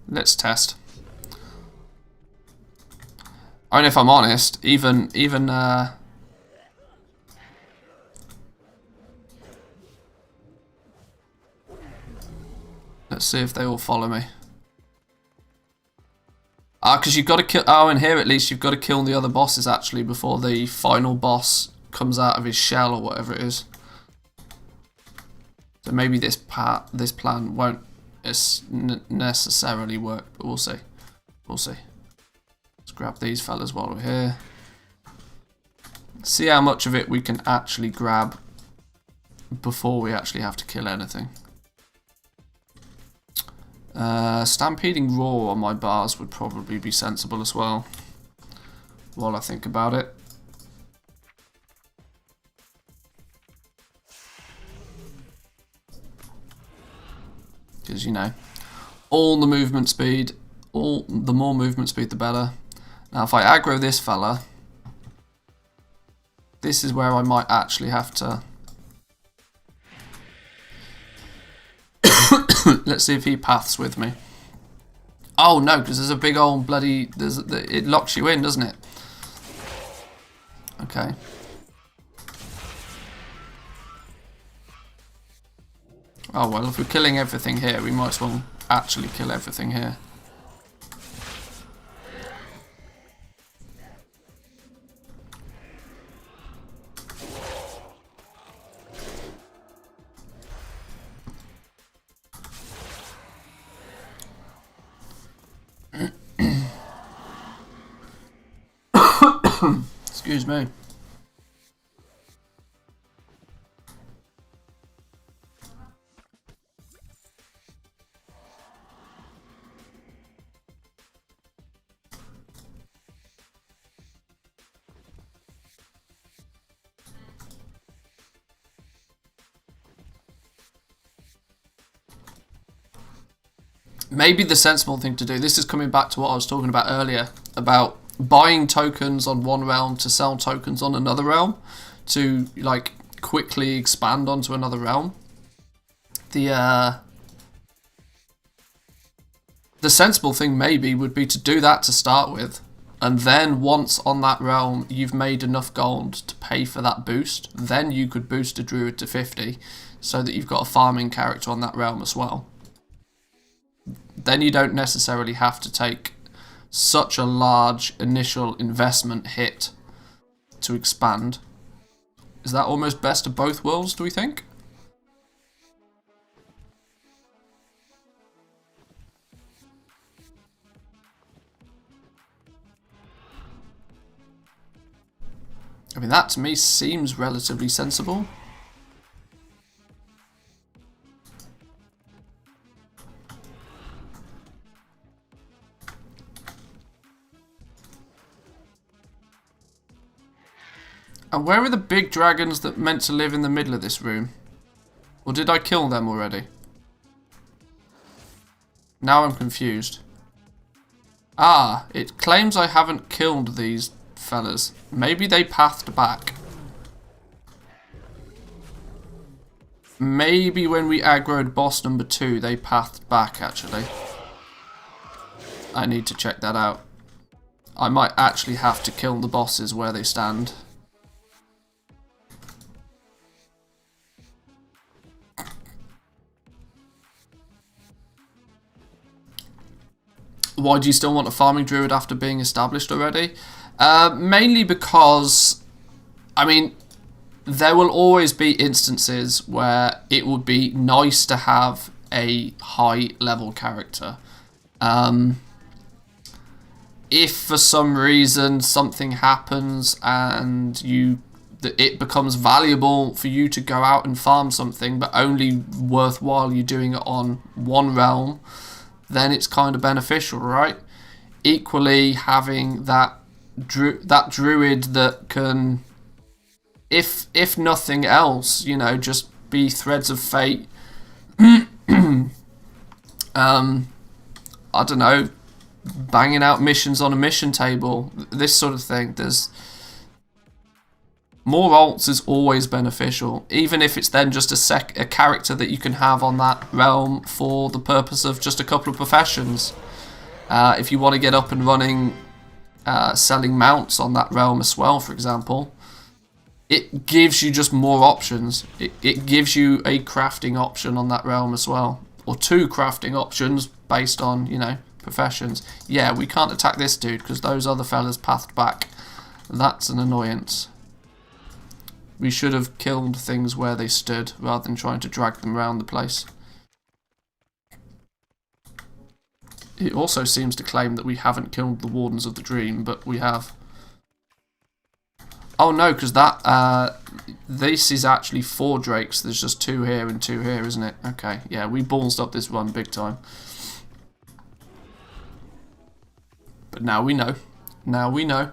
Speaker 1: Let's test. I mean, if I'm honest, even let's see if they all follow me. Because you've got to kill... Oh, and here at least you've got to kill the other bosses actually before the final boss comes out of his shell or whatever it is. So maybe this plan won't necessarily work, but we'll see. We'll see. Let's grab these fellas while we're here. See how much of it we can actually grab before we actually have to kill anything. Stampeding Roar on my bars would probably be sensible as well, while I think about it. Because, you know, all the movement speed, the more movement speed the better. Now if I aggro this fella, this is where I might actually have to... Let's see if he paths with me. Oh no, because there's a big old bloody... it locks you in, doesn't it? Okay. Oh well, if we're killing everything here, we might as well actually kill everything here. Excuse me. Maybe the sensible thing to do, this is coming back to what I was talking about earlier, about buying tokens on one realm to sell tokens on another realm to like quickly expand onto another realm. The sensible thing maybe would be to do that to start with, And then once on that realm you've made enough gold to pay for that boost, then you could boost a druid to 50 so that you've got a farming character on that realm as well. Then you don't necessarily have to take such a large initial investment hit to expand. Is that almost best of both worlds, do we think? I mean, that to me seems relatively sensible. And where are the big dragons that meant to live in the middle of this room? Or did I kill them already? Now I'm confused. Ah, it claims I haven't killed these fellas. Maybe they pathed back. Maybe when we aggroed boss number 2, they pathed back, actually. I need to check that out. I might actually have to kill the bosses where they stand. Why do you still want a farming druid after being established already? Mainly because, I mean, there will always be instances where it would be nice to have a high level character. If for some reason something happens and it becomes valuable for you to go out and farm something, but only worthwhile you doing it on one realm, then it's kind of beneficial, right? Equally, having that druid that can, if nothing else, you know, just be threads of fate. I don't know, banging out missions on a mission table, this sort of thing. There's more alts is always beneficial, even if it's then just a character that you can have on that realm for the purpose of just a couple of professions. If you want to get up and running, selling mounts on that realm as well, for example, it gives you just more options. It gives you a crafting option on that realm as well, or 2 crafting options based on, you know, professions. Yeah, we can't attack this dude because those other fellas pathed back. That's an annoyance. We should have killed things where they stood rather than trying to drag them around the place. It also seems to claim that we haven't killed the Wardens of the Dream, but we have. Oh no, because this is actually 4 drakes. There's just 2 here and 2 here, isn't it? Okay, yeah, we ballsed up this run big time. But now we know. Now we know.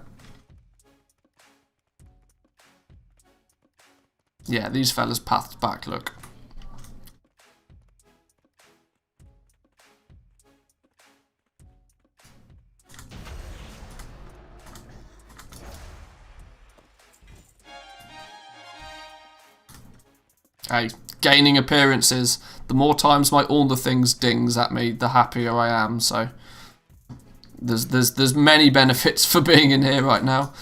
Speaker 1: Yeah, these fellas pathed back, look. Hey, gaining appearances. The more times my all the things dings at me, the happier I am, so there's many benefits for being in here right now.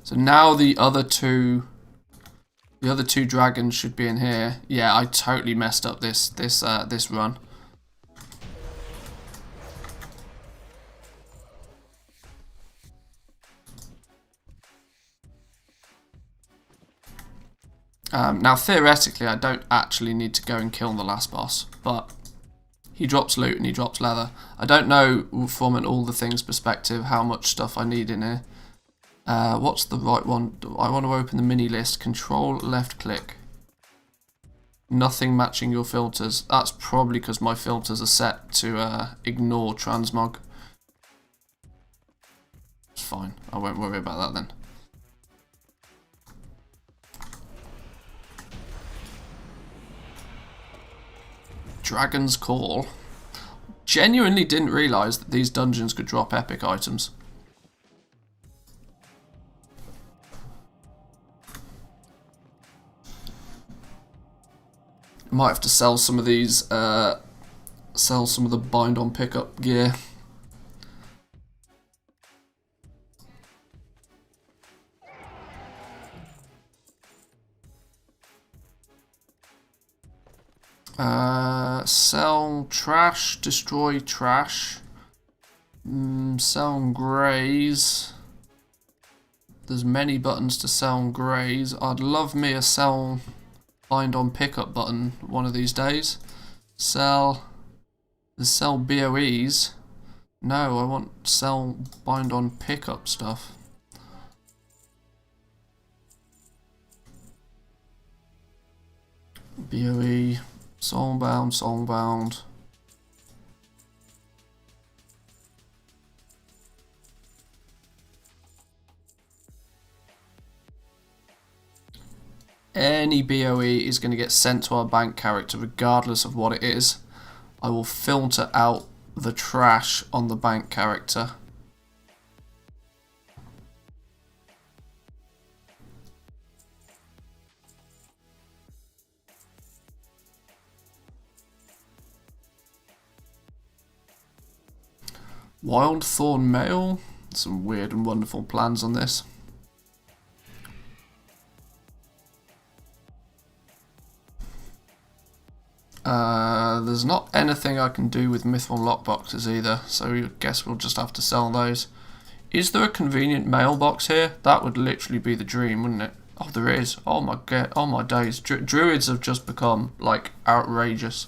Speaker 1: So now the other two dragons should be in here. Yeah, I totally messed up this run. Now theoretically I don't actually need to go and kill the last boss, but he drops loot and he drops leather. I don't know from an all the things perspective how much stuff I need in here. What's the right one? I want to open the mini list. Control left click. Nothing matching your filters. That's probably because my filters are set to ignore transmog. It's fine. I won't worry about that then. Dragon's Call. Genuinely didn't realise that these dungeons could drop epic items. Might have to sell some of these, sell some of the bind on pickup gear. Sell trash, destroy trash, sell and graze. There's many buttons to sell and graze. I'd love me a sell bind on pickup button one of these days. Sell. There's sell BOEs. No, I want sell bind on pickup stuff. BOE. Soulbound, soulbound. Any BOE is going to get sent to our bank character regardless of what it is. I will filter out the trash on the bank character. Wild Thorn Mail. Some weird and wonderful plans on this. There's not anything I can do with Mithril lockboxes either, so I guess we'll just have to sell those. Is there a convenient mailbox here? That would literally be the dream, wouldn't it? Oh, there is. Oh my god. Oh my days. Druids have just become, like, outrageous.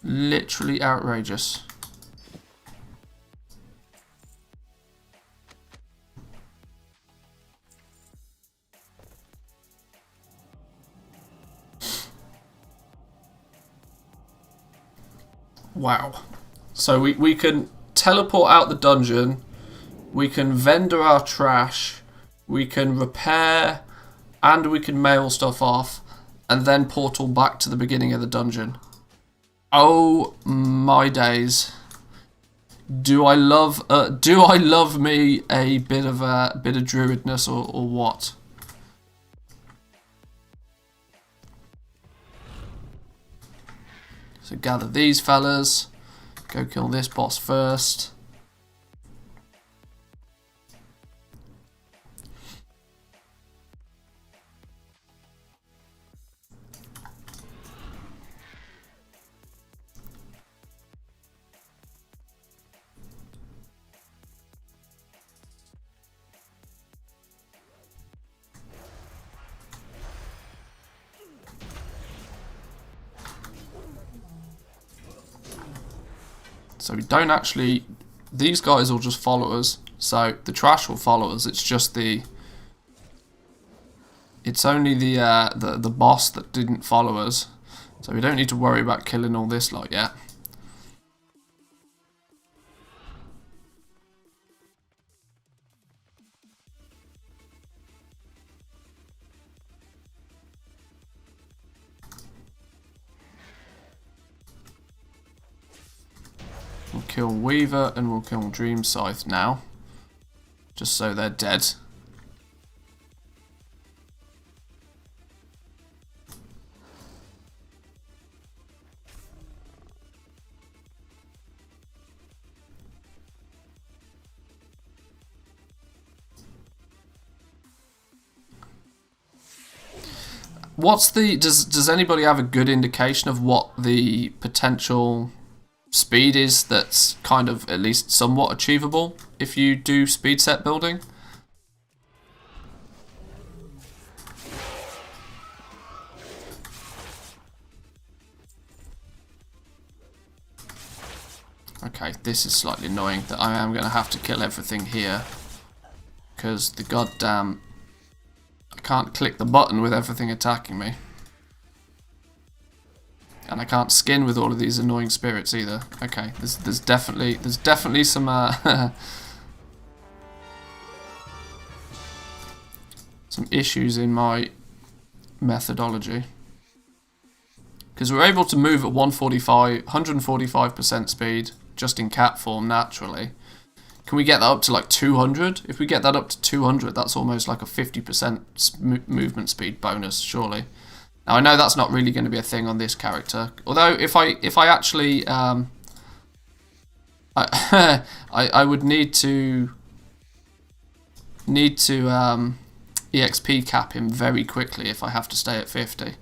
Speaker 1: Literally outrageous. Wow. So we can teleport out the dungeon, we can vendor our trash, we can repair, and we can mail stuff off, and then portal back to the beginning of the dungeon. Oh my days. Do I love me a bit of druidness or what? So gather these fellas, go kill this boss first. So we don't actually, these guys will just follow us, so the trash will follow us, it's just it's only the boss that didn't follow us, so we don't need to worry about killing all this lot yet. We'll kill Weaver and we'll kill Dream Scythe now, just so they're dead. What's the does anybody have a good indication of what the potential speed is that's kind of at least somewhat achievable if you do speed set building? Okay, this is slightly annoying that I am going to have to kill everything here because the goddamn I can't click the button with everything attacking me. And I can't skin with all of these annoying spirits either. Okay, there's definitely some some issues in my methodology. Because we're able to move at 145% speed just in cat form naturally. Can we get that up to like 200? If we get that up to 200, that's almost like a 50% movement speed bonus, surely. Now I know that's not really going to be a thing on this character. Although if I actually I would need to EXP cap him very quickly if I have to stay at 50.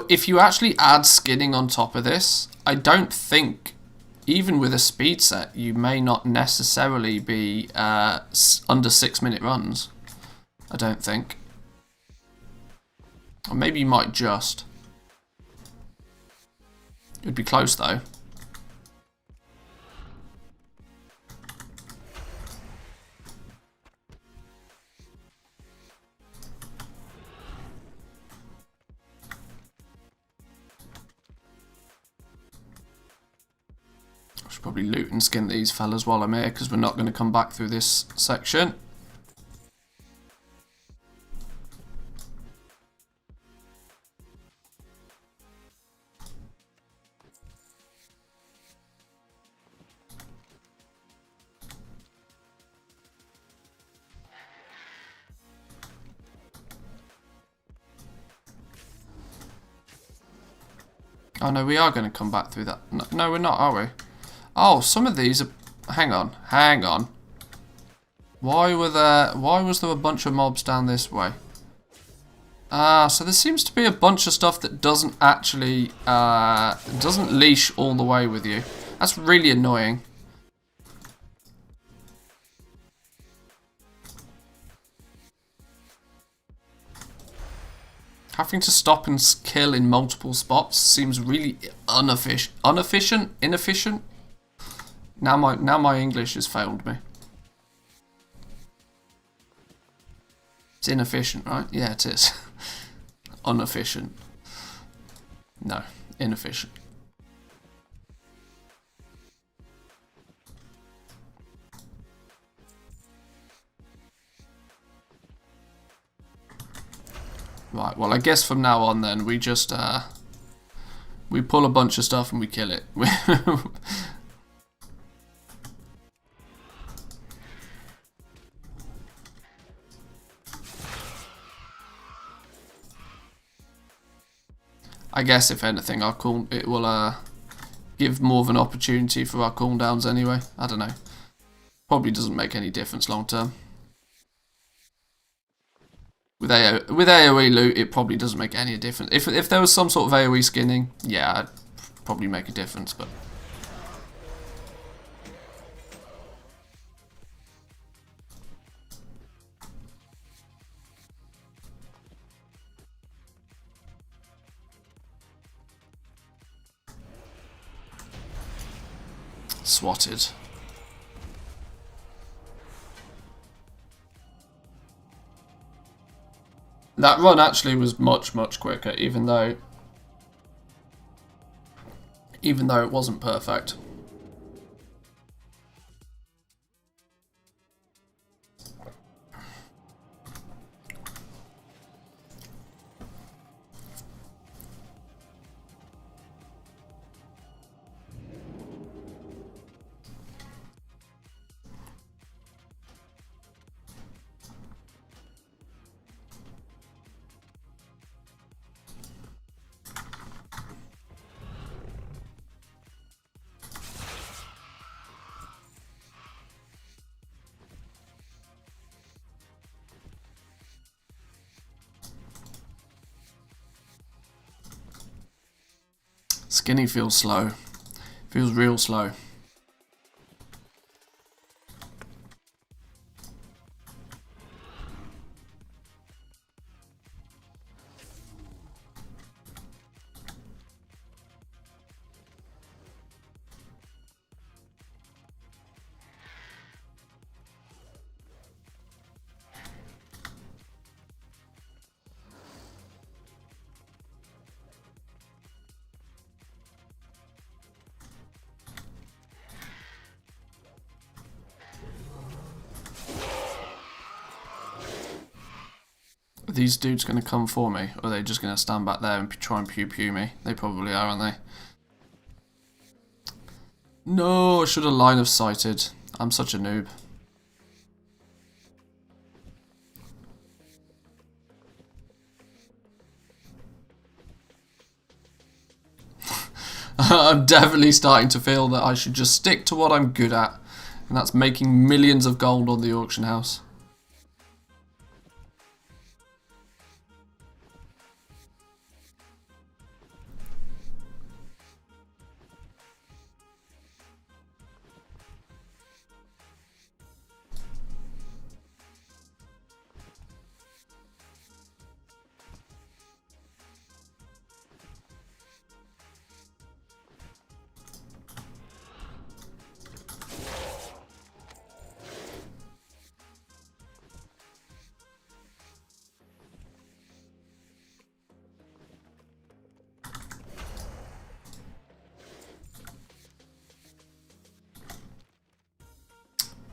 Speaker 1: If you actually add skinning on top of this, I don't think, even with a speed set, you may not necessarily be under 6-minute runs. I don't think. Or maybe you might just. It'd be close though. Probably loot and skin these fellas while I'm here, because we're not going to come back through this section. Oh no, we are going to come back through that. No, we're not, are we? Oh, some of these are... Hang on. Why was there a bunch of mobs down this way? So there seems to be a bunch of stuff that doesn't actually... doesn't leash all the way with you. That's really annoying. Having to stop and kill in multiple spots seems really inefficient. Now my English has failed me. It's inefficient, right? Yeah, it is. Inefficient. No, inefficient. Right, well I guess from now on then we just we pull a bunch of stuff and we kill it. I guess if anything, it will give more of an opportunity for our cooldowns anyway. I don't know. Probably doesn't make any difference long term. With AoE loot, it probably doesn't make any difference. If there was some sort of AoE skinning, yeah, it'd probably make a difference, but. Swatted. That run actually was much quicker, even though it wasn't perfect. Skinny feels slow. Feels real slow. these dudes going to come for me? Or are they just going to stand back there and try and pew-pew me? They probably are, aren't they? No, I should have line of sighted. I'm such a noob. I'm definitely starting to feel that I should just stick to what I'm good at, and that's making millions of gold on the auction house.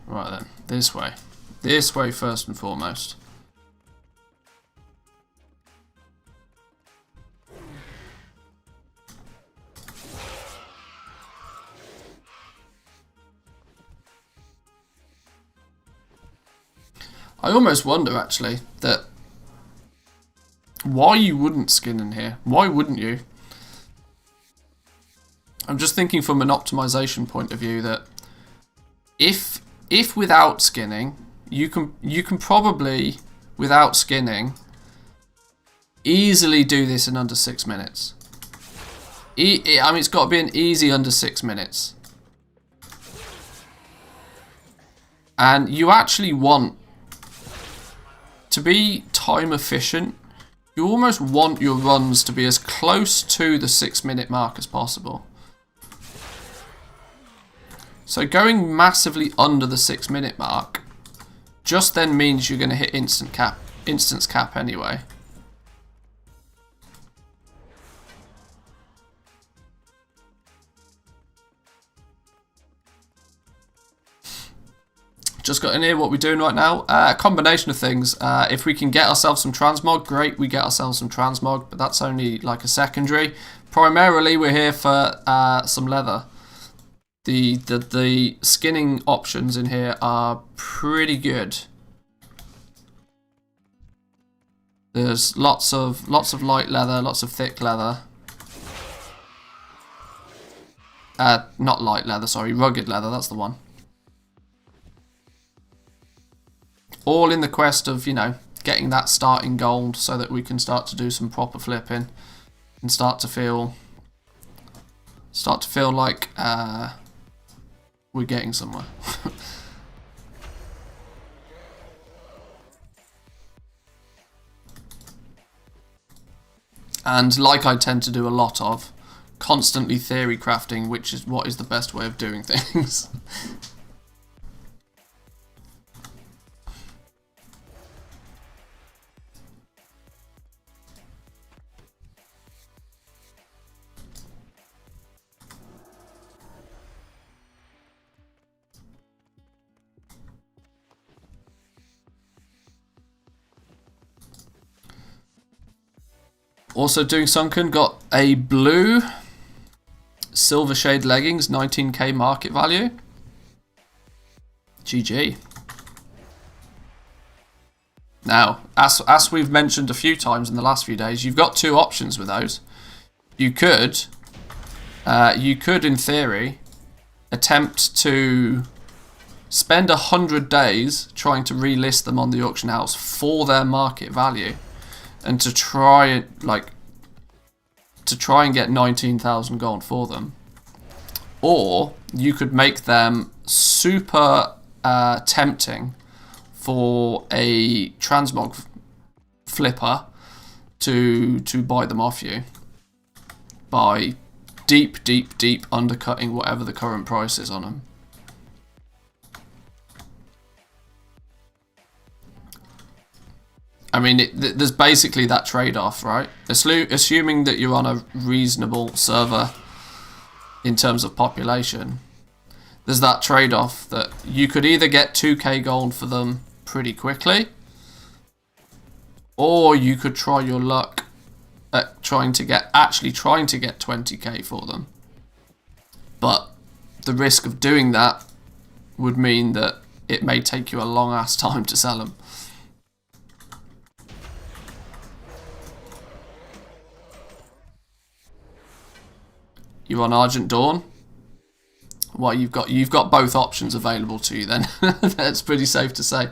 Speaker 1: Right then, this way. This way first and foremost. I almost wonder actually that why you wouldn't skin in here. Why wouldn't you? I'm just thinking from an optimization point of view that if without skinning, you can probably, without skinning, easily do this in under 6 minutes. I mean, it's got to be an easy under 6 minutes. And you actually want to be time efficient. You almost want your runs to be as close to the 6 minute mark as possible. So going massively under the 6 minute mark just then means you're going to hit instance cap anyway. Just got in here what we're doing right now. A combination of things. If we can get ourselves some transmog, great, we get ourselves some transmog, but that's only like a secondary. Primarily we're here for some leather. The skinning options in here are pretty good. There's lots of light leather, lots of thick leather. Not light leather, sorry, rugged leather, that's the one. All in the quest of, you know, getting that starting gold so that we can start to do some proper flipping and start to feel like we're getting somewhere. And like I tend to do a lot of, constantly theory crafting, which is what is the best way of doing things. Also doing sunken, got a blue silver shade leggings, 19k market value. GG. Now, as we've mentioned a few times in the last few days, you've got two options with those. You could in theory attempt to spend 100 days trying to relist them on the auction house for their market value, and to try and get 19,000 gold for them. Or you could make them super tempting for a transmog flipper to buy them off you by deep undercutting whatever the current price is on them. I mean, there's basically that trade-off, right? Assuming that you're on a reasonable server in terms of population, there's that trade-off that you could either get 2k gold for them pretty quickly, Or you could try your luck at actually trying to get 20k for them. But the risk of doing that would mean that it may take you a long ass time to sell them. You on Argent Dawn? Well, you've got both options available to you then. That's pretty safe to say.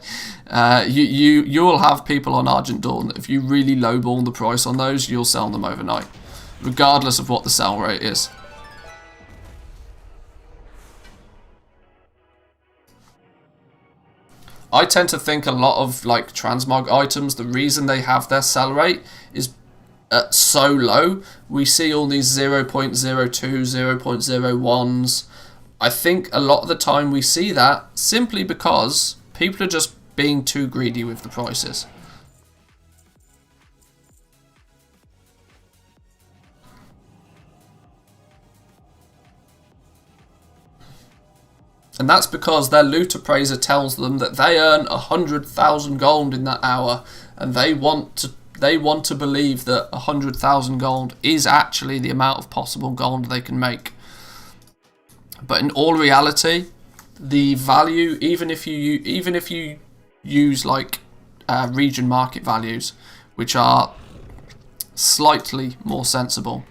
Speaker 1: You'll have people on Argent Dawn that if you really lowball the price on those, you'll sell them overnight, regardless of what the sell rate is. I tend to think a lot of like transmog items, the reason they have their sell rate is so low. We see all these 0.02, 0.01s. I think a lot of the time we see that simply because people are just being too greedy with the prices. And that's because their loot appraiser tells them that they earn 100,000 gold in that hour, and they want to believe that 100,000 gold is actually the amount of possible gold they can make. But in all reality, the value, even if you use like region market values, which are slightly more sensible,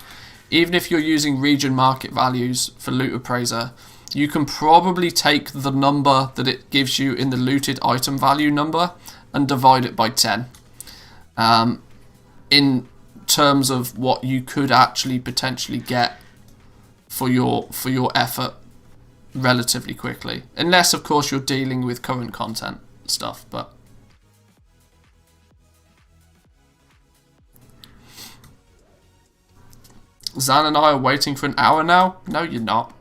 Speaker 1: even if you're using region market values for loot appraiser, you can probably take the number that it gives you in the looted item value number and divide it by 10. In terms of what you could actually potentially get for your effort relatively quickly, unless of course you're dealing with current content stuff. But Zan and I are waiting for an hour now. No, you're not.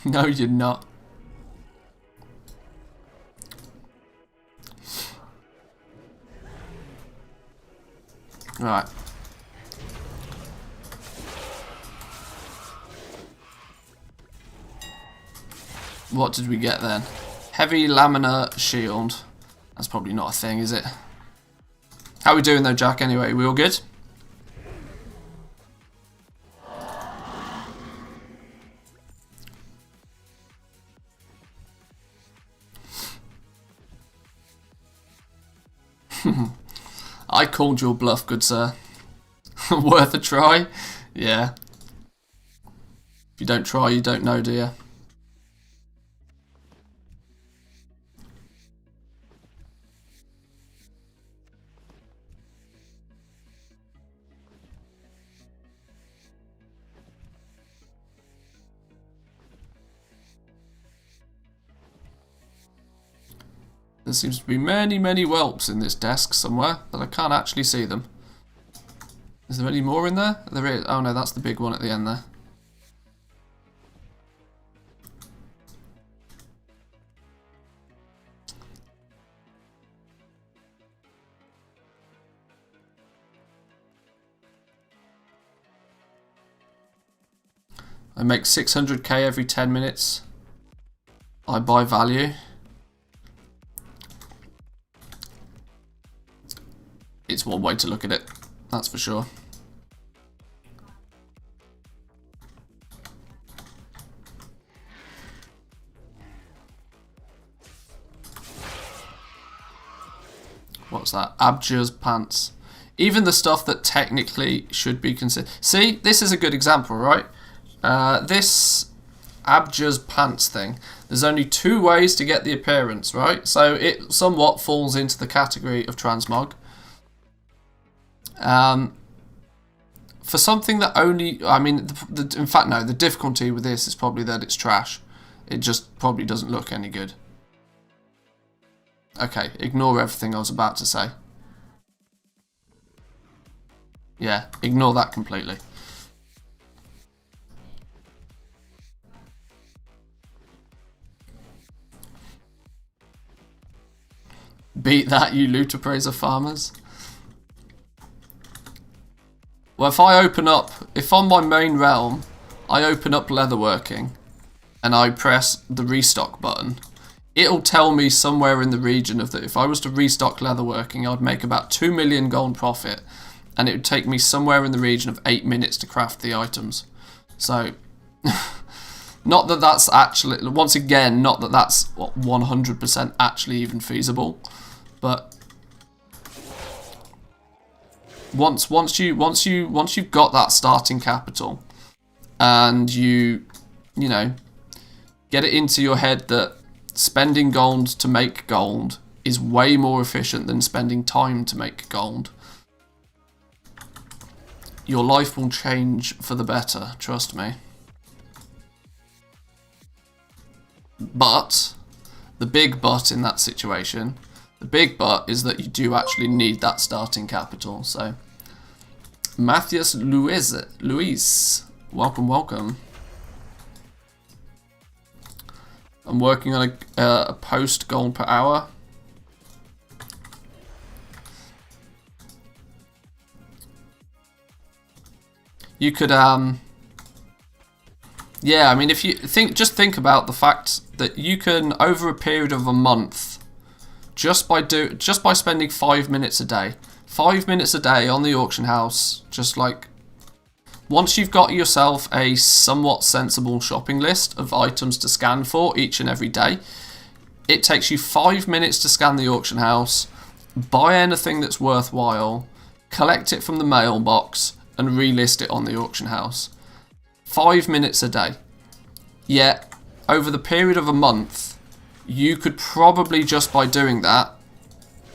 Speaker 1: No, you're not. Right. What did we get then? Heavy laminar shield. That's probably not a thing, is it? How are we doing though, Jack, anyway? We all good? I called your bluff, good sir. Worth a try? Yeah. If you don't try, you don't know, do you? There seems to be many, many whelps in this desk somewhere, but I can't actually see them. Is there any more in there? There is. Oh no, that's the big one at the end there. I make 600k every 10 minutes. I buy value. It's one way to look at it, that's for sure. What's that? Abjur's pants. Even the stuff that technically should be considered. See, this is a good example, right? This Abjur's pants thing. There's only 2 ways to get the appearance, right? So it somewhat falls into the category of transmog. For something that only, I mean, in fact, no, the difficulty with this is probably that it's trash. It just probably doesn't look any good. Okay, ignore everything I was about to say. Yeah, ignore that completely. Beat that, you loot appraiser farmers. Well, if I open up, if on my main realm, I open up leatherworking and I press the restock button, it'll tell me somewhere in the region of that if I was to restock leatherworking, I'd make about 2 million gold profit, and it would take me somewhere in the region of 8 minutes to craft the items. So, not that that's actually, once again, not that that's 100% actually even feasible, but once you've got that starting capital, and you know, get it into your head that spending gold to make gold is way more efficient than spending time to make gold, your life will change for the better, trust me. But, the big but in that situation, the big but is that you do actually need that starting capital. So, Manthieus Luis, welcome. I'm working on a post gold per hour. You could, yeah, I mean, if you just think about the fact that you can, over a period of a month, just by spending 5 minutes a day, 5 minutes a day on the auction house, just like, once you've got yourself a somewhat sensible shopping list of items to scan for each and every day, it takes you 5 minutes to scan the auction house, buy anything that's worthwhile, collect it from the mailbox, and relist it on the auction house. 5 minutes a day. Yet, over the period of a month, you could probably, just by doing that,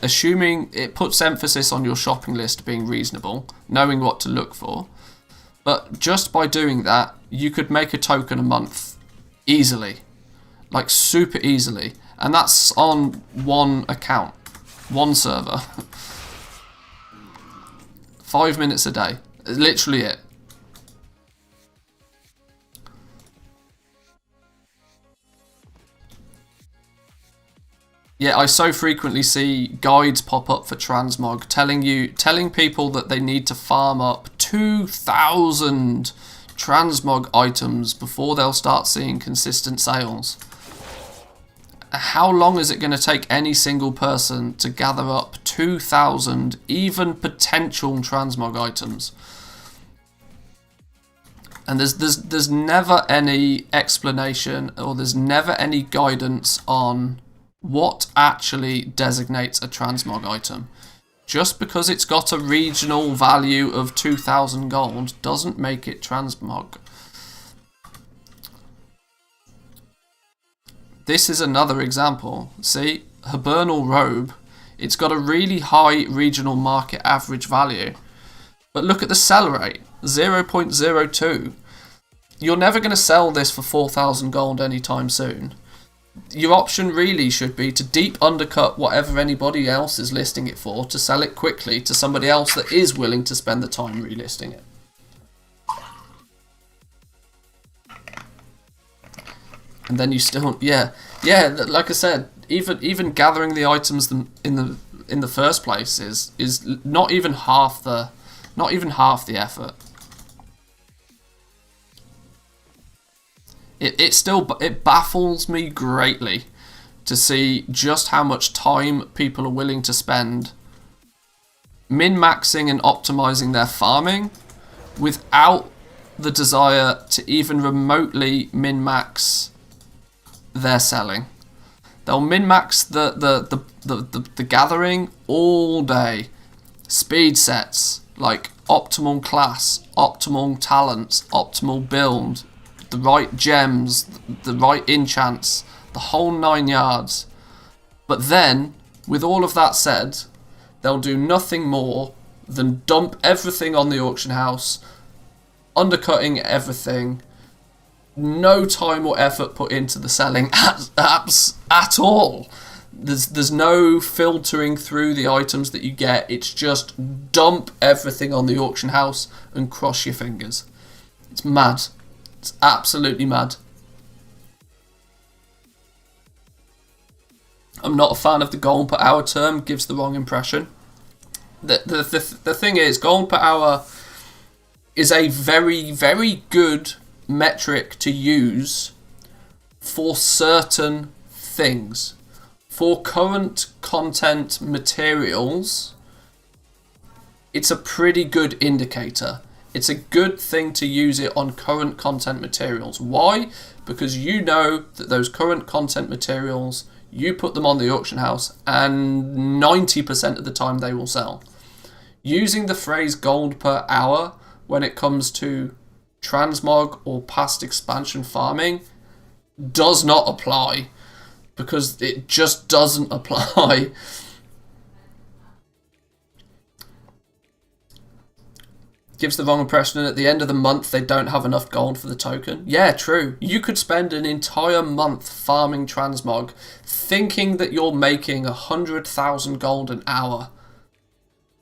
Speaker 1: assuming it puts emphasis on your shopping list being reasonable, knowing what to look for, but just by doing that, you could make a token a month easily, like super easily, and that's on one account, one server. 5 minutes a day, literally it. Yeah, I so frequently see guides pop up for transmog telling people that they need to farm up 2,000 transmog items before they'll start seeing consistent sales. How long is it going to take any single person to gather up 2,000 even potential transmog items? And there's never any explanation, or there's never any guidance on what actually designates a transmog item. Just because it's got a regional value of 2,000 gold doesn't make it transmog. This is another example. See, Hibernal Robe, it's got a really high regional market average value. But look at the sell rate, 0.02. You're never going to sell this for 4,000 gold anytime soon. Your option really should be to deep undercut whatever anybody else is listing it for, to sell it quickly to somebody else that is willing to spend the time relisting it. And then you still, yeah, like I said, even gathering the items in the first place is not even half the effort. It baffles me greatly to see just how much time people are willing to spend min-maxing and optimizing their farming without the desire to even remotely min-max their selling. They'll min-max the gathering all day. Speed sets like optimal class, optimal talents, optimal build, the right gems, the right enchants, the whole 9 yards. But then, with all of that said, they'll do nothing more than dump everything on the auction house, undercutting everything, no time or effort put into the selling at all. There's no filtering through the items that you get. It's just dump everything on the auction house and cross your fingers. It's mad. It's absolutely mad. I'm not a fan of the gold per hour term. Gives the wrong impression. The thing is, gold per hour is a very, very good metric to use for certain things. For current content materials, it's a pretty good indicator. It's a good thing to use it on current content materials. Why? Because you know that those current content materials, you put them on the auction house and 90% of the time they will sell. Using the phrase gold per hour when it comes to transmog or past expansion farming does not apply, because it just doesn't apply. Gives the wrong impression, and at the end of the month they don't have enough gold for the token. Yeah, true. You could spend an entire month farming transmog thinking that you're making 100,000 gold an hour,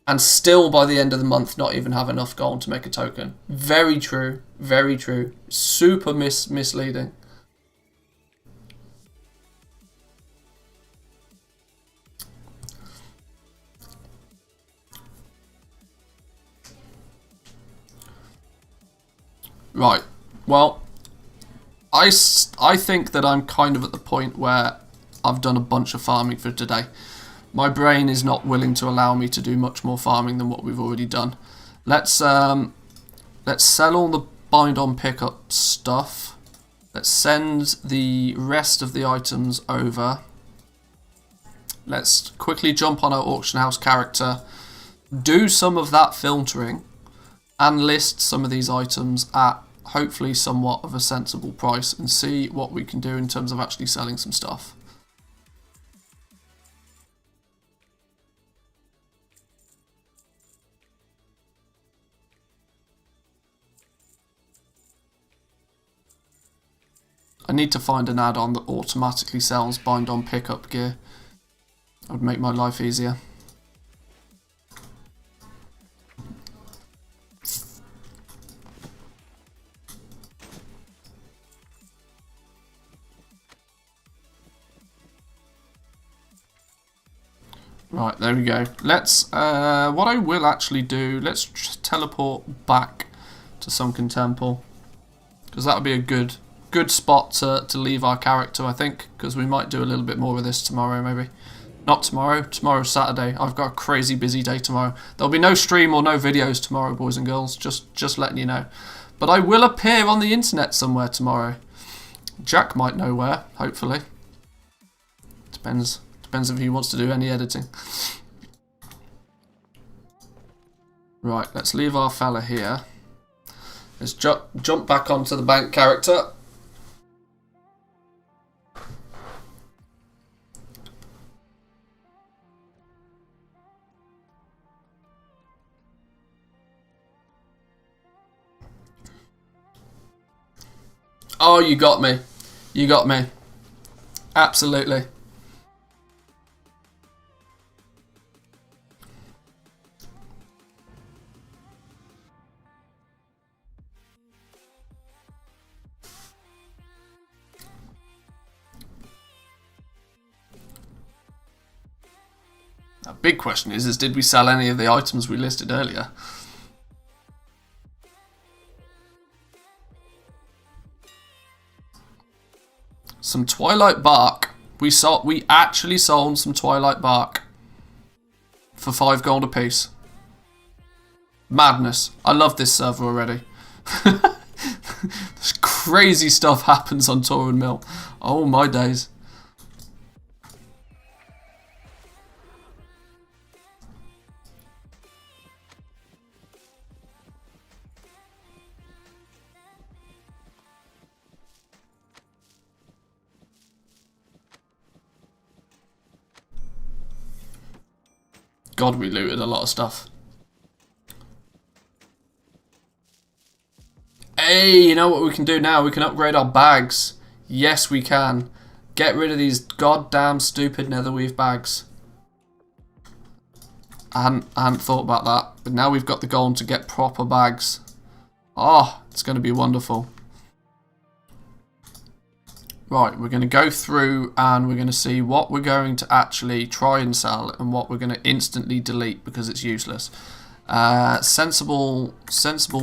Speaker 1: and still by the end of the month not even have enough gold to make a token. Very true. Very true. Super misleading. Right, well, I think that I'm kind of at the point where I've done a bunch of farming for today. My brain is not willing to allow me to do much more farming than what we've already done. Let's sell all the bind on pickup stuff. Let's send the rest of the items over. Let's quickly jump on our auction house character, do some of that filtering, and list some of these items at hopefully somewhat of a sensible price, and see what we can do in terms of actually selling some stuff. I need to find an add-on that automatically sells bind on pickup gear. That would make my life easier. Right, there we go. Let's, what I will actually do, let's teleport back to Sunken Temple, because that would be a good spot to leave our character, I think, because we might do a little bit more of this tomorrow, maybe. Not tomorrow, tomorrow's Saturday. I've got a crazy busy day tomorrow. There'll be no stream or no videos tomorrow, boys and girls, just letting you know. But I will appear on the internet somewhere tomorrow. Jack might know where, hopefully. Depends if he wants to do any editing. Right, let's leave our fella here. Let's jump back onto the bank character. Oh, you got me. You got me. Absolutely. A big question is did we sell any of the items we listed earlier? Some Twilight Bark. We actually sold some Twilight Bark for 5 gold apiece. Madness. I love this server already. This crazy stuff happens on Torun Mill. Oh my days. God, we looted a lot of stuff. Hey, you know what we can do now? We can upgrade our bags. Yes, we can. Get rid of these goddamn stupid netherweave bags. I hadn't thought about that, but now we've got the gold to get proper bags. Oh, it's going to be wonderful. Right, we're going to go through and we're going to see what we're going to actually try and sell and what we're going to instantly delete because it's useless. Sensible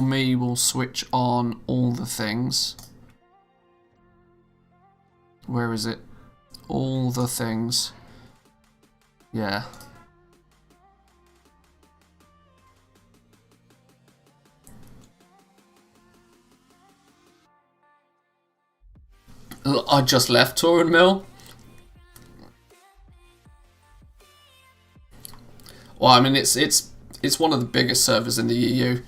Speaker 1: me will switch on all the things. Where is it? all the things. Yeah. I just left Turin Mill. Well, I mean, it's one of the biggest servers in the EU.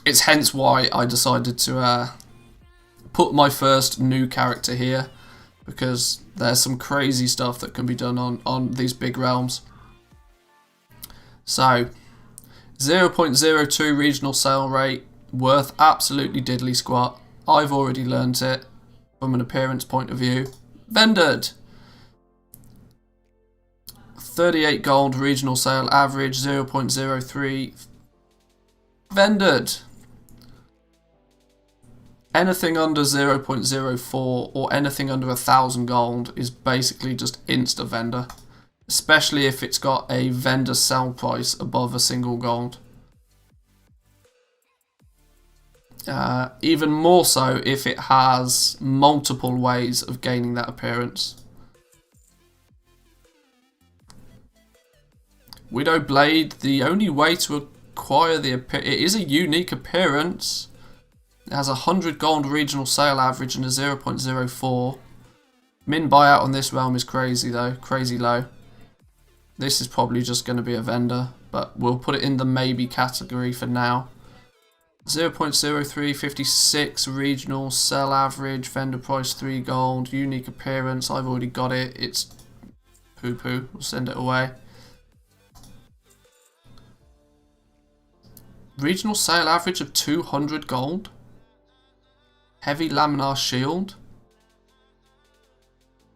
Speaker 1: It's hence why I decided to put my first new character here, because there's some crazy stuff that can be done on these big realms. So, 0.02 regional sale rate, worth absolutely diddly squat. I've already learnt it from an appearance point of view. Vendored! 38 gold regional sale average, 0.03. Vendored! Anything under 0.04 or anything under 1,000 gold is basically just insta vendor, especially if it's got a vendor sell price above a single gold. Even more so if it has multiple ways of gaining that appearance. Widow Blade, the only way to acquire the appearance, it is a unique appearance. It has a 100 gold regional sale average and a 0.04. Min buyout on this realm is crazy though, crazy low. This is probably just going to be a vendor, but we'll put it in the maybe category for now. 0.03, 56 regional sell average, vendor price 3 gold, unique appearance, I've already got it, it's poo poo, we'll send it away. Regional sale average of 200 gold. Heavy laminar shield.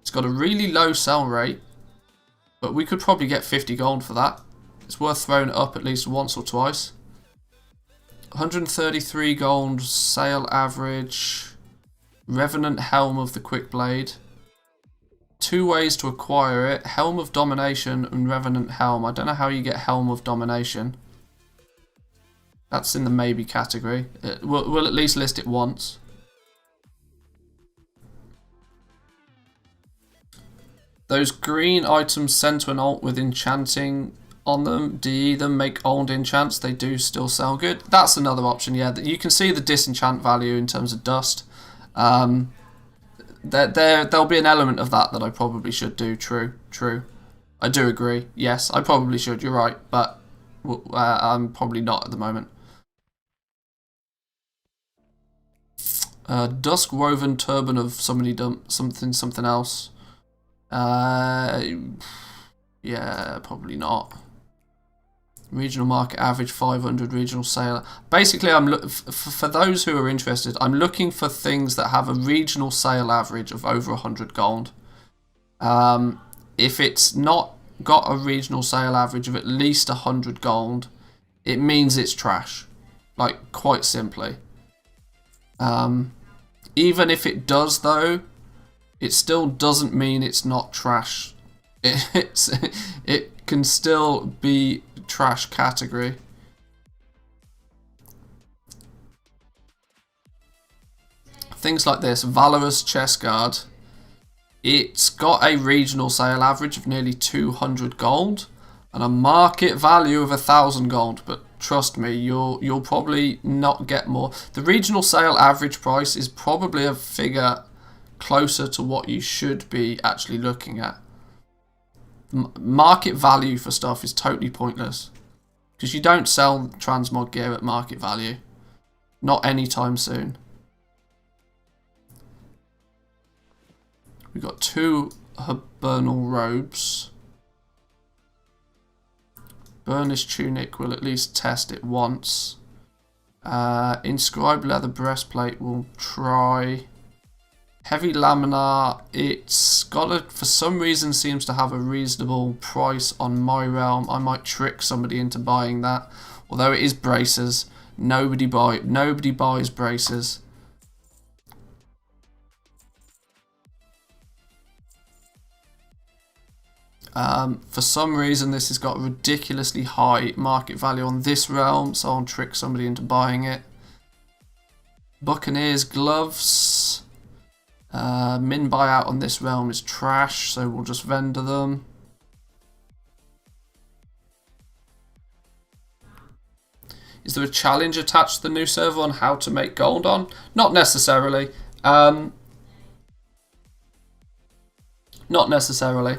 Speaker 1: It's got a really low sell rate, but we could probably get 50 gold for that. It's worth throwing it up at least once or twice. 133 gold sale average. Revenant Helm of the Quick Blade. 2 ways to acquire it. Helm of Domination and Revenant Helm. I don't know how you get Helm of Domination. That's in the maybe category. We'll at least list it once. Those green items sent to an alt with enchanting on them, DE them, make old enchants, they do still sell good. That's another option, yeah. You can see the disenchant value in terms of dust. There'll be an element of that I probably should do, true. I do agree, yes, I probably should, you're right, but I'm probably not at the moment. Dusk woven turban of somebody something else. Yeah, probably not. Regional market average 500 regional sale. Basically, for those who are interested, I'm looking for things that have a regional sale average of over 100 gold. If it's not got a regional sale average of at least 100 gold, it means it's trash. Like, quite simply. Even if it does, though, it still doesn't mean it's not trash. It can still be trash category. Things like this, Valorous Chest Guard. It's got a regional sale average of nearly 200 gold and a market value of 1,000 gold, but trust me, you'll probably not get more. The regional sale average price is probably a figure closer to what you should be actually looking at. Market value for stuff is totally pointless because you don't sell transmog gear at market value, not anytime soon. We've got 2 Hibernal robes. Burnished tunic, we'll at least test it once. Inscribed leather breastplate, we'll try. Heavy laminar, it's got for some reason seems to have a reasonable price on my realm. I might trick somebody into buying that. Although it is braces, nobody buys braces. For some reason this has got ridiculously high market value on this realm, so I'll trick somebody into buying it. Buccaneers gloves. Min buyout on this realm is trash, so we'll just vendor them. Is there a challenge attached to the new server on how to make gold on? Not necessarily. Not necessarily.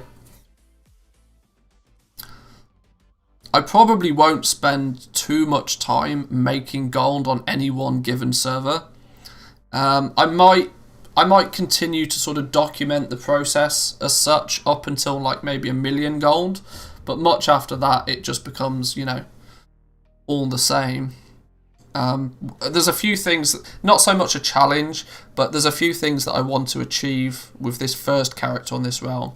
Speaker 1: I probably won't spend too much time making gold on any one given server. I might continue to sort of document the process as such up until like maybe 1 million gold, but much after that it just becomes, you know, all the same. There's a few things, not so much a challenge, but there's a few things that I want to achieve with this first character on this realm.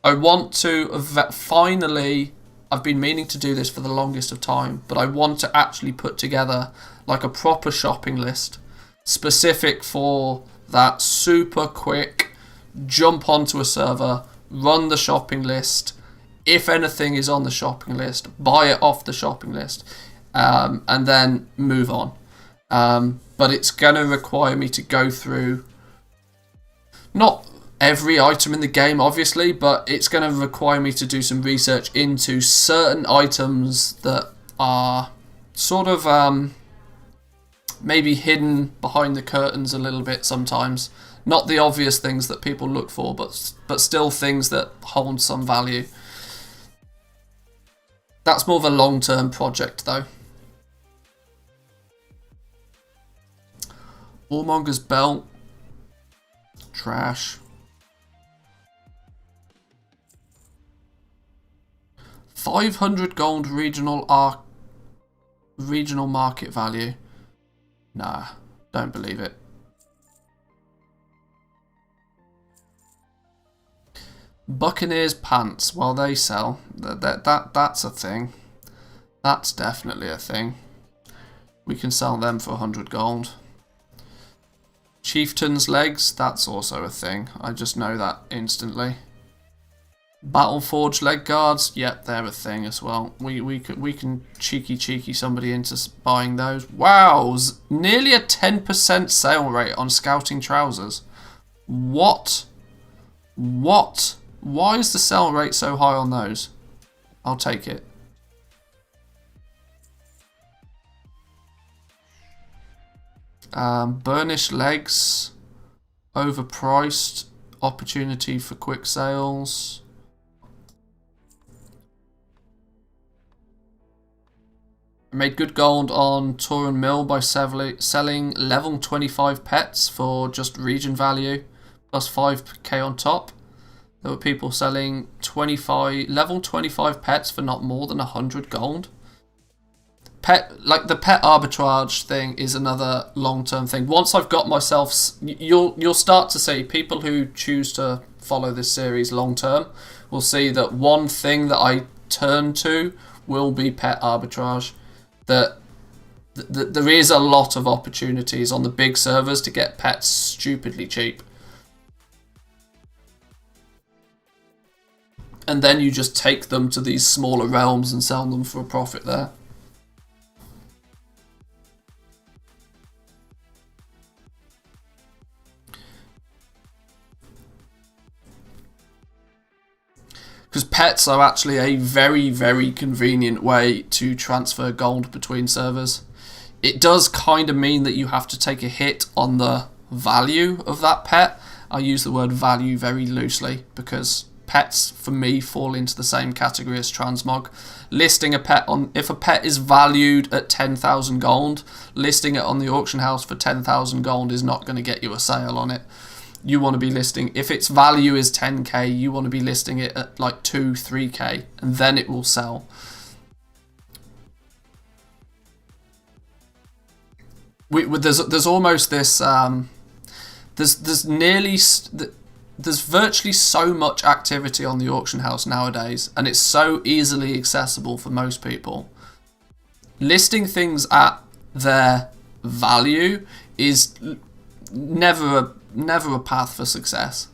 Speaker 1: I want to finally, I've been meaning to do this for the longest of time, but I want to actually put together like a proper shopping list specific for that super quick jump onto a server, run the shopping list, if anything is on the shopping list, buy it off the shopping list, and then move on. But it's going to require me to go through not every item in the game, obviously, but it's going to require me to do some research into certain items that are sort of maybe hidden behind the curtains a little bit sometimes. Not the obvious things that people look for, but still things that hold some value. That's more of a long-term project, though. Warmonger's belt. Trash. 500 gold regional market value. Nah, don't believe it. Buccaneers pants, well, they sell. That's a thing. That's definitely a thing. We can sell them for 100 gold. Chieftain's legs, that's also a thing. I just know that instantly. Battleforged leg guards, yep, they're a thing as well. We can cheeky somebody into buying those. Wow, nearly a 10% sale rate on scouting trousers. What? What? Why is the sell rate so high on those? I'll take it. Burnished legs, overpriced, opportunity for quick sales. I made good gold on Turin Mill by selling level 25 pets for just region value, plus 5k on top. There were people selling level 25 pets for not more than 100 gold. The pet arbitrage thing is another long-term thing. Once I've got myself, you'll start to see people who choose to follow this series long-term will see that one thing that I turn to will be pet arbitrage. That there is a lot of opportunities on the big servers to get pets stupidly cheap. And then you just take them to these smaller realms and sell them for a profit there. Because pets are actually a very convenient way to transfer gold between servers. It does kind of mean that you have to take a hit on the value of that pet. I use the word value very loosely because pets, for me, fall into the same category as transmog. Listing a pet on, if a pet is valued at 10,000 gold, listing it on the auction house for 10,000 gold is not going to get you a sale on it. You want to be listing, if its value is 10k, you want to be listing it at like 2-3k, and then it will sell. There's almost this, there's virtually so much activity on the auction house nowadays, and it's so easily accessible for most people. Listing things at their value is never a path for success.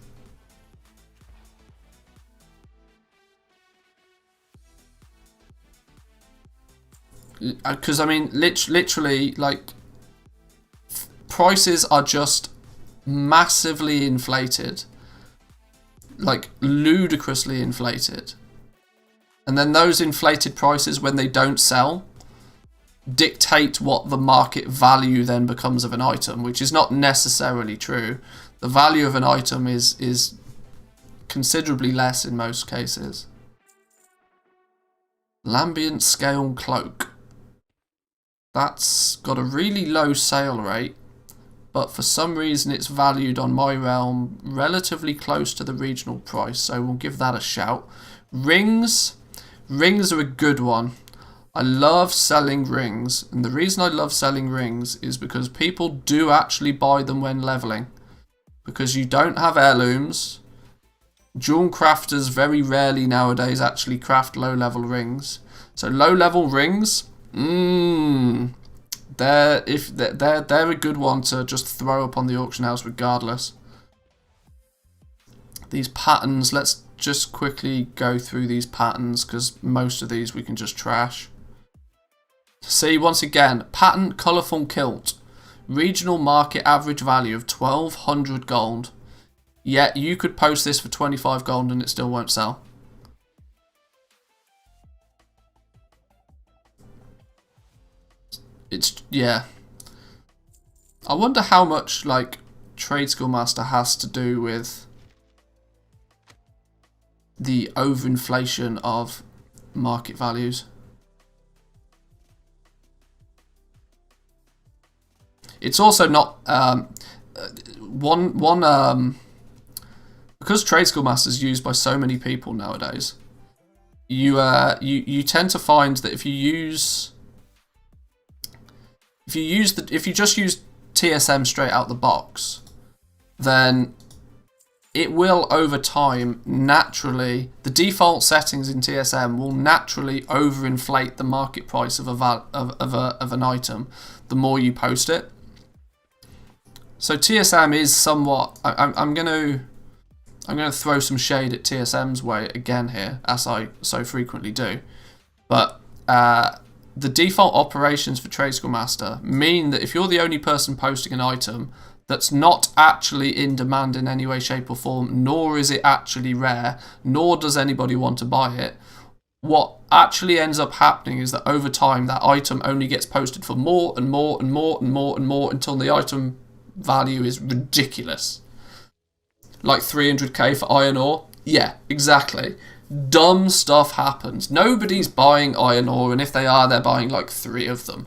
Speaker 1: Because I mean, literally, like, prices are just massively inflated. Like, ludicrously inflated. And then those inflated prices, when they don't sell, dictate what the market value then becomes of an item, which is not necessarily true. The value of an item is considerably less in most cases. Lambient Scale Cloak. That's got a really low sale rate, but for some reason it's valued on my realm relatively close to the regional price, so we'll give that a shout. Rings. Rings are a good one. I love selling rings, and the reason I love selling rings is because people do actually buy them when leveling. Because you don't have heirlooms. Jewel crafters very rarely nowadays actually craft low level rings. So low level rings, they're a good one to just throw up on the auction house regardless. These patterns, let's just quickly go through these patterns because most of these we can just trash. See, once again, pattern colourful kilt. Regional market average value of 1200 gold. Yet you could post this for 25 gold and it still won't sell. It's, yeah. I wonder how much, like, Trade Skill Master has to do with the overinflation of market values. It's also not because Trade Skill Master is used by so many people nowadays. You tend to find that if you just use TSM straight out the box, then it will over time naturally, the default settings in TSM will naturally overinflate the market price of an item the more you post it. So TSM is somewhat. I'm gonna throw some shade at TSM's way again here, as I so frequently do. But the default operations for Trade Skill Master mean that if you're the only person posting an item that's not actually in demand in any way, shape or form, nor is it actually rare, nor does anybody want to buy it, what actually ends up happening is that over time that item only gets posted for more and more and more and more and more until the item value is ridiculous. Like 300k for iron ore? Yeah, exactly. Dumb stuff happens. Nobody's buying iron ore, and if they are, they're buying like 3 of them.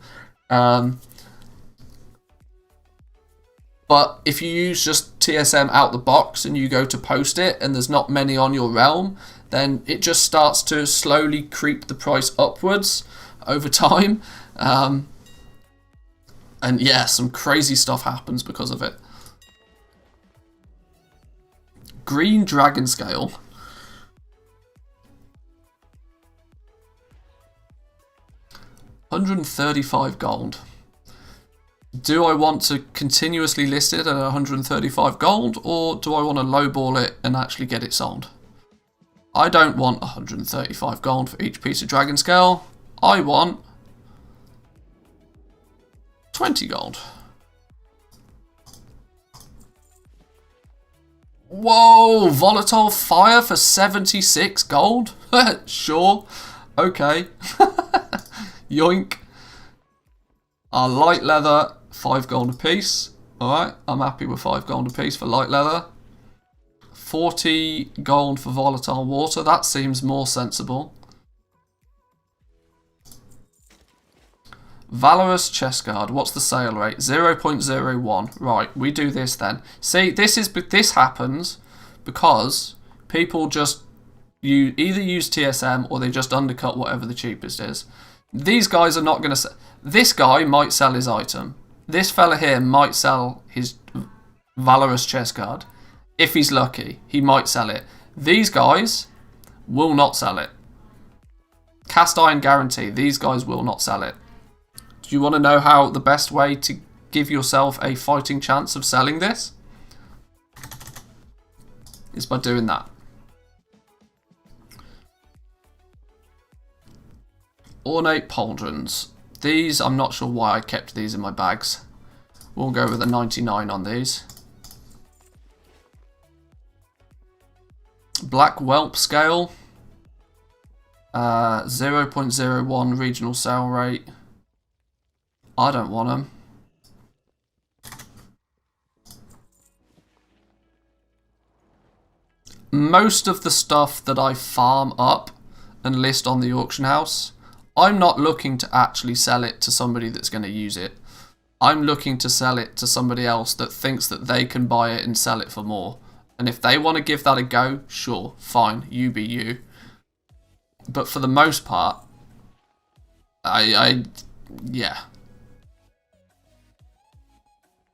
Speaker 1: But if you use just TSM out the box and you go to post it and there's not many on your realm, then it just starts to slowly creep the price upwards over time. And yeah, some crazy stuff happens because of it. Green Dragon Scale. £135 gold. Do I want to continuously list it at 135 gold, or do I want to lowball it and actually get it sold? I don't want 135 gold for each piece of Dragon Scale. I want 20 gold. Whoa, Volatile Fire for 76 gold? Sure. Okay. Yoink. Our light leather, 5 gold a piece. Alright, I'm happy with 5 gold a piece for light leather. 40 gold for volatile water, that seems more sensible. Valorous Chestguard, what's the sale rate? 0.01. Right, we do this then. See, this happens because people just either use TSM or they just undercut whatever the cheapest is. These guys are not going to sell. This guy might sell his item. This fella here might sell his Valorous Chestguard. If he's lucky, he might sell it. These guys will not sell it. Cast iron guarantee, these guys will not sell it. Do you want to know how the best way to give yourself a fighting chance of selling this? Is by doing that. Ornate Pauldrons. These, I'm not sure why I kept these in my bags. We'll go with a 99 on these. Black Whelp scale. 0.01 regional sale rate. I don't want them. Most of the stuff that I farm up and list on the auction house, I'm not looking to actually sell it to somebody that's going to use it. I'm looking to sell it to somebody else that thinks that they can buy it and sell it for more. And if they want to give that a go, sure, fine, you be you. But for the most part, yeah.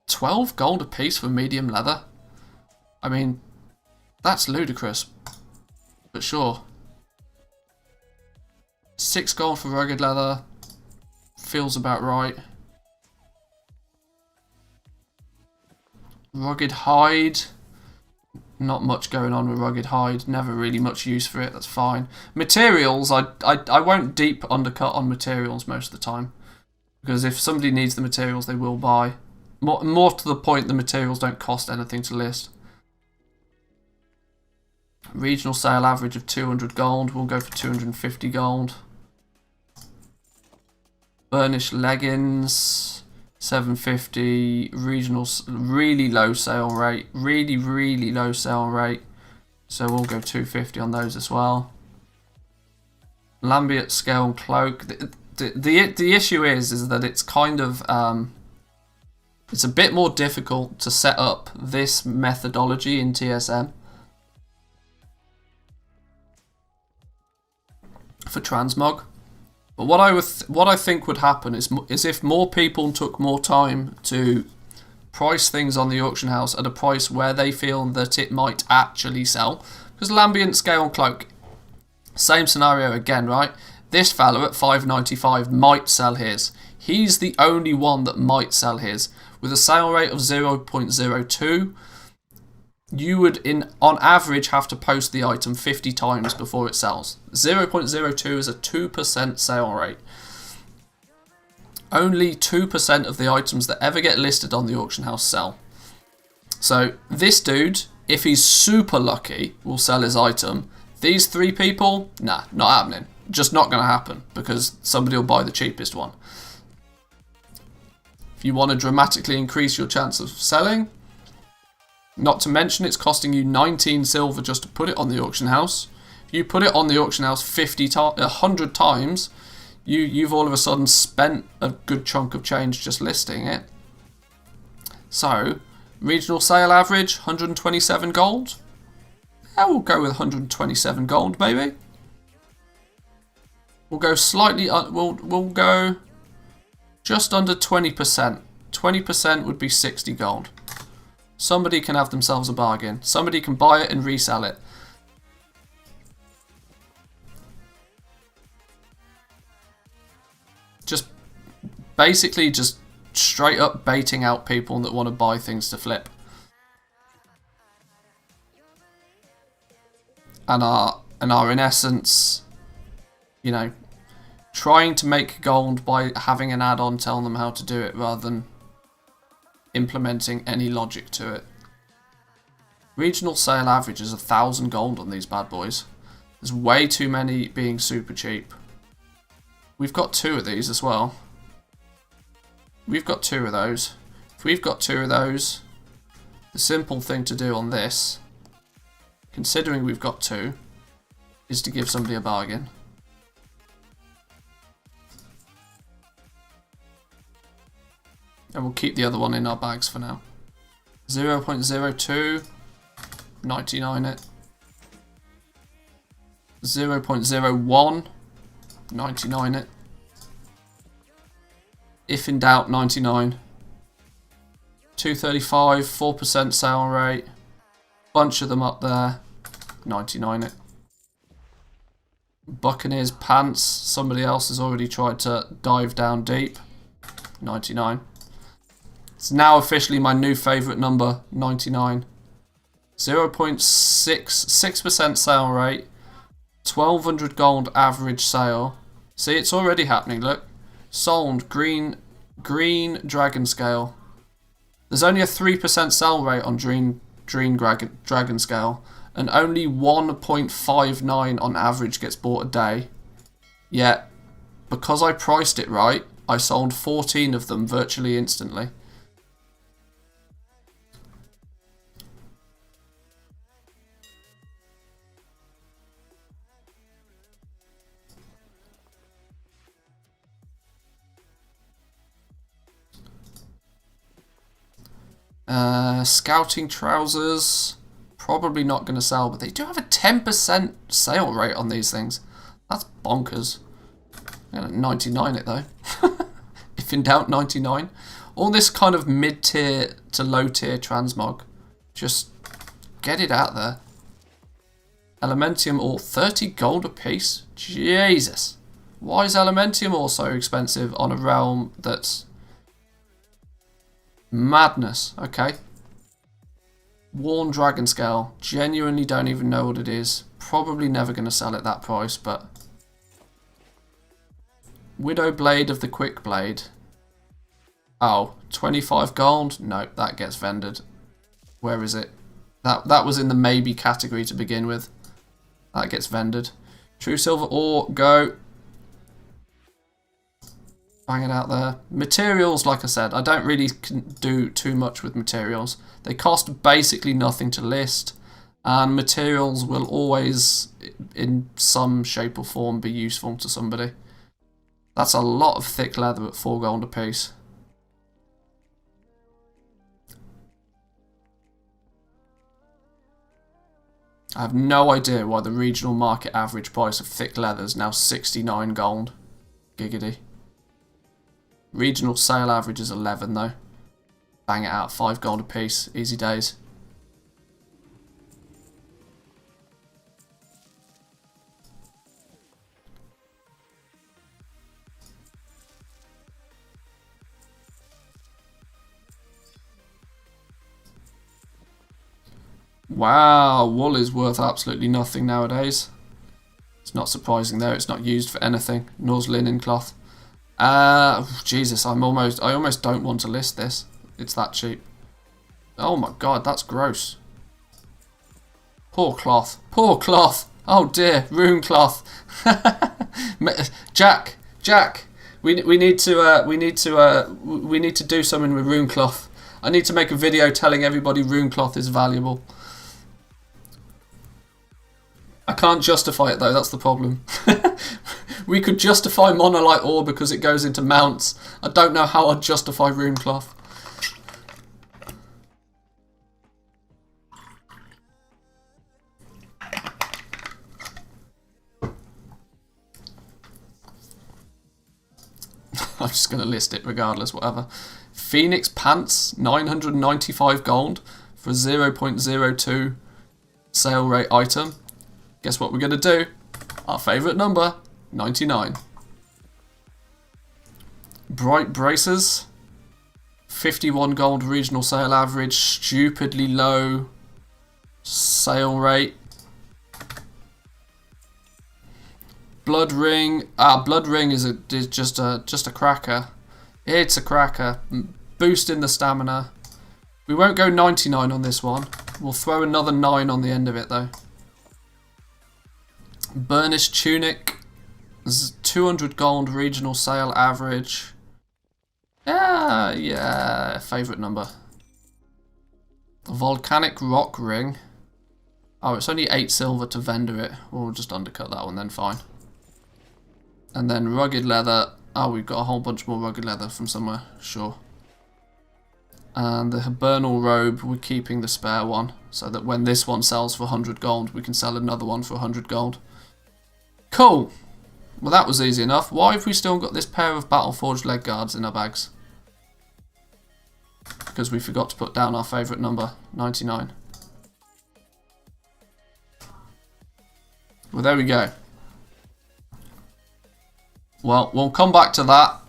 Speaker 1: 12 gold a piece for medium leather? I mean, that's ludicrous. But sure. 6 gold for rugged leather. Feels about right. Rugged hide. Not much going on with rugged hide. Never really much use for it. That's fine. Materials, I won't deep undercut on materials most of the time. Because if somebody needs the materials, they will buy. More to the point, the materials don't cost anything to list. Regional sale average of 200 gold. We'll go for 250 gold. Burnished leggings, 750. Regional, really low sale rate. Really low sale rate. So we'll go 250 on those as well. Lambiot scale cloak. The issue is that it's kind of it's a bit more difficult to set up this methodology in TSM for transmog. But what I think would happen is if more people took more time to price things on the auction house at a price where they feel that it might actually sell. Because Lambient Scale Cloak, same scenario again, right? This fellow at 5.95 might sell his. He's the only one that might sell his. With a sale rate of 0.02, you would, on average, have to post the item 50 times before it sells. 0.02 is a 2% sale rate. Only 2% of the items that ever get listed on the auction house sell. So this dude, if he's super lucky, will sell his item. These 3 people, nah, not happening. Just not going to happen because somebody will buy the cheapest one. If you want to dramatically increase your chance of selling, not to mention it's costing you 19 silver just to put it on the auction house. If you put it on the auction house 100 times, you've all of a sudden spent a good chunk of change just listing it. So, regional sale average, 127 gold. Yeah, we'll go with 127 gold, maybe. We'll go slightly, we'll go just under 20%. 20% would be 60 gold. Somebody can have themselves a bargain. Somebody can buy it and resell it. Just basically just straight up baiting out people that want to buy things to flip. And are in essence, you know, trying to make gold by having an add-on telling them how to do it rather than implementing any logic to it. Regional sale average is 1,000 gold on these bad boys. There's way too many being super cheap. We've got 2 of these as well. We've got 2 of those. If we've got 2 of those, the simple thing to do on this, considering we've got 2, is to give somebody a bargain. And we'll keep the other one in our bags for now. 0.02, 99 it. 0.01, 99 it. If in doubt, 99. 235, 4% sale rate. Bunch of them up there. 99 it. Buccaneers pants. Somebody else has already tried to dive down deep. 99. It's now officially my new favourite number, 99. 0.6% sale rate. 1,200 gold average sale. See, it's already happening, look. Sold, green dragon scale. There's only a 3% sell rate on green dragon scale. and only 1.59 on average gets bought a day. Yet, because I priced it right, I sold 14 of them virtually instantly. Scouting trousers, probably not going to sell, but they do have a 10% sale rate on these things. That's bonkers. I'm going to 99 it though. If in doubt, 99. All this kind of mid-tier to low-tier transmog. Just get it out there. Elementium ore, 30 gold a piece? Jesus. Why is Elementium ore so expensive on a realm that's madness? Okay. Worn Dragon Scale. Genuinely don't even know what it is. Probably never going to sell at that price, but... Widow Blade of the Quick Blade. Oh, 25 gold? No, that gets vended. Where is it? That was in the maybe category to begin with. That gets vended. True Silver Ore, go. Bang it out there. Materials, like I said, I don't really do too much with materials. They cost basically nothing to list, and materials will always, in some shape or form, be useful to somebody. That's a lot of thick leather at 4 gold a piece. I have no idea why the regional market average price of thick leather is now 69 gold. Giggity. Regional sale average is 11 though. Bang it out, 5 gold a piece, easy days. Wow, wool is worth absolutely nothing nowadays. It's not surprising though, it's not used for anything, nor's linen cloth. Jesus, I almost don't want to list this. It's that cheap. Oh my god, that's gross. Poor cloth. Poor cloth. Oh dear, rune cloth. Jack, we need to do something with rune cloth. I need to make a video telling everybody rune cloth is valuable. I can't justify it though, that's the problem. We could justify monolite ore because it goes into mounts. I don't know how I'd justify rune cloth. I'm just going to list it regardless, whatever. Phoenix Pants, 995 gold for a 0.02 sale rate item. Guess what we're going to do? Our favourite number, 99. Bright Braces, 51 gold regional sale average, stupidly low sale rate. Blood Ring, Blood Ring is just a cracker. It's a cracker. Boosting the stamina. We won't go 99 on this one. We'll throw another 9 on the end of it though. Burnished Tunic, 200 gold regional sale average. Yeah, favourite number. Volcanic Rock Ring. Oh, it's only 8 silver to vendor it. We'll just undercut that one then, fine. And then Rugged Leather. Oh, we've got a whole bunch more Rugged Leather from somewhere, sure. And the Hibernal Robe, we're keeping the spare one, so that when this one sells for 100 gold, we can sell another one for 100 gold. Cool! Well, that was easy enough. Why have we still got this pair of Battleforged leg guards in our bags? Because we forgot to put down our favourite number, 99. Well, there we go. Well, we'll come back to that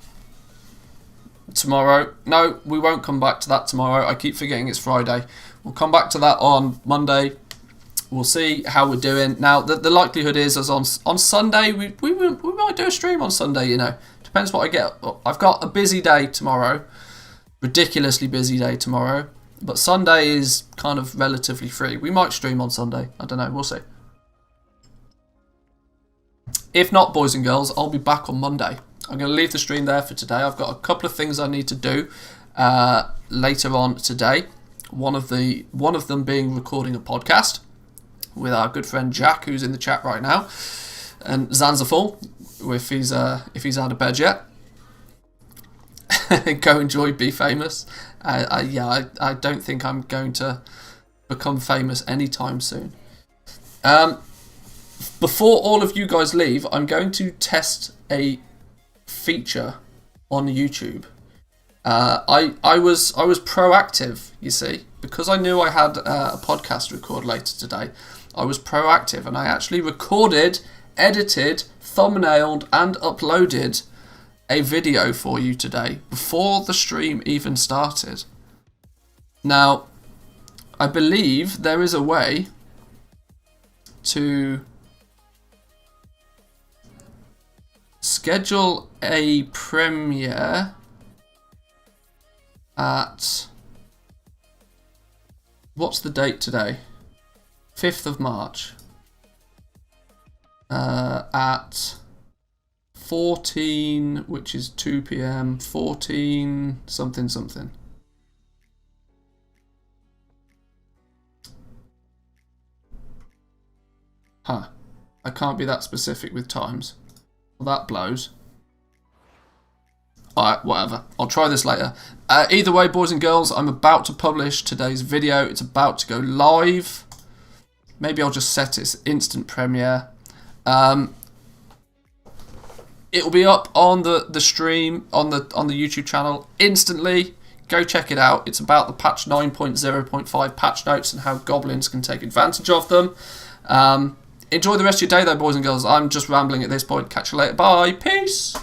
Speaker 1: tomorrow. No, we won't come back to that tomorrow. I keep forgetting it's Friday. We'll come back to that on Monday. We'll see how we're doing. Now, the likelihood is, as on Sunday, we might do a stream on Sunday, you know. Depends what I get. I've got a busy day tomorrow. Ridiculously busy day tomorrow. But Sunday is kind of relatively free. We might stream on Sunday. I don't know. We'll see. If not, boys and girls, I'll be back on Monday. I'm going to leave the stream there for today. I've got a couple of things I need to do later on today. One of them being recording a podcast with our good friend Jack, who's in the chat right now, and Zanzaful, if he's out of bed yet. Go enjoy, be famous. I don't think I'm going to become famous anytime soon. Before all of you guys leave, I'm going to test a feature on YouTube. I was proactive, you see, because I knew I had a podcast to record later today. I was proactive, and I actually recorded, edited, thumbnailed, and uploaded a video for you today before the stream even started. Now, I believe there is a way to schedule a premiere at, what's the date today? 5th of March. At 14, which is 2 p.m, 14 something. Huh. I can't be that specific with times. Well, that blows. Alright, whatever. I'll try this later. Either way, boys and girls, I'm about to publish today's video. It's about to go live. Maybe I'll just set its instant premiere. It will be up on the stream, on the YouTube channel instantly. Go check it out. It's about the patch 9.0.5 patch notes and how goblins can take advantage of them. Enjoy the rest of your day though, boys and girls. I'm just rambling at this point. Catch you later. Bye. Peace.